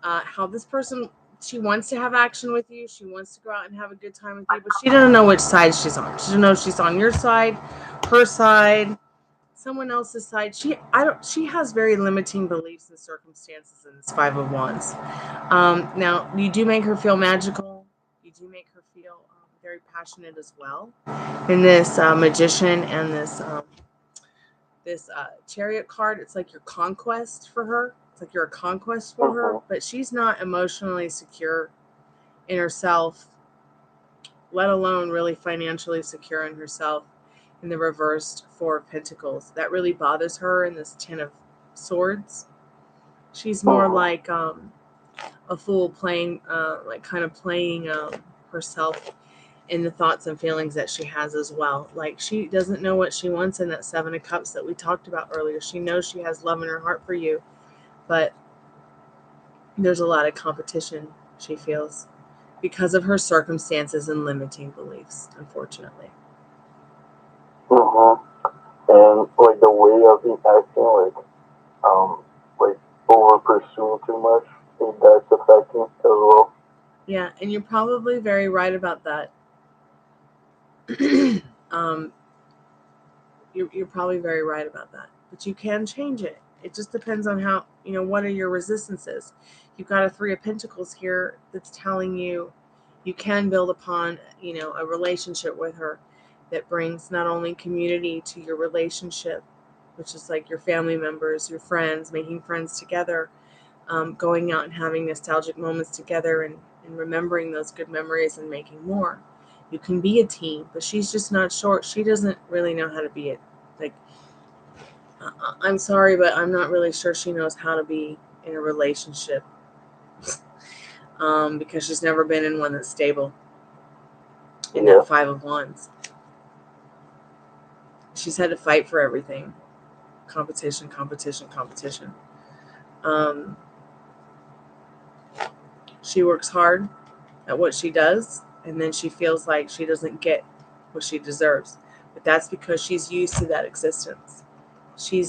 how this person, she wants to have action with you. She wants to go out and have a good time with you, but she doesn't know which side she's on. She doesn't know if she's on your side, her side, someone else's side. She has very limiting beliefs and circumstances in this 5 of Wands. Now, you do make her feel magical. You do make her feel very passionate as well. In this Magician and this Chariot card, it's like your conquest for her. It's like you're a conquest for her, but she's not emotionally secure in herself, let alone really financially secure in herself. In the reversed 4 of Pentacles, that really bothers her. In this 10 of Swords, she's more like a fool playing, playing herself in the thoughts and feelings that she has as well. Like, she doesn't know what she wants in that 7 of Cups that we talked about earlier. She knows she has love in her heart for you, but there's a lot of competition she feels because of her circumstances and limiting beliefs, unfortunately. And like the way of him acting, like over pursuing too much, I think that's affecting as well. Yeah, and you're probably very right about that. You're probably very right about that, but you can change it. It just depends on how, what are your resistances. You've got a 3 of Pentacles here that's telling you you can build upon, a relationship with her that brings not only community to your relationship, which is like your family members, your friends, making friends together, going out and having nostalgic moments together and remembering those good memories and making more. You can be a team, but she's just not sure. She doesn't really know how to be it. Like, I'm sorry, but I'm not really sure she knows how to be in a relationship because she's never been in one that's stable. In that 5 of Wands, she's had to fight for everything. Competition. She works hard at what she does, and then she feels like she doesn't get what she deserves. But that's because she's used to that existence. She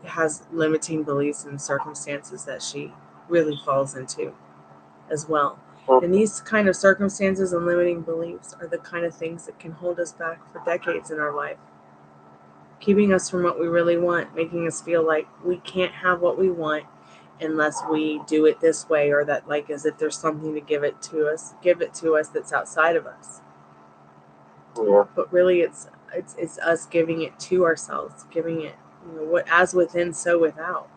has limiting beliefs and circumstances that she really falls into as well. And these kind of circumstances and limiting beliefs are the kind of things that can hold us back for decades in our life. keeping us from what we really want, making us feel like we can't have what we want unless we do it this way, or that like as if there's something to give it to us that's outside of us. Yeah. But really it's us giving it to ourselves, giving it, what as within, so without.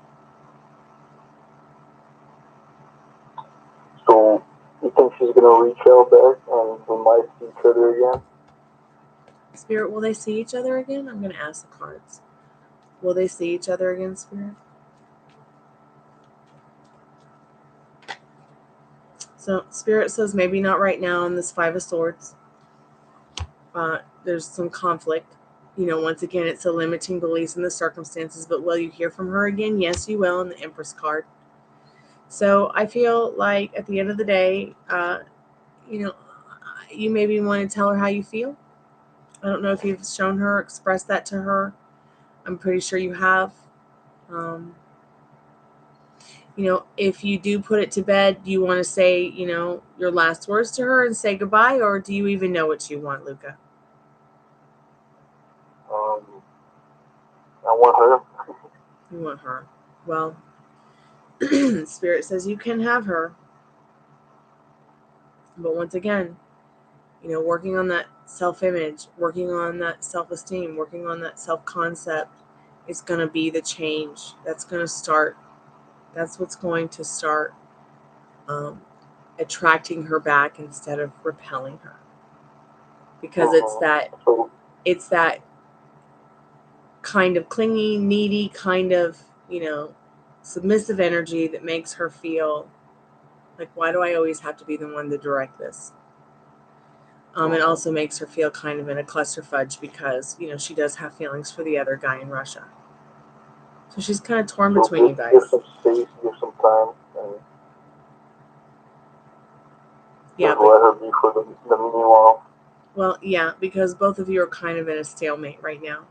So you think she's gonna reach out back and we might see each other again? Spirit, will they see each other again? I'm gonna ask the cards. Will they see each other again, Spirit? So Spirit says maybe not right now on this Five of Swords. There's some conflict. Once again, it's a limiting beliefs in the circumstances, but will you hear from her again? Yes, you will, in the Empress card. So I feel like at the end of the day, you maybe want to tell her how you feel. I don't know if you've shown her, expressed that to her. I'm pretty sure you have. If you do put it to bed, do you want to say, your last words to her and say goodbye, or do you even know what you want, Luca? I want her. You want her. Well, Spirit says you can have her. But once again, working on that self-image, working on that self-esteem, working on that self-concept is going to be the change. That's going to start. That's what's going to start attracting her back instead of repelling her. Because it's that kind of clingy, needy, kind of, submissive energy that makes her feel like, why do I always have to be the one to direct this? It also makes her feel kind of in a clusterfudge because, she does have feelings for the other guy in Russia. So she's kind of torn between you guys. Give some space, give some time, and just let her be for the meanwhile. Well, yeah, because both of you are kind of in a stalemate right now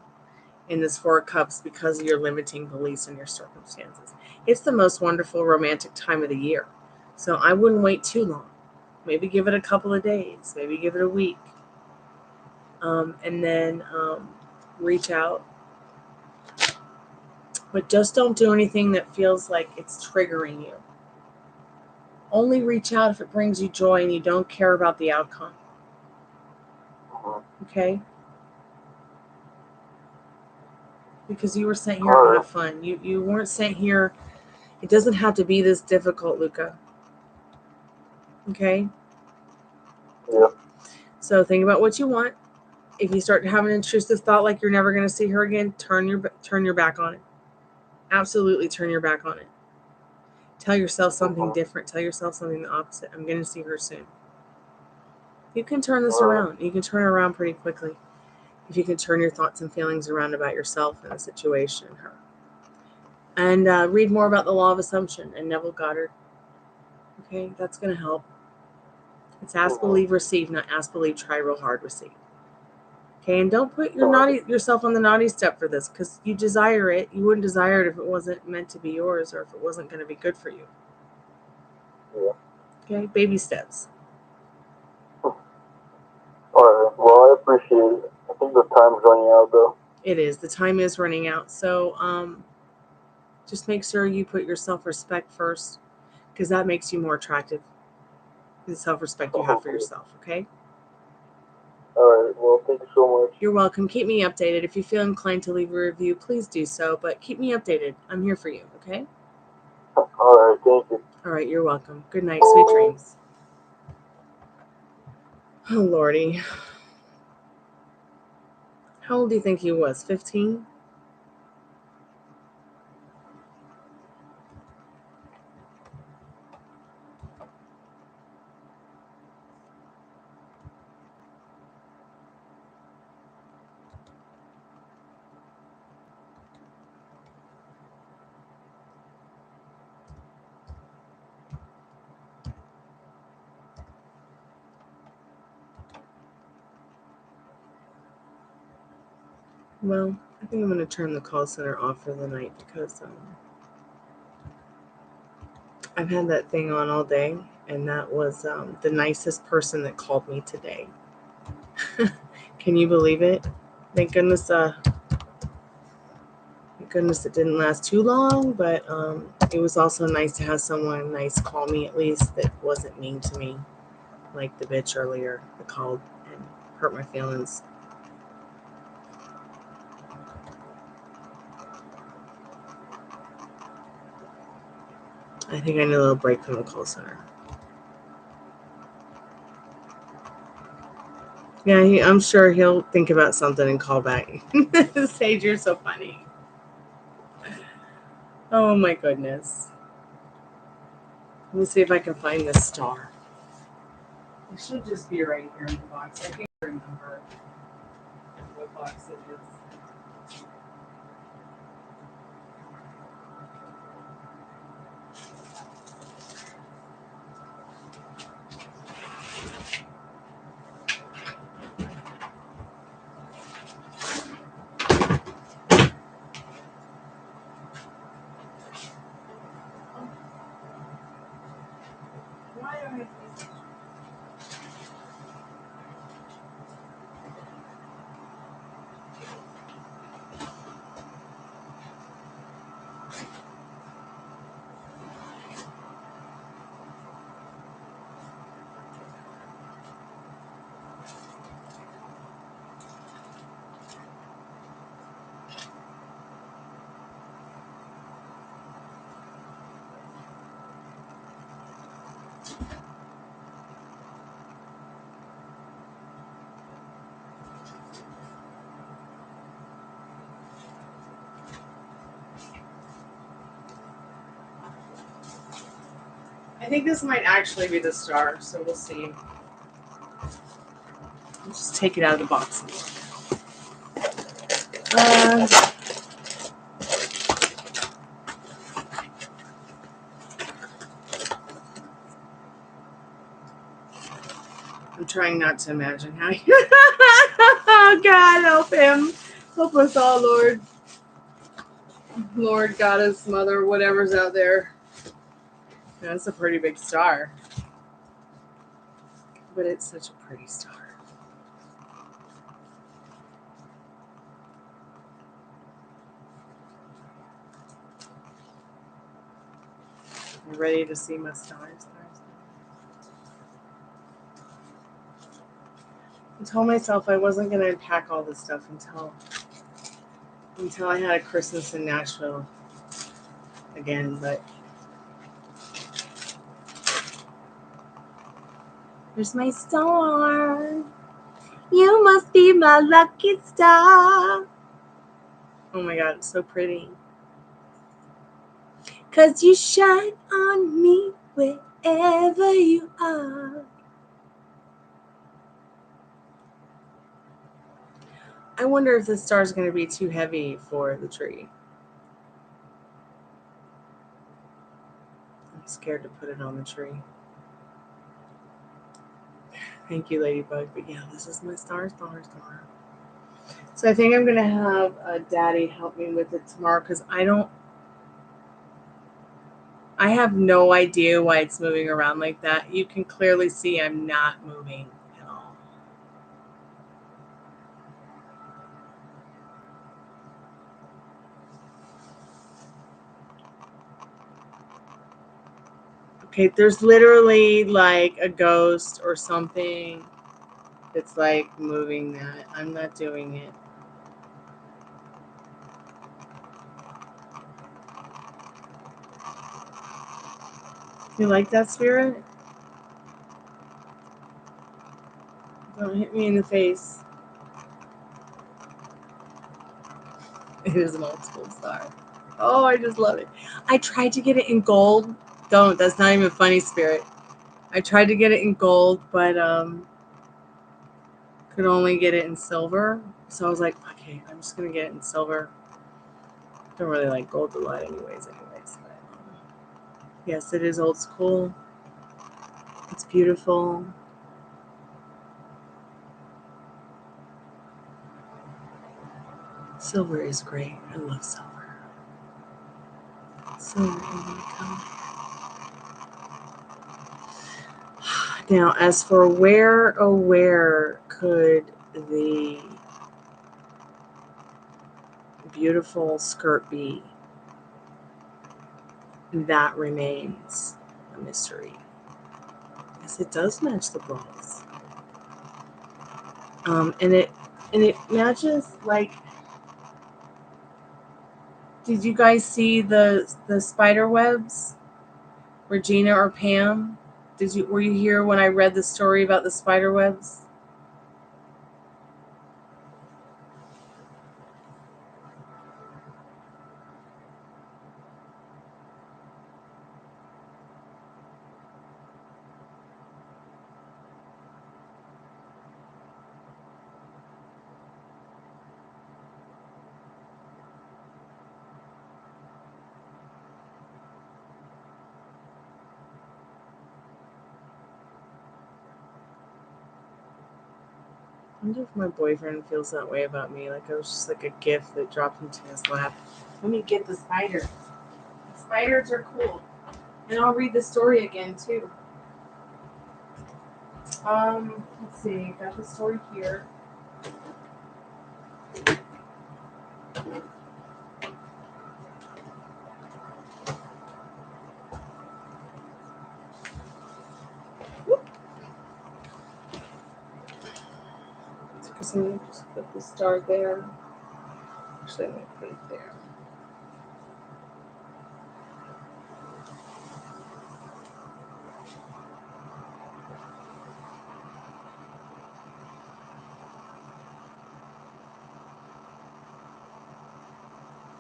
in this Four of Cups because of your limiting beliefs and your circumstances. It's the most wonderful romantic time of the year. So I wouldn't wait too long. Maybe give it a couple of days. Maybe give it a week. And then reach out. But just don't do anything that feels like it's triggering you. Only reach out if it brings you joy and you don't care about the outcome. Okay? Because you were sent here to have fun. You weren't sent here. It doesn't have to be this difficult, Luca. Okay? Yeah. So think about what you want. If you start to have an intrusive thought like you're never going to see her again, turn your back on it. Absolutely turn your back on it. Tell yourself something different. Tell yourself something the opposite. I'm going to see her soon. You can turn this around. You can turn it around pretty quickly. If you can turn your thoughts and feelings around about yourself and the situation and her. And read more about the Law of Assumption and Neville Goddard. Okay, that's going to help. It's ask, believe, receive, not ask, believe, try real hard, receive. Okay, and don't put yourself on the naughty step for this because you desire it. You wouldn't desire it if it wasn't meant to be yours or if it wasn't going to be good for you. Yeah. Okay, baby steps. All right. Well, I appreciate it. I think the time's running out, though. It is. The time is running out. So just make sure you put your self-respect first because that makes you more attractive. The self-respect you have for yourself, okay? All right. Well, thank you so much. You're welcome. Keep me updated. If you feel inclined to leave a review, please do so. But keep me updated. I'm here for you, okay? All right. Thank you. All right. You're welcome. Good night. Sweet dreams. Oh, Lordy. How old do you think he was? 15? Well, I think I'm going to turn the call center off for the night because I've had that thing on all day, and that was the nicest person that called me today. Can you believe it? Thank goodness goodness it didn't last too long, but it was also nice to have someone nice call me at least that wasn't mean to me, like the bitch earlier that called and hurt my feelings. I think I need a little break from the call center. Yeah, I'm sure he'll think about something and call back. Sage, you're so funny. Oh my goodness. Let me see if I can find this star. It should just be right here in the box. I can't remember what box it is. Why do I have these? I think this might actually be the star, so we'll see. Let's just take it out of the box. I'm trying not to imagine how he... Oh, God, help him. Help us all, Lord. Lord, Goddess, Mother, whatever's out there. Yeah, that's a pretty big star. But it's such a pretty star. You ready to see my stars? I told myself I wasn't going to unpack all this stuff until I had a Christmas in Nashville again, but there's my star. You must be my lucky star. Oh my God, it's so pretty. 'Cause you shine on me wherever you are. I wonder if this star is going to be too heavy for the tree. I'm scared to put it on the tree. Thank you, Ladybug. But yeah, this is my star. So I think I'm going to have Daddy help me with it tomorrow because I have no idea why it's moving around like that. You can clearly see I'm not moving at all. Okay, there's literally like a ghost or something that's like moving that. I'm not doing it. You like that, Spirit? Don't hit me in the face. It is an old school star. Oh, I just love it. I tried to get it in gold. Don't. That's not even funny, Spirit. I tried to get it in gold, but could only get it in silver. So I was like, okay, I'm just gonna get it in silver. Don't really like gold a lot, anyways. But, yes, it is old school. It's beautiful. Silver is great. I love silver. Silver in color. Now, as for where could the beautiful skirt be? That remains a mystery. Yes, it does match the balls. And it matches, like, did you guys see the spider webs? Regina or Pam? Were you here when I read the story about the spider webs? I wonder if my boyfriend feels that way about me. Like I was just like a gift that dropped into his lap. Let me get the spider. The spiders are cool. And I'll read the story again too. Let's see. Got the story here. So I'm going to just put the star there. Actually, I'm going to put it there.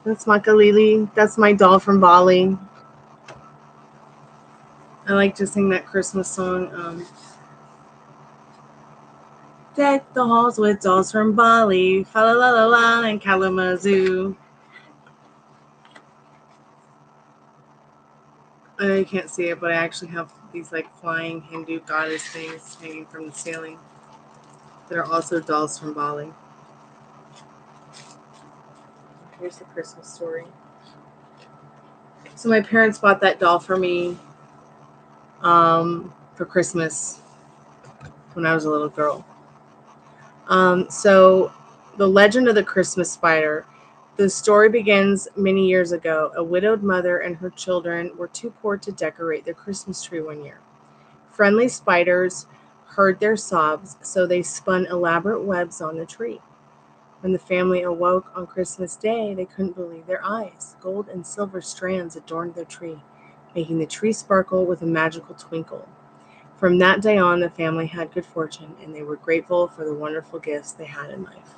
That's Makalili. That's my doll from Bali. I like to sing that Christmas song. Deck the halls with dolls from Bali. Fa la la la la and Kalamazoo. I know you can't see it, but I actually have these like flying Hindu goddess things hanging from the ceiling that are also dolls from Bali. Here's the Christmas story. So my parents bought that doll for me for Christmas when I was a little girl. So the legend of the Christmas spider. The story begins many years ago. A widowed mother and her children were too poor to decorate their Christmas tree one year. Friendly spiders heard their sobs, so they spun elaborate webs on the tree. When the family awoke on Christmas Day, they couldn't believe their eyes. Gold and silver strands adorned their tree, making the tree sparkle with a magical twinkle. From that day on, the family had good fortune, and they were grateful for the wonderful gifts they had in life.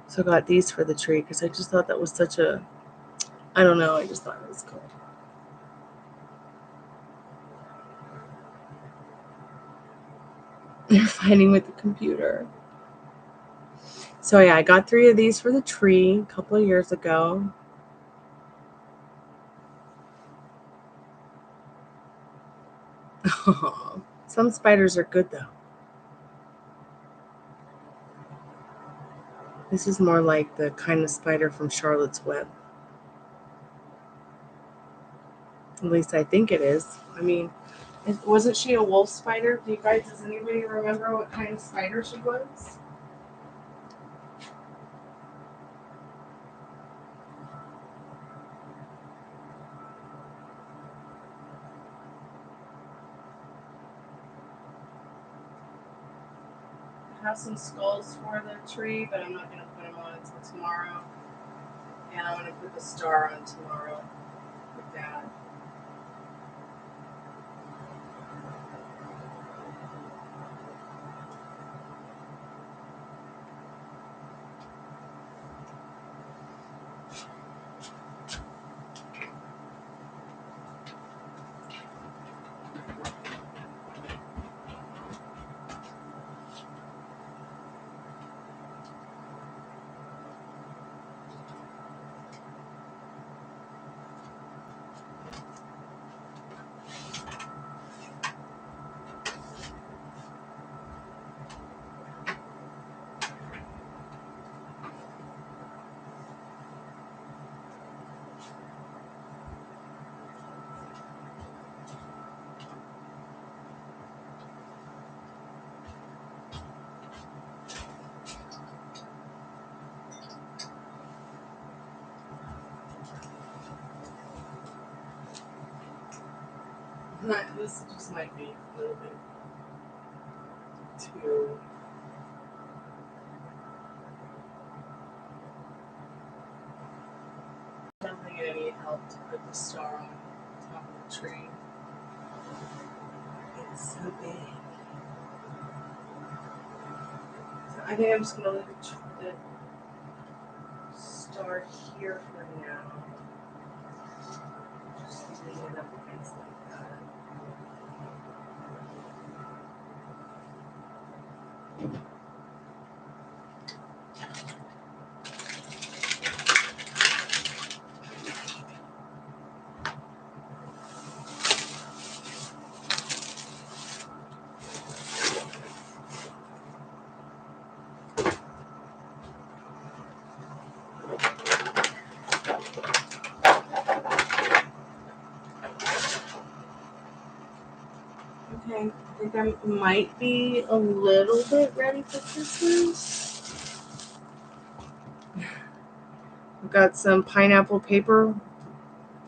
So I got these for the tree because I just thought that was such a, I don't know, I just thought it was cool. They're fighting with the computer. So yeah, I got 3 of these for the tree a couple of years ago. Oh, some spiders are good though. This is more like the kind of spider from Charlotte's Web. At least I think it is. I mean, wasn't she a wolf spider? Does anybody remember what kind of spider she was? I have some skulls for the tree, but I'm not going to put them on until tomorrow. And I'm going to put the star on tomorrow with Dad. This just might be a little bit too. Definitely gonna need help to put the star on top of the tree. It's so big. So I think I'm just gonna leave the star here for now. Just leave it up against like that. Okay, I think I might be a little bit ready for Christmas. I've got some pineapple paper,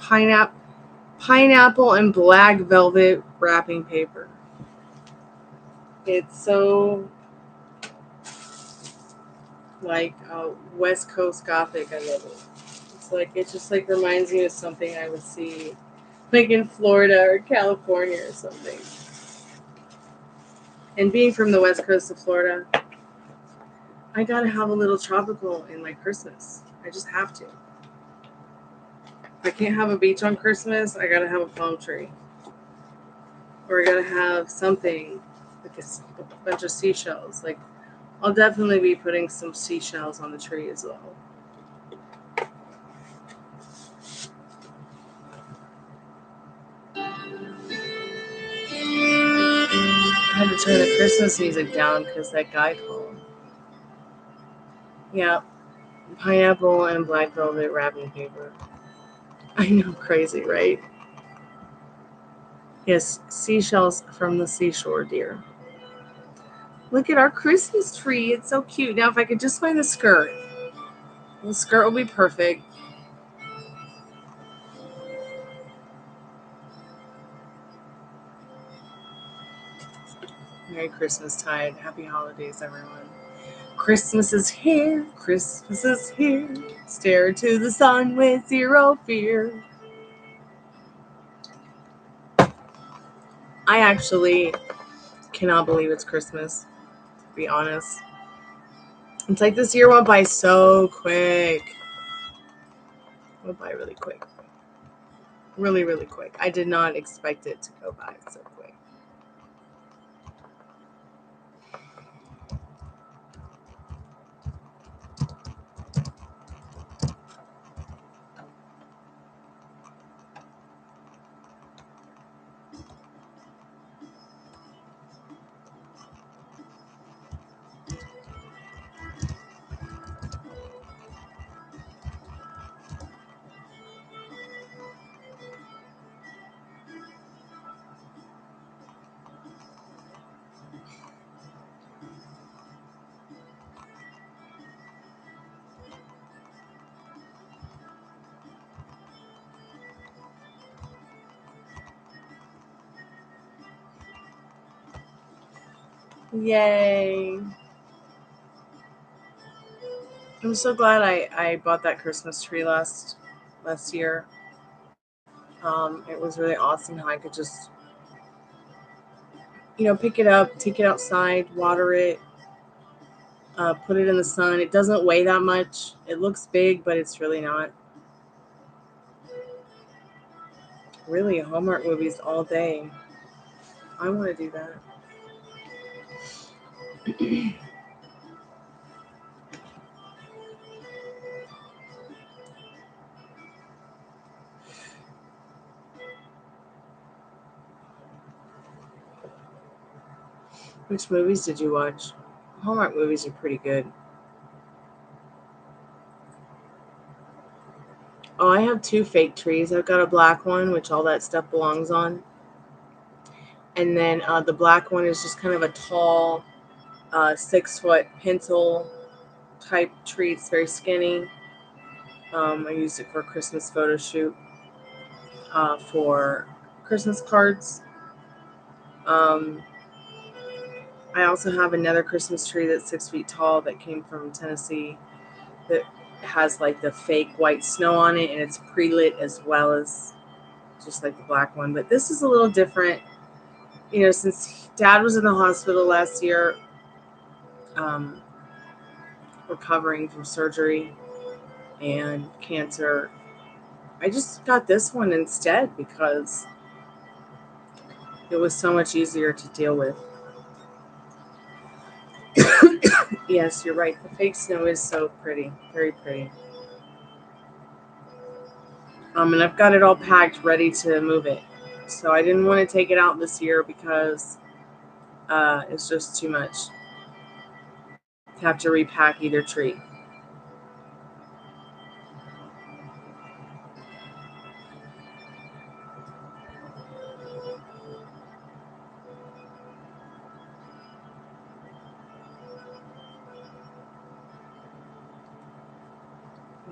pineapple and black velvet wrapping paper. It's so like West Coast Gothic. I love it. It's like it just like reminds me of something I would see like in Florida or California or something. And being from the West Coast of Florida, I gotta have a little tropical in my Christmas. I just have to. If I can't have a beach on Christmas, I gotta have a palm tree. Or I gotta have something like a bunch of seashells. Like I'll definitely be putting some seashells on the tree as well. I had to turn the Christmas music down because that guy called. Yeah, pineapple and black velvet wrapping paper. I know, crazy, right? Yes, seashells from the seashore, dear. Look at our Christmas tree. It's so cute. Now, if I could just find the skirt will be perfect. Merry Christmas tide. Happy holidays, everyone. Christmas is here. Christmas is here. Stare to the sun with zero fear. I actually cannot believe it's Christmas, to be honest. It's like this year went by so quick. Went by really quick. Really, really quick. I did not expect it to go by so quick. Yay. I'm so glad I bought that Christmas tree last year. It was really awesome how I could just, pick it up, take it outside, water it, put it in the sun. It doesn't weigh that much. It looks big, but it's really not. Really, Hallmark movies all day. I want to do that. Which movies did you watch? Hallmark movies are pretty good. Oh, I have 2 fake trees. I've got a black one, which all that stuff belongs on. And then the black one is just kind of a tall, 6-foot pencil type tree. It's very skinny. I used it for a Christmas photo shoot for Christmas cards. I also have another Christmas tree that's 6 feet tall that came from Tennessee that has like the fake white snow on it, and it's pre-lit as well as just like the black one. But this is a little different, you know, since Dad was in the hospital last year, recovering from surgery and cancer. I just got this one instead because it was so much easier to deal with. Yes, you're right. The fake snow is so pretty. Very pretty. And I've got it all packed, ready to move it. So I didn't want to take it out this year because it's just too much to have to repack either tree.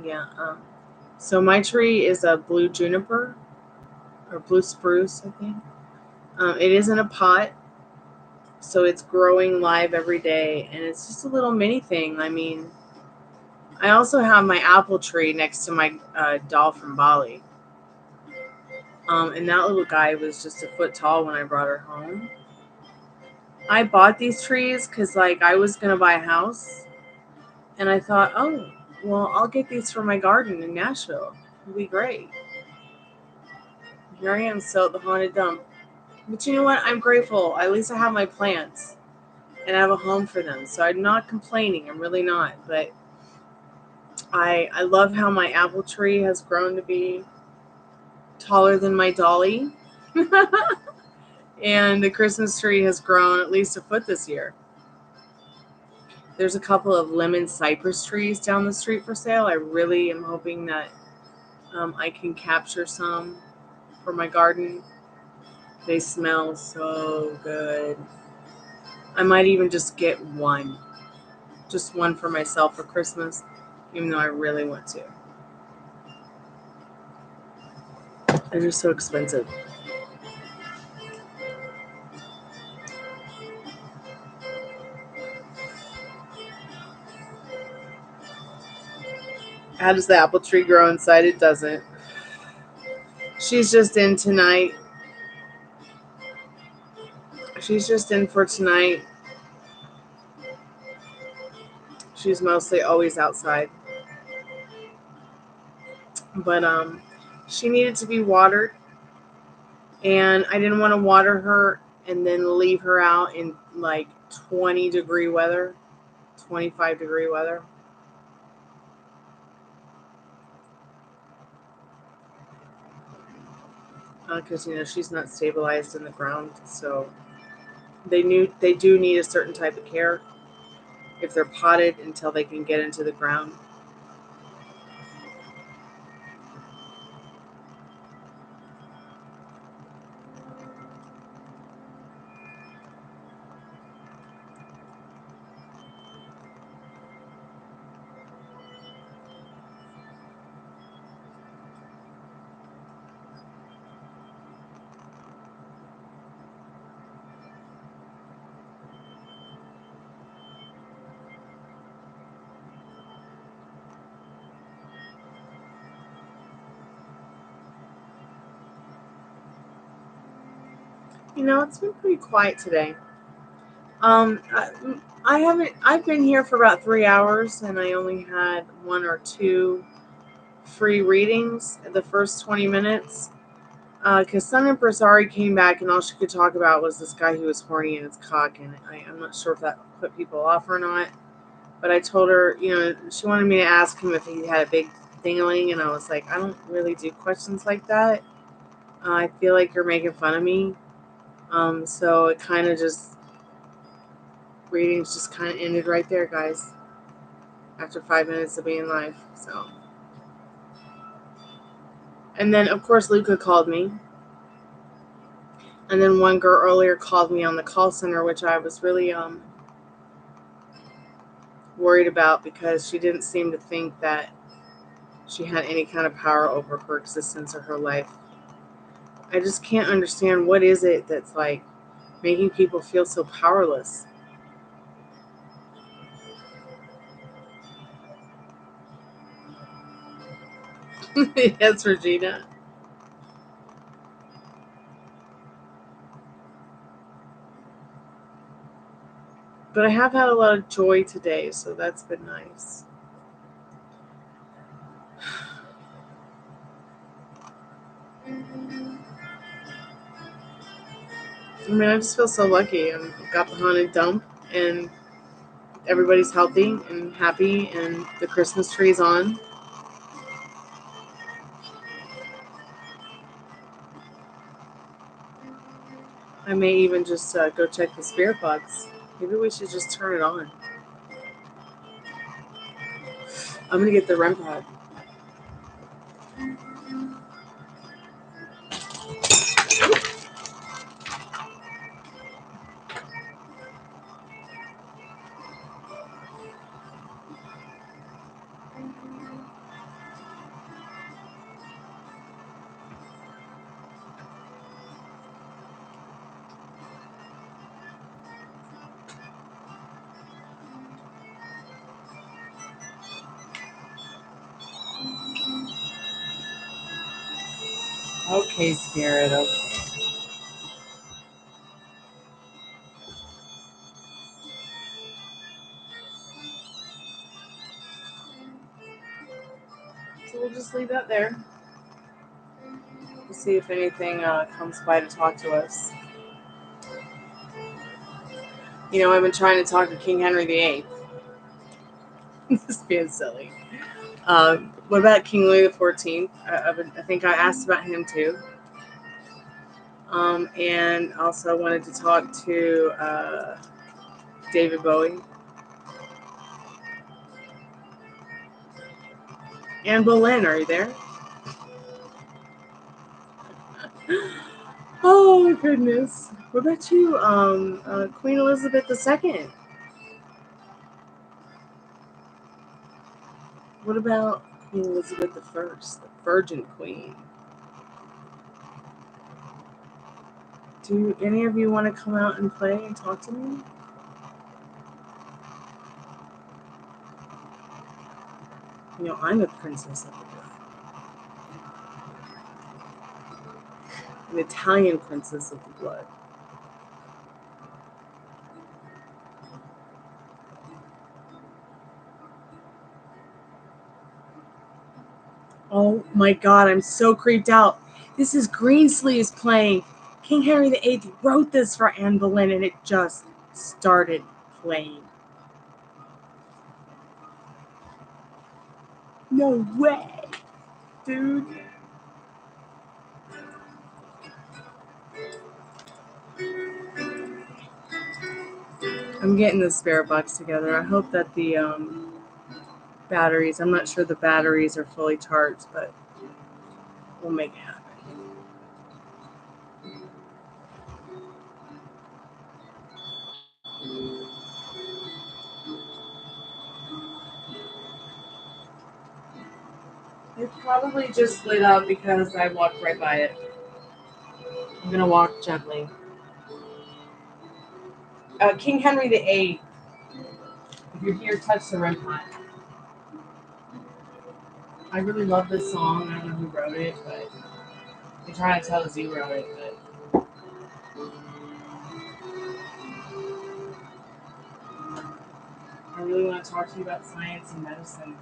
Yeah. So my tree is a blue juniper or blue spruce, I think. It is in a pot, so it's growing live every day, and it's just a little mini thing. I mean, I also have my apple tree next to my doll from Bali. And that little guy was just a foot tall when I brought her home. I bought these trees because, like, I was going to buy a house, and I thought, oh, well, I'll get these for my garden in Nashville. It'll be great. Here I am still at the haunted dump. But you know what? I'm grateful. At least I have my plants, and I have a home for them. So I'm not complaining. I'm really not. But I love how my apple tree has grown to be taller than my dolly. And the Christmas tree has grown at least a foot this year. There's a couple of lemon cypress trees down the street for sale. I really am hoping that I can capture some for my garden. They smell so good. I might even just get one. Just one for myself for Christmas, even though I really want to. They're just so expensive. How does the apple tree grow inside? It doesn't. She's just in tonight. She's just in for tonight. She's mostly always outside. But she needed to be watered, and I didn't want to water her and then leave her out in like 20-degree weather, 25-degree weather. Because she's not stabilized in the ground, so they do need a certain type of care if they're potted until they can get into the ground. It's been pretty quiet today. I've been here for about 3 hours, and I only had 1 or 2 free readings the first 20 minutes. Because Sun Empress Ari came back, and all she could talk about was this guy who was horny in his cock, and I'm not sure if that put people off or not. But I told her, she wanted me to ask him if he had a big ding-a-ling, and I was like, I don't really do questions like that. I feel like you're making fun of me. So it kind of readings just kind of ended right there, guys. After 5 minutes of being live, so. And then, of course, Luca called me. And then one girl earlier called me on the call center, which I was really worried about because she didn't seem to think that she had any kind of power over her existence or her life. I just can't understand what is it that's like making people feel so powerless. Yes, Regina. But I have had a lot of joy today, so that's been nice. I mean, I just feel so lucky. I've got the haunted dump, and everybody's healthy and happy, and the Christmas tree's on. I may even just go check the spirit box. Maybe we should just turn it on. I'm gonna get the REM pad. Okay, spirit. Okay. So we'll just leave that there. We'll see if anything comes by to talk to us. You know, I've been trying to talk to King Henry VIII. Just being silly. What about King Louis XIV? I think I asked about him too. And also wanted to talk to David Bowie. Anne Boleyn, are you there? Oh my goodness. What about you, Queen Elizabeth II? What about Queen Elizabeth I, the Virgin Queen? Do any of you want to come out and play and talk to me? You know, I'm a princess of the blood. An Italian princess of the blood. Oh my god, I'm so creeped out. This is Greensleeves playing. King Henry VIII wrote this for Anne Boleyn and it just started playing. No way, dude. I'm getting the spirit box together. I hope that the batteries, I'm not sure the batteries are fully charged, but we'll make it happen. It probably just lit up because I walked right by it. I'm gonna walk gently. King Henry VIII. If you're here, touch the rim pot. I really love this song. I don't know who wrote it, but I'm trying to tell us you wrote it. But I really want to talk to you about science and medicine.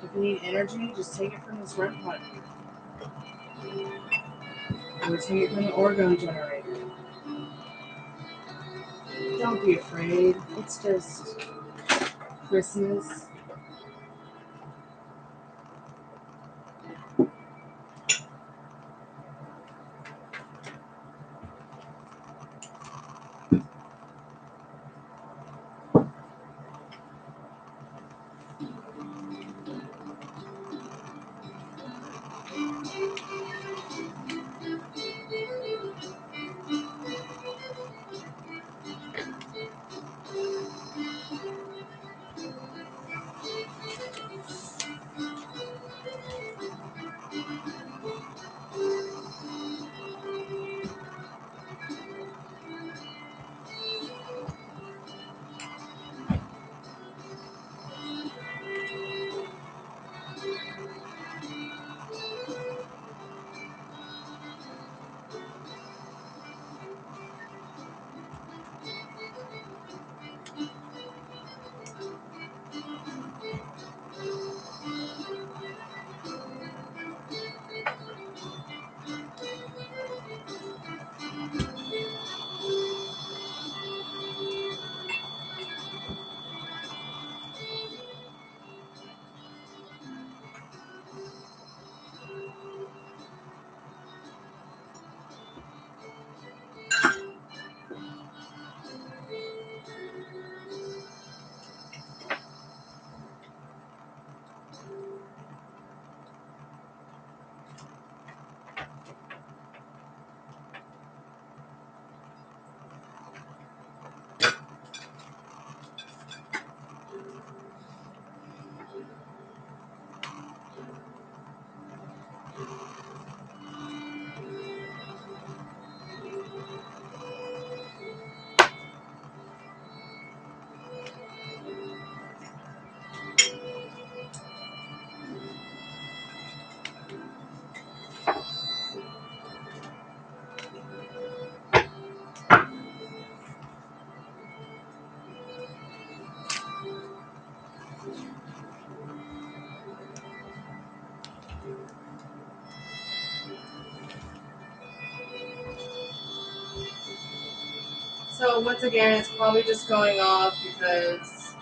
If you need energy, just take it from this rim pot. Or take it from the orgone generator. Don't be afraid. It's just Christmas. So once again, it's probably just going off because...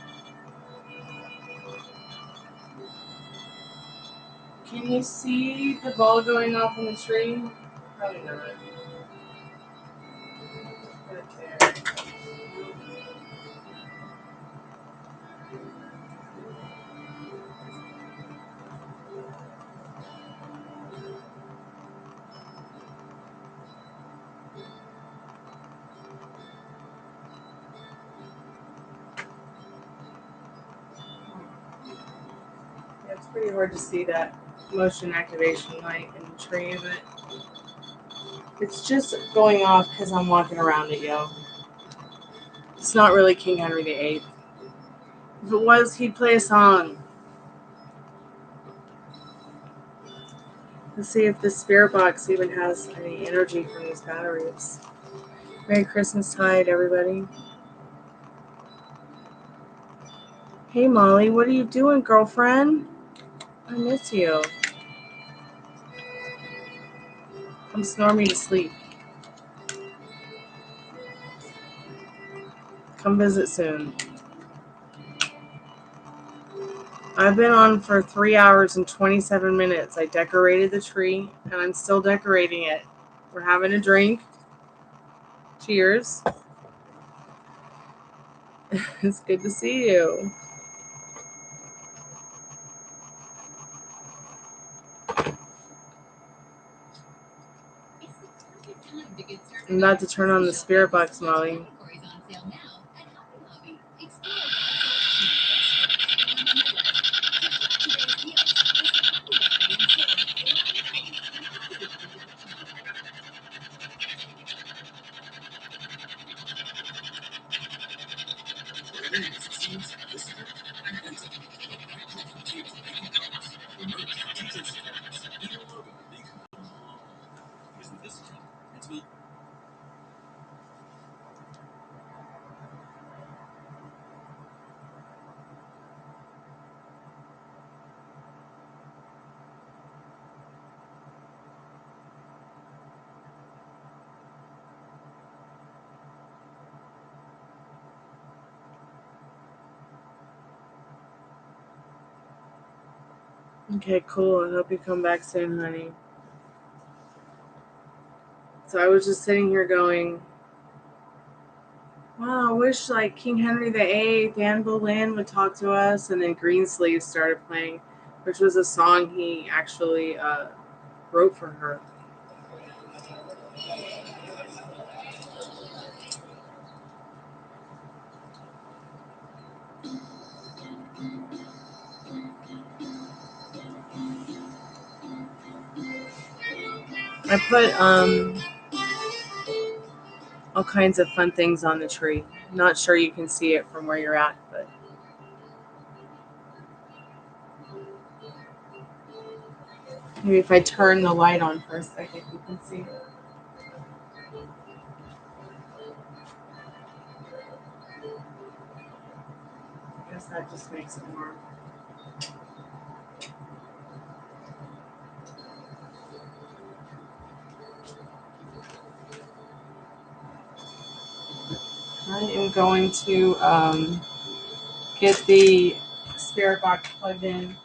Can you see the ball going off in the tree? Probably not. Put it there. Yeah, it's pretty hard to see that motion activation light in the tree, but it's just going off because I'm walking around it, yo. It's not really King Henry VIII. If it was, he'd play a song. Let's see if the spirit box even has any energy from these batteries. Merry Christmas tide, everybody. Hey, Molly, what are you doing, girlfriend? I miss you. Come snore me to sleep. Come visit soon. I've been on for 3 hours and 27 minutes. I decorated the tree, and I'm still decorating it. We're having a drink. Cheers. It's good to see you. I'm about to turn on the spirit box, Molly. Okay, cool. I hope you come back soon, honey. So I was just sitting here going, wow, I wish like King Henry VIII, Anne Boleyn would talk to us. And then Greensleeves started playing, which was a song he actually wrote for her. I put all kinds of fun things on the tree. Not sure you can see it from where you're at, but maybe if I turn the light on first, I think you can see it. I guess that just makes it warm. I am going to get the spirit box plugged in.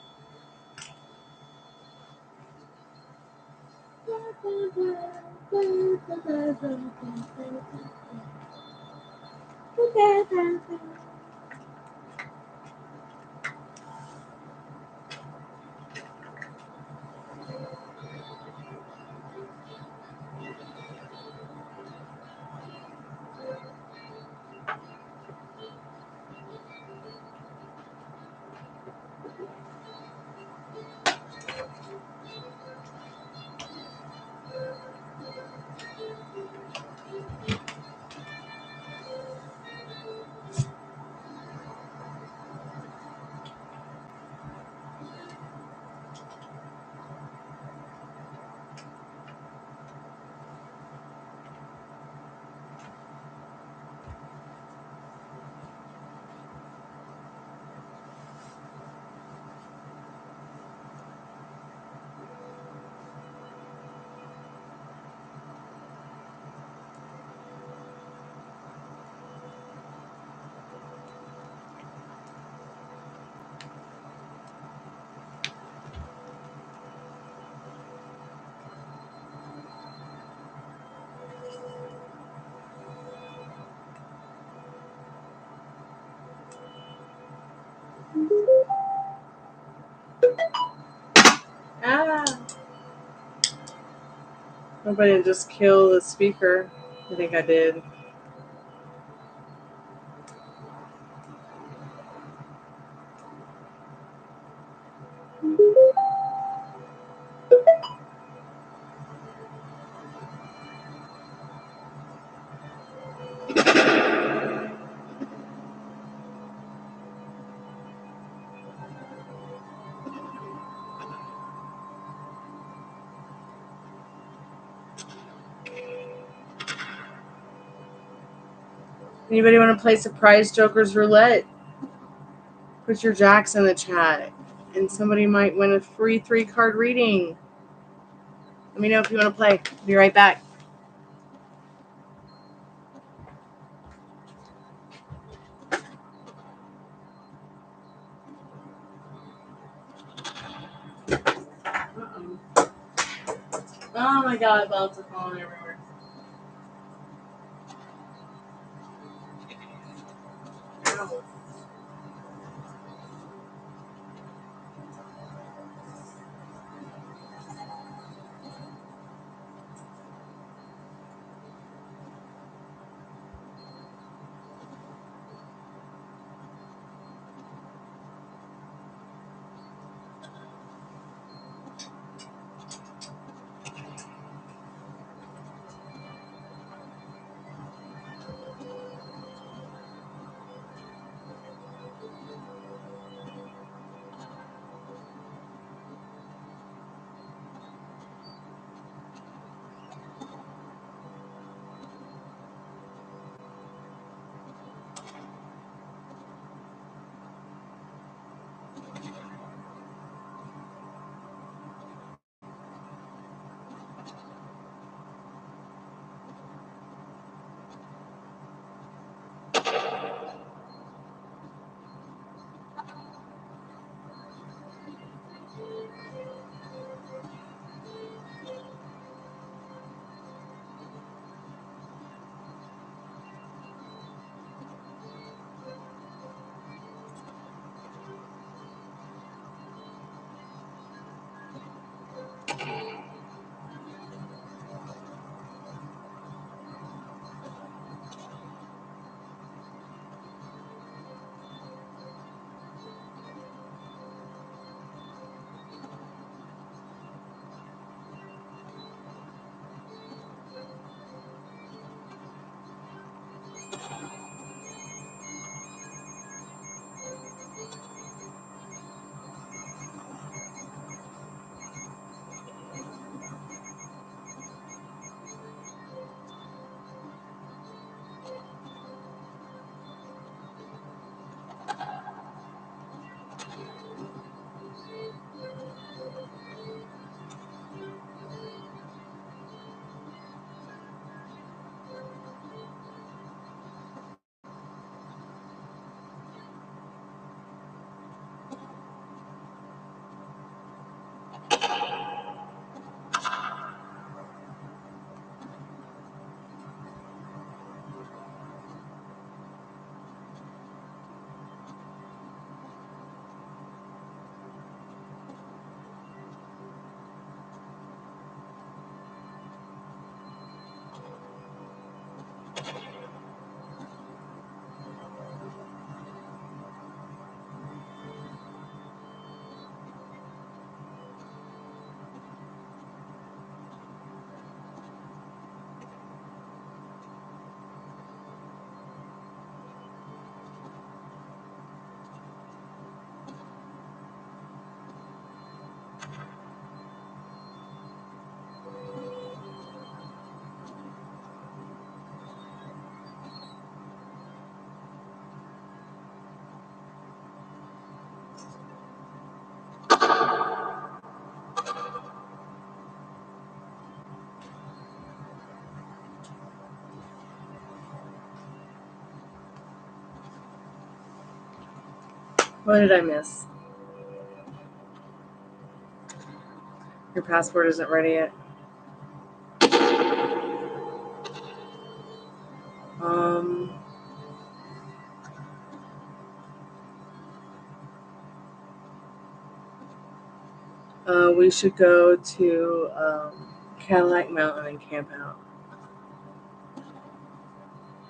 Ah! Hope I didn't just kill the speaker. I think I did. Anybody want to play Surprise Joker's Roulette? Put your jacks in the chat. And somebody might win a free 3-card reading. Let me know if you want to play. Be right back. Oh my god, balls are falling everywhere. Ow. What did I miss? Your passport isn't ready yet. Um, We should go to Cadillac Mountain and camp out.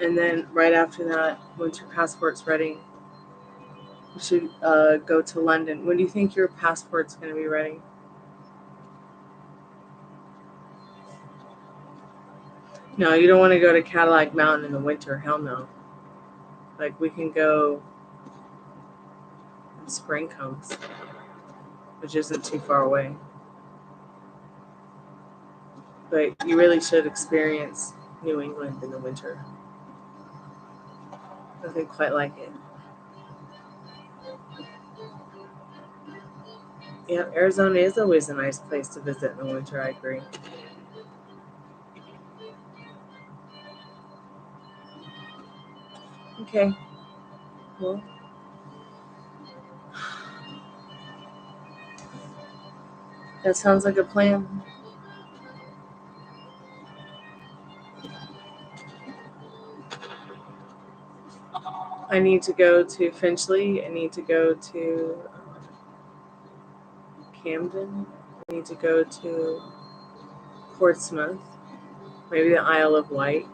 And then right after that, once your passport's ready, we should go to London. When do you think your passport's going to be ready? No, you don't want to go to Cadillac Mountain in the winter. Hell no. Like, we can go when spring comes, which isn't too far away. But you really should experience New England in the winter. I think quite like it. Yeah, Arizona is always a nice place to visit in the winter, I agree. Okay. Well, that sounds like a plan. I need to go to Finchley. I need to go to Camden. I need to go to Portsmouth. Maybe the Isle of Wight.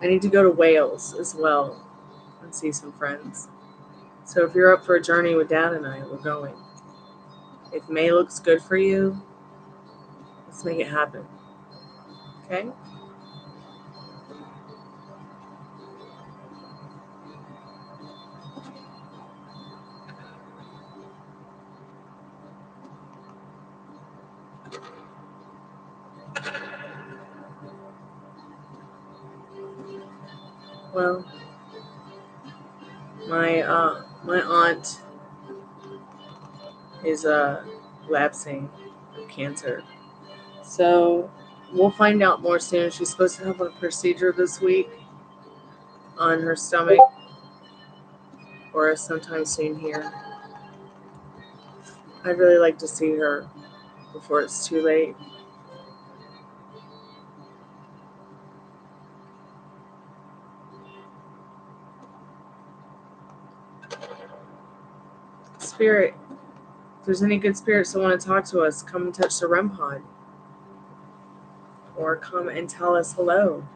I need to go to Wales as well and see some friends. So if you're up for a journey with Dad and I, we're going. If May looks good for you, let's make it happen. Okay? Well, my aunt is lapsing of cancer. So we'll find out more soon. She's supposed to have a procedure this week on her stomach or sometime soon here. I'd really like to see her before it's too late. Spirit, if there's any good spirits that want to talk to us, come and touch the REM pod. Or come and tell us hello.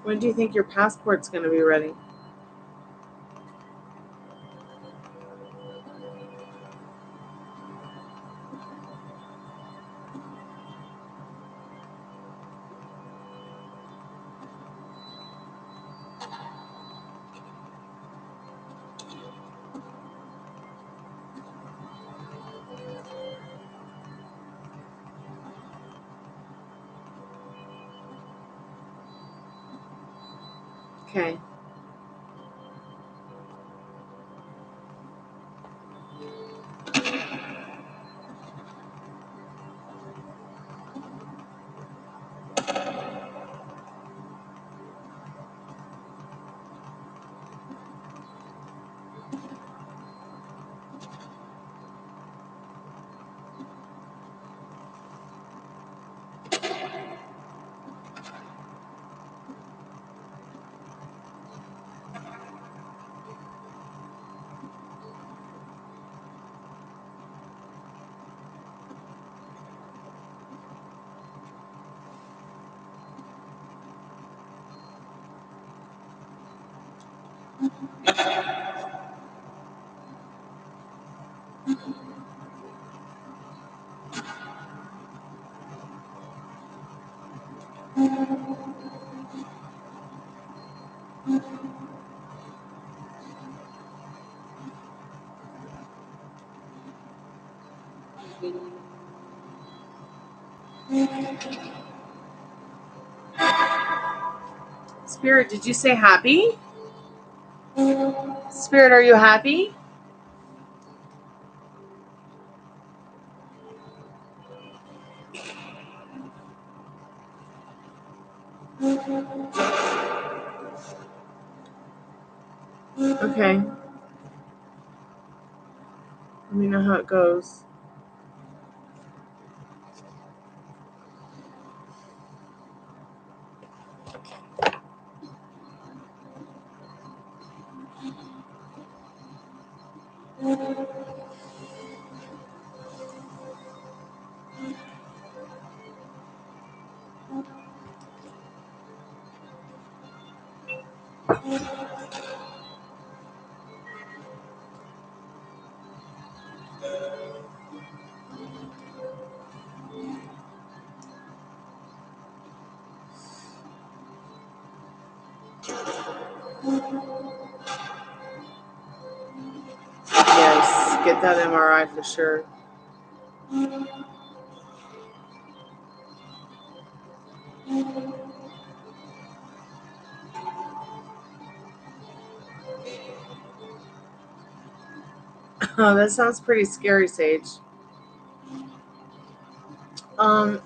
When do you think your passport's going to be ready? Okay. Spirit, did you say happy? Spirit, are you happy? Okay. Let me know how it goes. Yes, get that MRI for sure. Oh, that sounds pretty scary, Sage.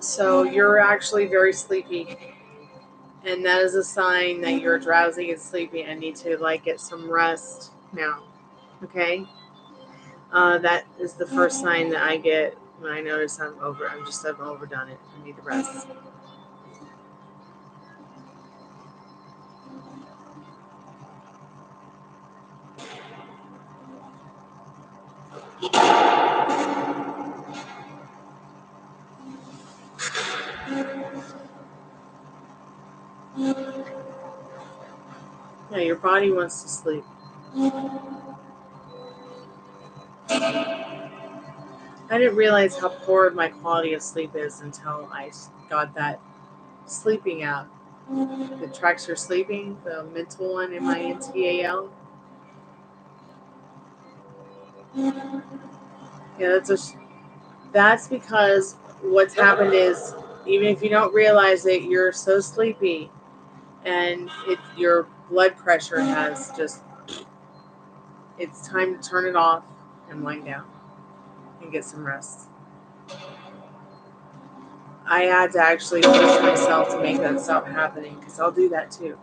So you're actually very sleepy, and that is a sign that you're drowsy and sleepy and need to get some rest now. Okay. That is the first sign that I get when I notice I've overdone it. I need to rest. Yeah, your body wants to sleep. I didn't realize how poor my quality of sleep is until I got that sleeping app that tracks your sleeping, the mental one in my NTAL. Yeah, that's because what's happened is, even if you don't realize it, you're so sleepy, and your blood pressure has just. It's time to turn it off and wind down and get some rest. I had to actually push myself to make that stop happening, because I'll do that too.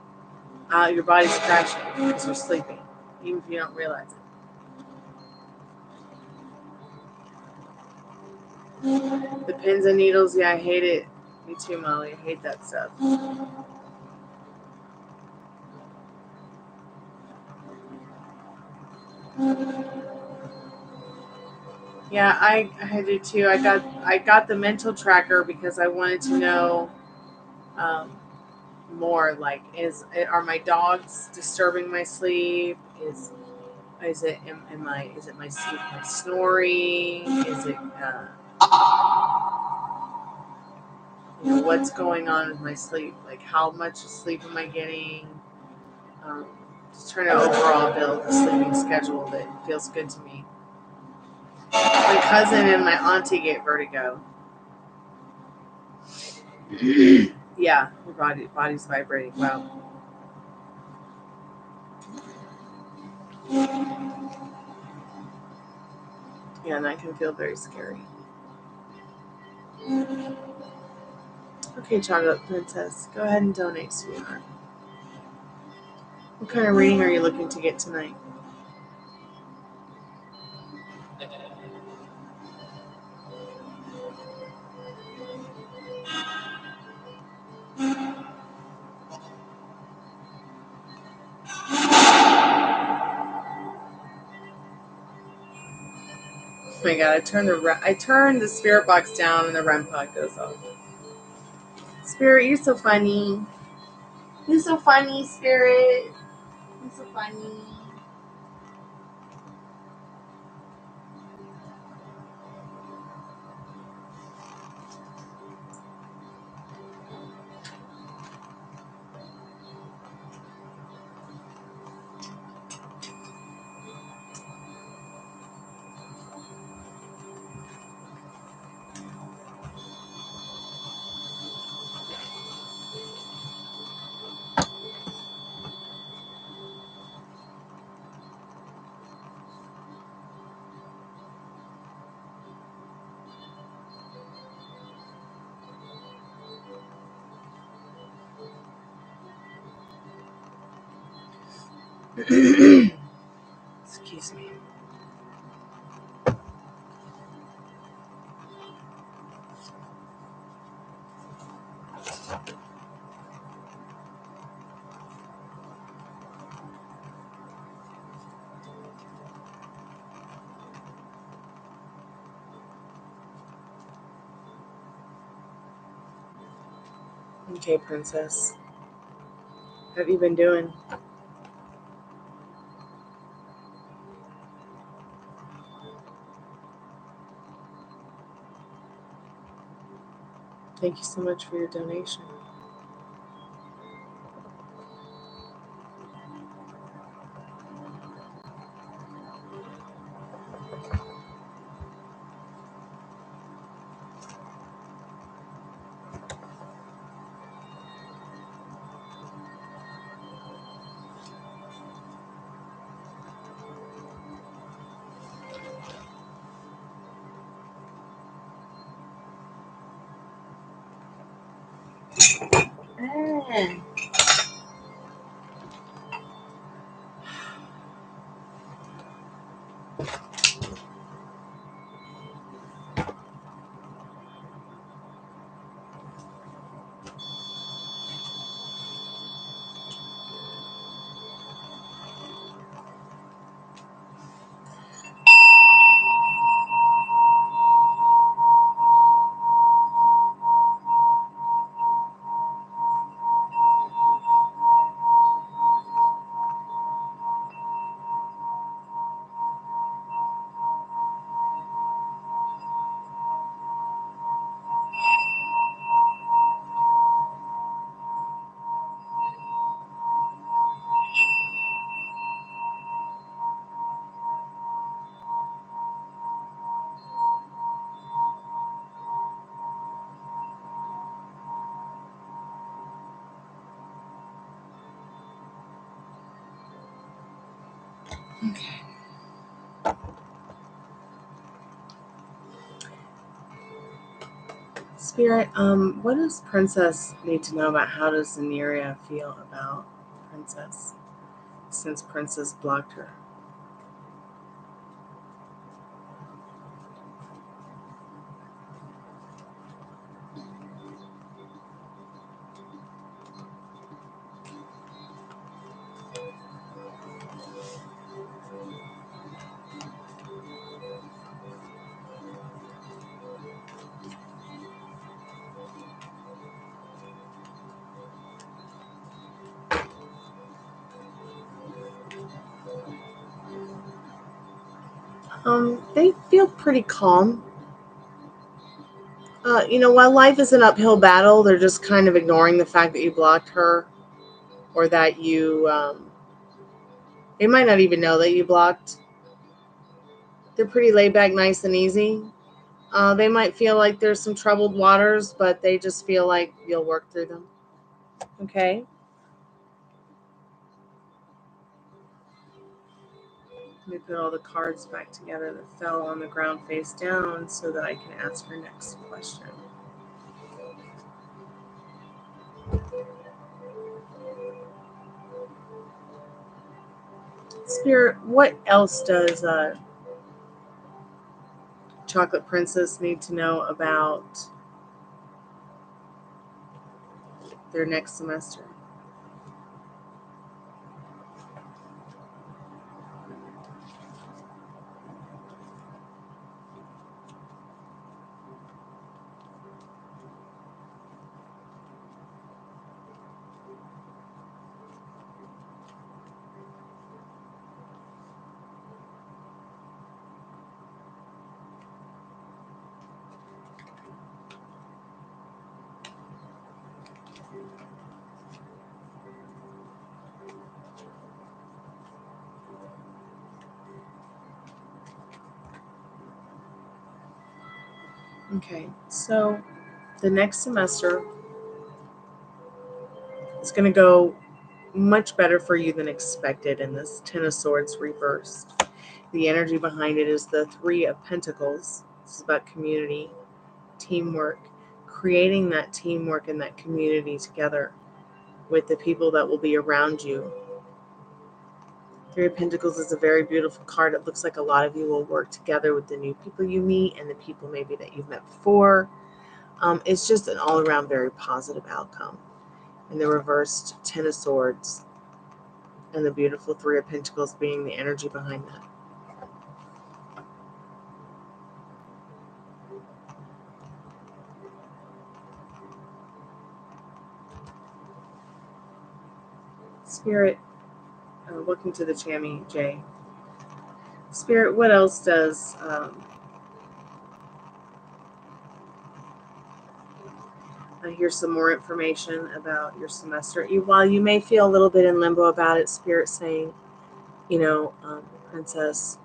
Your body's crashing because you're sleeping, even if you don't realize it. The pins and needles, yeah, I hate it. Me too, Molly. I hate that stuff. Yeah, I do too. I got the mental tracker because I wanted to know more. Like, are my dogs disturbing my sleep? Is it my sleep, my snoring? Is it what's going on with my sleep? Like, how much sleep am I getting? Just trying to overall build a sleeping schedule that feels good to me. My cousin and my auntie get vertigo. Yeah, your body's vibrating. Wow. Yeah, and that can feel very scary. Okay, Chocolate Princess, go ahead and donate, sweetheart. What kind of reading are you looking to get tonight? Oh my god, I turned the spirit box down and the REM pod goes off. Spirit, you're so funny. You're so funny, Spirit. You're so funny. Excuse me. Okay, princess. How have you been doing? Thank you so much for your donation. Spirit, what does Princess need to know about how does Zaneria feel about Princess since Princess blocked her? They feel pretty calm. While life is an uphill battle, they're just kind of ignoring the fact that you blocked her, or that they might not even know that you blocked. They're pretty laid back, nice and easy. They might feel like there's some troubled waters, but they just feel like you'll work through them. Okay? Let me put all the cards back together that fell on the ground face down so that I can ask her next question. Spirit, what else does Chocolate Princess need to know about their next semester? Okay, so the next semester is going to go much better for you than expected in this Ten of Swords reversed. The energy behind it is the Three of Pentacles. This is about community, teamwork, creating that teamwork and that community together with the people that will be around you. Three of Pentacles is a very beautiful card. It looks like a lot of you will work together with the new people you meet and the people maybe that you've met before. It's just an all-around very positive outcome. And the reversed Ten of Swords and the beautiful Three of Pentacles being the energy behind that. Spirit, welcome to the Chammy, Jay. Spirit, what else does I hear some more information about your semester? While you may feel a little bit in limbo about it, Spirit saying, you know, Princess,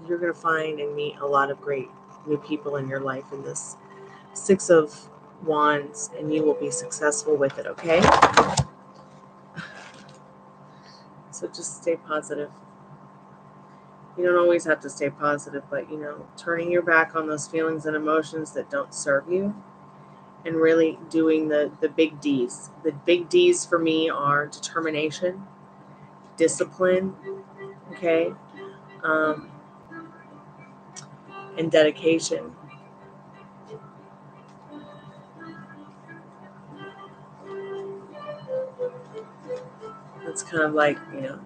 you're going to find and meet a lot of great new people in your life in this Six of Wands, and you will be successful with it, okay? So just stay positive. You don't always have to stay positive, but, you know, turning your back on those feelings and emotions that don't serve you and really doing the big D's. The big D's for me are determination, discipline, okay, and dedication. That's kind of like, you know,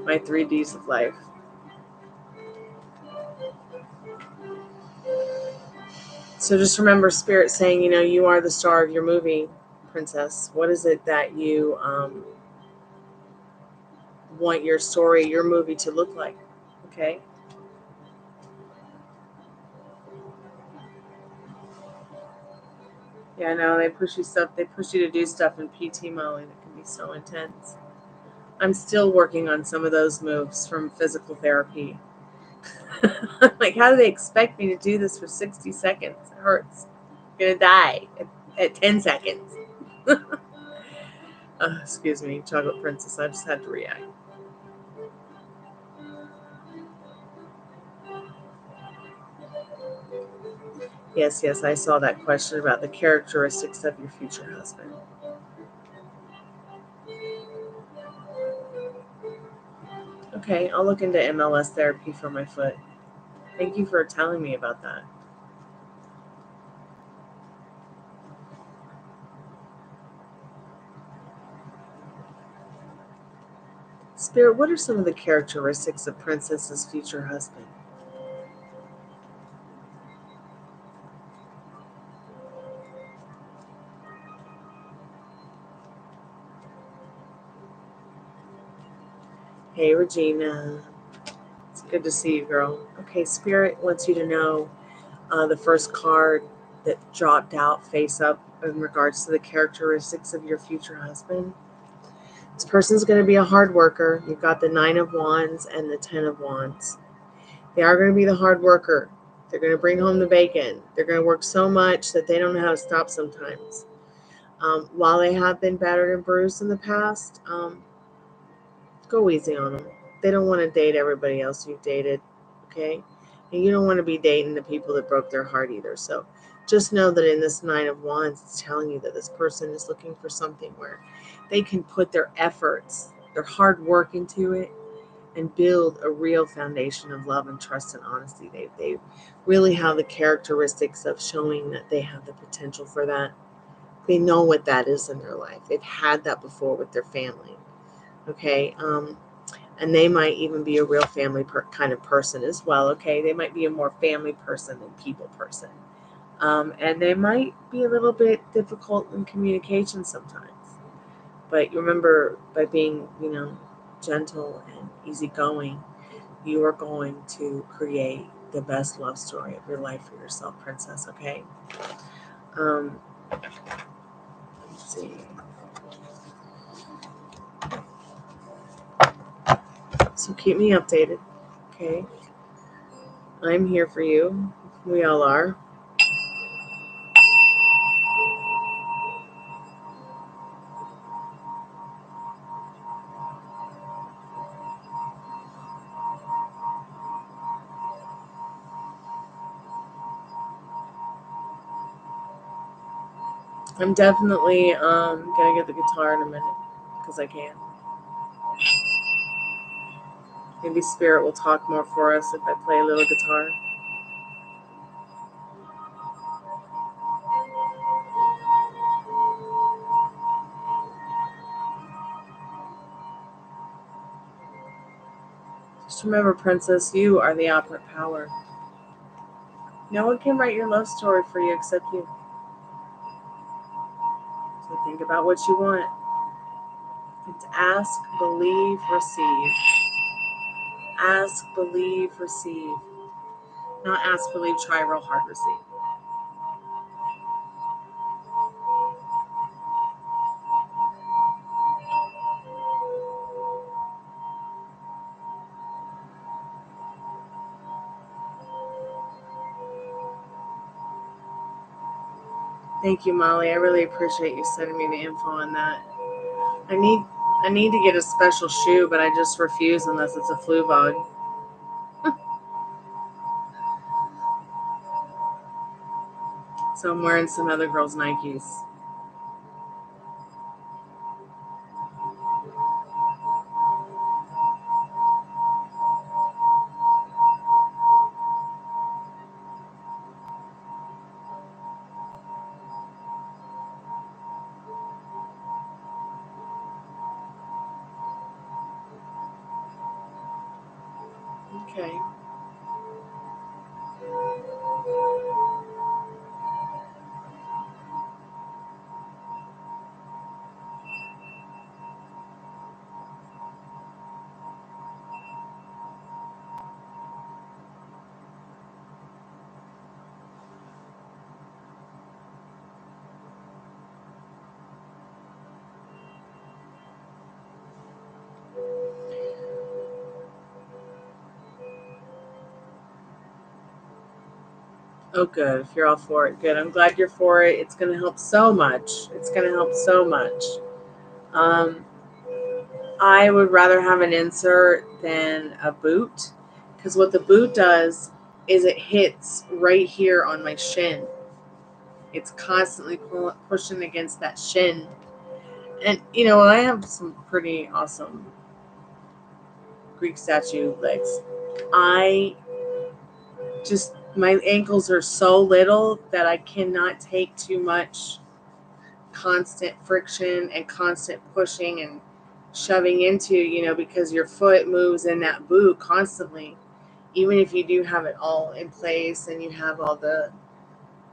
my 3 D's of life. So just remember Spirit saying, you know, you are the star of your movie, Princess. What is it that you want your story, your movie to look like? Okay. Yeah, I know they push you to do stuff in PT mode. It can be so intense. I'm still working on some of those moves from physical therapy. Like, how do they expect me to do this for 60 seconds? It hurts. I'm gonna die at 10 seconds. Excuse me, Chocolate Princess. I just had to react. Yes, I saw that question about the characteristics of your future husband. Okay, I'll look into MLS therapy for my foot. Thank you for telling me about that. Spirit, what are some of the characteristics of Princess's future husband? Hey, Regina. It's good to see you, girl. Okay, Spirit wants you to know the first card that dropped out face up in regards to the characteristics of your future husband. This person's going to be a hard worker. You've got the 9 of Wands and the 10 of Wands. They are going to be the hard worker. They're going to bring home the bacon. They're going to work so much that they don't know how to stop sometimes. While they have been battered and bruised in the past, go easy on them. They don't want to date everybody else you've dated, okay? And you don't want to be dating the people that broke their heart either. So just know that in this 9 of Wands, it's telling you that this person is looking for something where they can put their efforts, their hard work into it, and build a real foundation of love and trust and honesty. They really have the characteristics of showing that they have the potential for that. They know what that is in their life. They've had that before with their family, okay? And they might even be a real family kind of person as well, okay? They might be a more family person than people person. And they might be a little bit difficult in communication sometimes. But you remember, by being, you know, gentle and easygoing, you are going to create the best love story of your life for yourself, Princess, okay? Let's see. So keep me updated, okay? I'm here for you. We all are. I'm definitely gonna get the guitar in a minute because I can. Maybe Spirit will talk more for us if I play a little guitar. Just remember, Princess, you are the operant power. No one can write your love story for you except you. So think about what you want. It's ask, believe, receive. Ask, believe, receive. Not ask, believe, try real hard, receive. Thank you, Molly. I really appreciate you sending me the info on that. I need to get a special shoe, but I just refuse unless it's a flu bug. So I'm wearing some other girls' Nikes. Okay. Oh, good. If you're all for it, good. I'm glad you're for it. It's going to help so much. It's going to help so much. I would rather have an insert than a boot, because what the boot does is it hits right here on my shin. It's constantly pushing against that shin. And, you know, I have some pretty awesome Greek statue legs. My ankles are so little that I cannot take too much constant friction and constant pushing and shoving into, because your foot moves in that boot constantly. Even if you do have it all in place and you have all the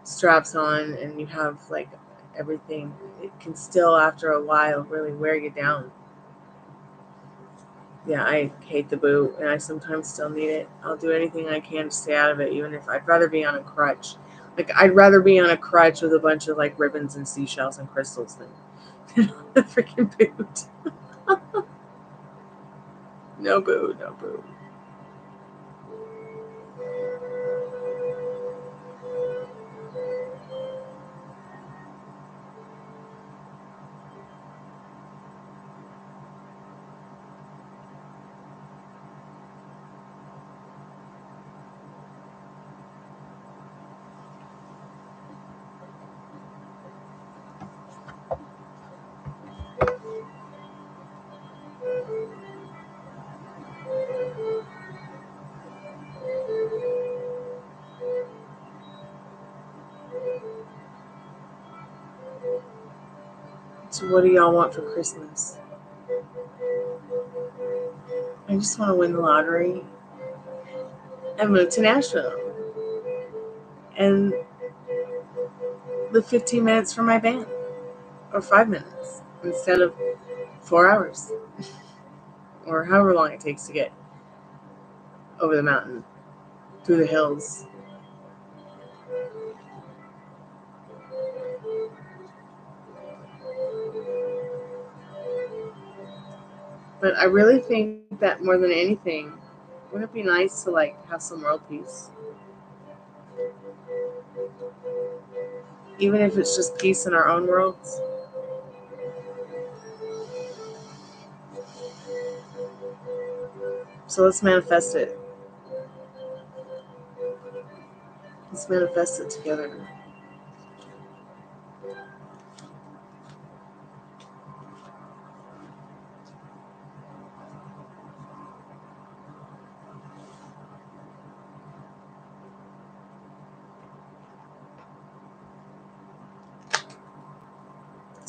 straps on and you have like everything, it can still after a while really wear you down. Yeah, I hate the boot, and I sometimes still need it. I'll do anything I can to stay out of it, even if I'd rather be on a crutch. Like, I'd rather be on a crutch with a bunch of like ribbons and seashells and crystals than on the freaking boot. No boot, no boot. So what do y'all want for Christmas? I just want to win the lottery and move to Nashville and live 15 minutes from my band, or 5 minutes instead of 4 hours, or however long it takes to get over the mountain, through the hills. But I really think that more than anything, wouldn't it be nice to like have some world peace? Even if it's just peace in our own worlds. So let's manifest it. Let's manifest it together.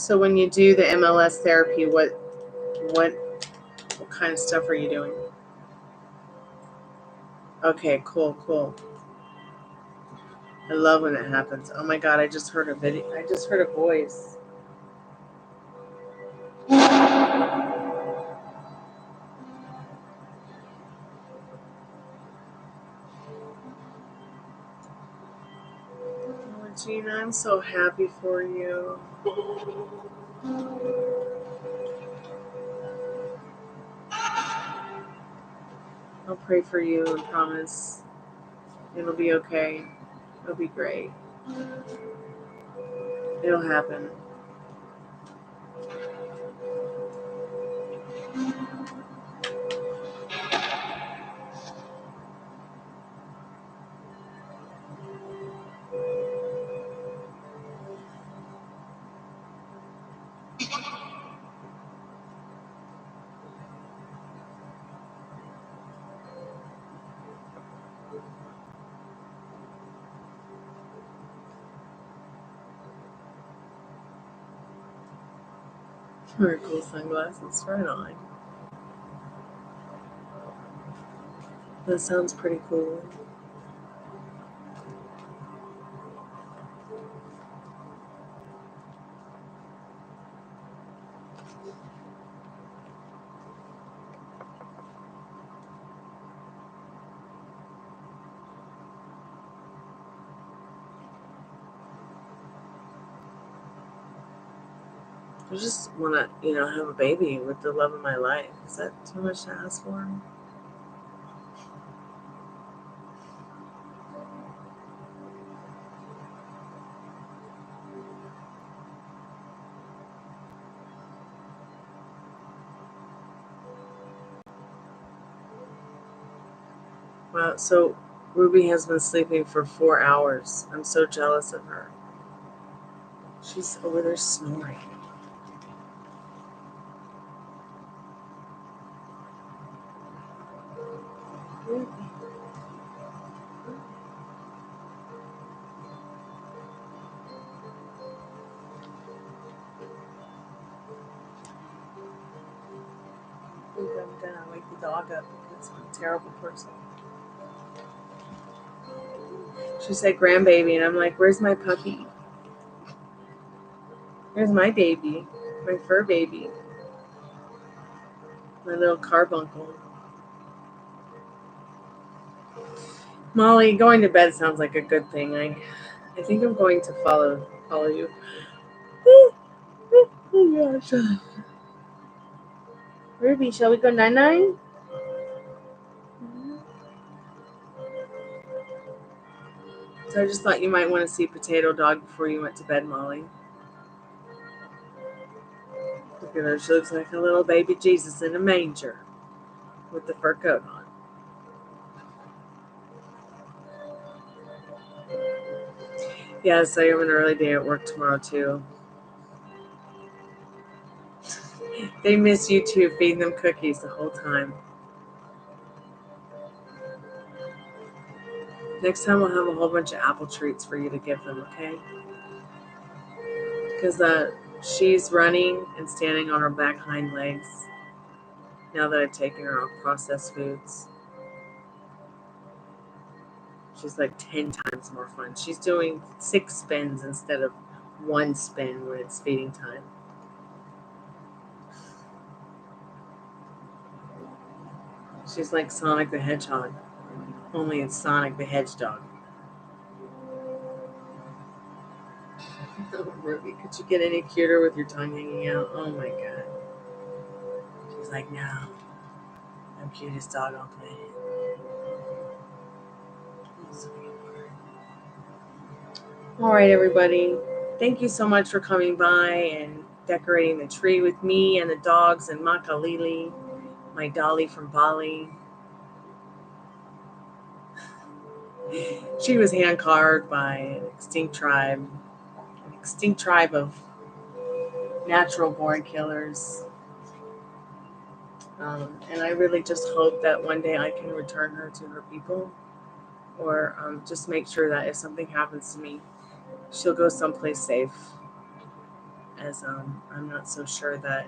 So when you do the MLS therapy, what kind of stuff are you doing? Okay, cool. I love when it happens. Oh my God, I just heard a video. I just heard a voice. Oh, Gina, I'm so happy for you. I'll pray for you and promise it'll be okay. It'll be great. It'll happen. Very cool sunglasses. Right on. That sounds pretty cool. I just want to, have a baby with the love of my life. Is that too much to ask for? Wow, so Ruby has been sleeping for 4 hours. I'm so jealous of her. She's over there snoring. I think I'm gonna wake the dog up because I'm a terrible person. She said grandbaby, and I'm like, where's my puppy? Where's my baby? My fur baby. My little carbuncle. Molly, going to bed sounds like a good thing. I think I'm going to follow you. Oh gosh. Ruby, shall we go 9-9? So I just thought you might want to see Potato Dog before you went to bed, Molly. Look at her. She looks like a little baby Jesus in a manger with the fur coat on. Yes, I have an early day at work tomorrow, too. They miss you, too, feeding them cookies the whole time. Next time we'll have a whole bunch of apple treats for you to give them, okay? Because she's running and standing on her back hind legs now that I've taken her off processed foods. She's like 10 times more fun. She's doing 6 spins instead of 1 spin when it's feeding time. She's like Sonic the Hedgehog, only it's Sonic the Hedgehog. Oh, Ruby, could you get any cuter with your tongue hanging out? Oh my god. She's like, no, I'm cutest dog on planet. All right, everybody. Thank you so much for coming by and decorating the tree with me and the dogs and Makalili, my dolly from Bali. She was hand carved by an extinct tribe of natural born killers. And I really just hope that one day I can return her to her people, or just make sure that if something happens to me, she'll go someplace safe as I'm not so sure that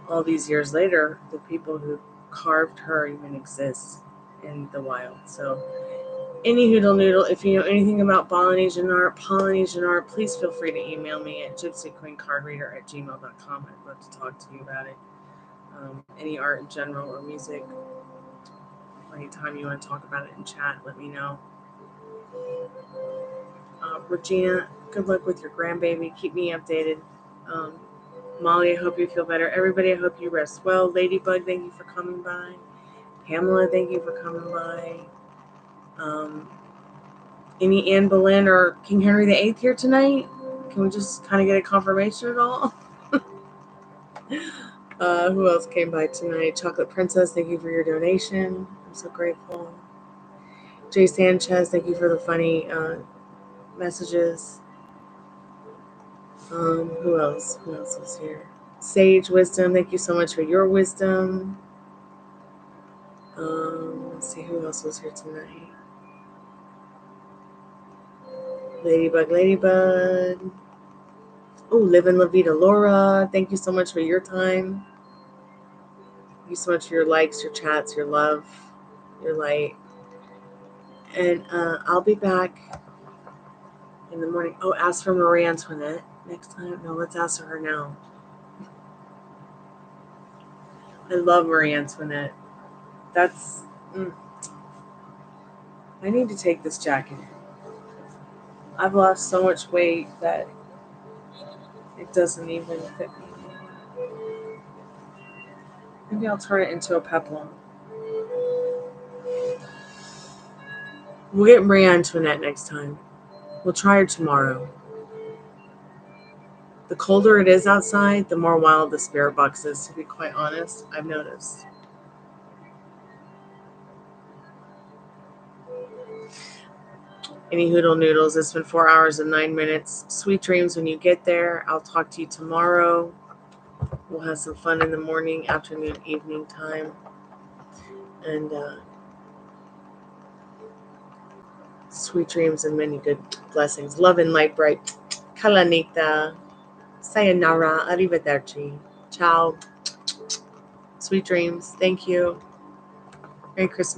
all these years later, the people who carved her even exist in the wild. So, any hoodle noodle, if you know anything about Polynesian art, please feel free to email me at gypsyqueencardreader@gmail.com. I'd love to talk to you about it. Any art in general or music. Anytime you want to talk about it in chat, let me know. Regina, good luck with your grandbaby. Keep me updated. Molly, I hope you feel better. Everybody, I hope you rest well. Ladybug, thank you for coming by. Pamela, thank you for coming by. Any Anne Boleyn or King Henry VIII here tonight? Can we just kind of get a confirmation at all? Who else came by tonight? Chocolate Princess, thank you for your donation. I'm so grateful. Jay Sanchez, thank you for the funny messages. Who else? Who else was here? Sage Wisdom, thank you so much for your wisdom. Let's see who else was here tonight. Ladybug. Oh, Living La Vida Laura, thank you so much for your time. Thank you so much for your likes, your chats, your love, your light. And I'll be back in the morning. Oh, ask for Marie Antoinette next time. No, let's ask her now. I love Marie Antoinette. That's... I need to take this jacket. I've lost so much weight that it doesn't even fit me. Maybe I'll turn it into a peplum. We'll get Marie Antoinette next time. We'll try her tomorrow. The colder it is outside, the more wild the spirit box is, to be quite honest. I've noticed. Any hoodle noodles, it's been 4 hours and 9 minutes. Sweet dreams when you get there. I'll talk to you tomorrow. We'll have some fun in the morning, afternoon, evening time. And sweet dreams and many good blessings. Love and light bright. Kalanita. Sayonara. Arrivederci. Ciao. Sweet dreams. Thank you. Merry Christmas.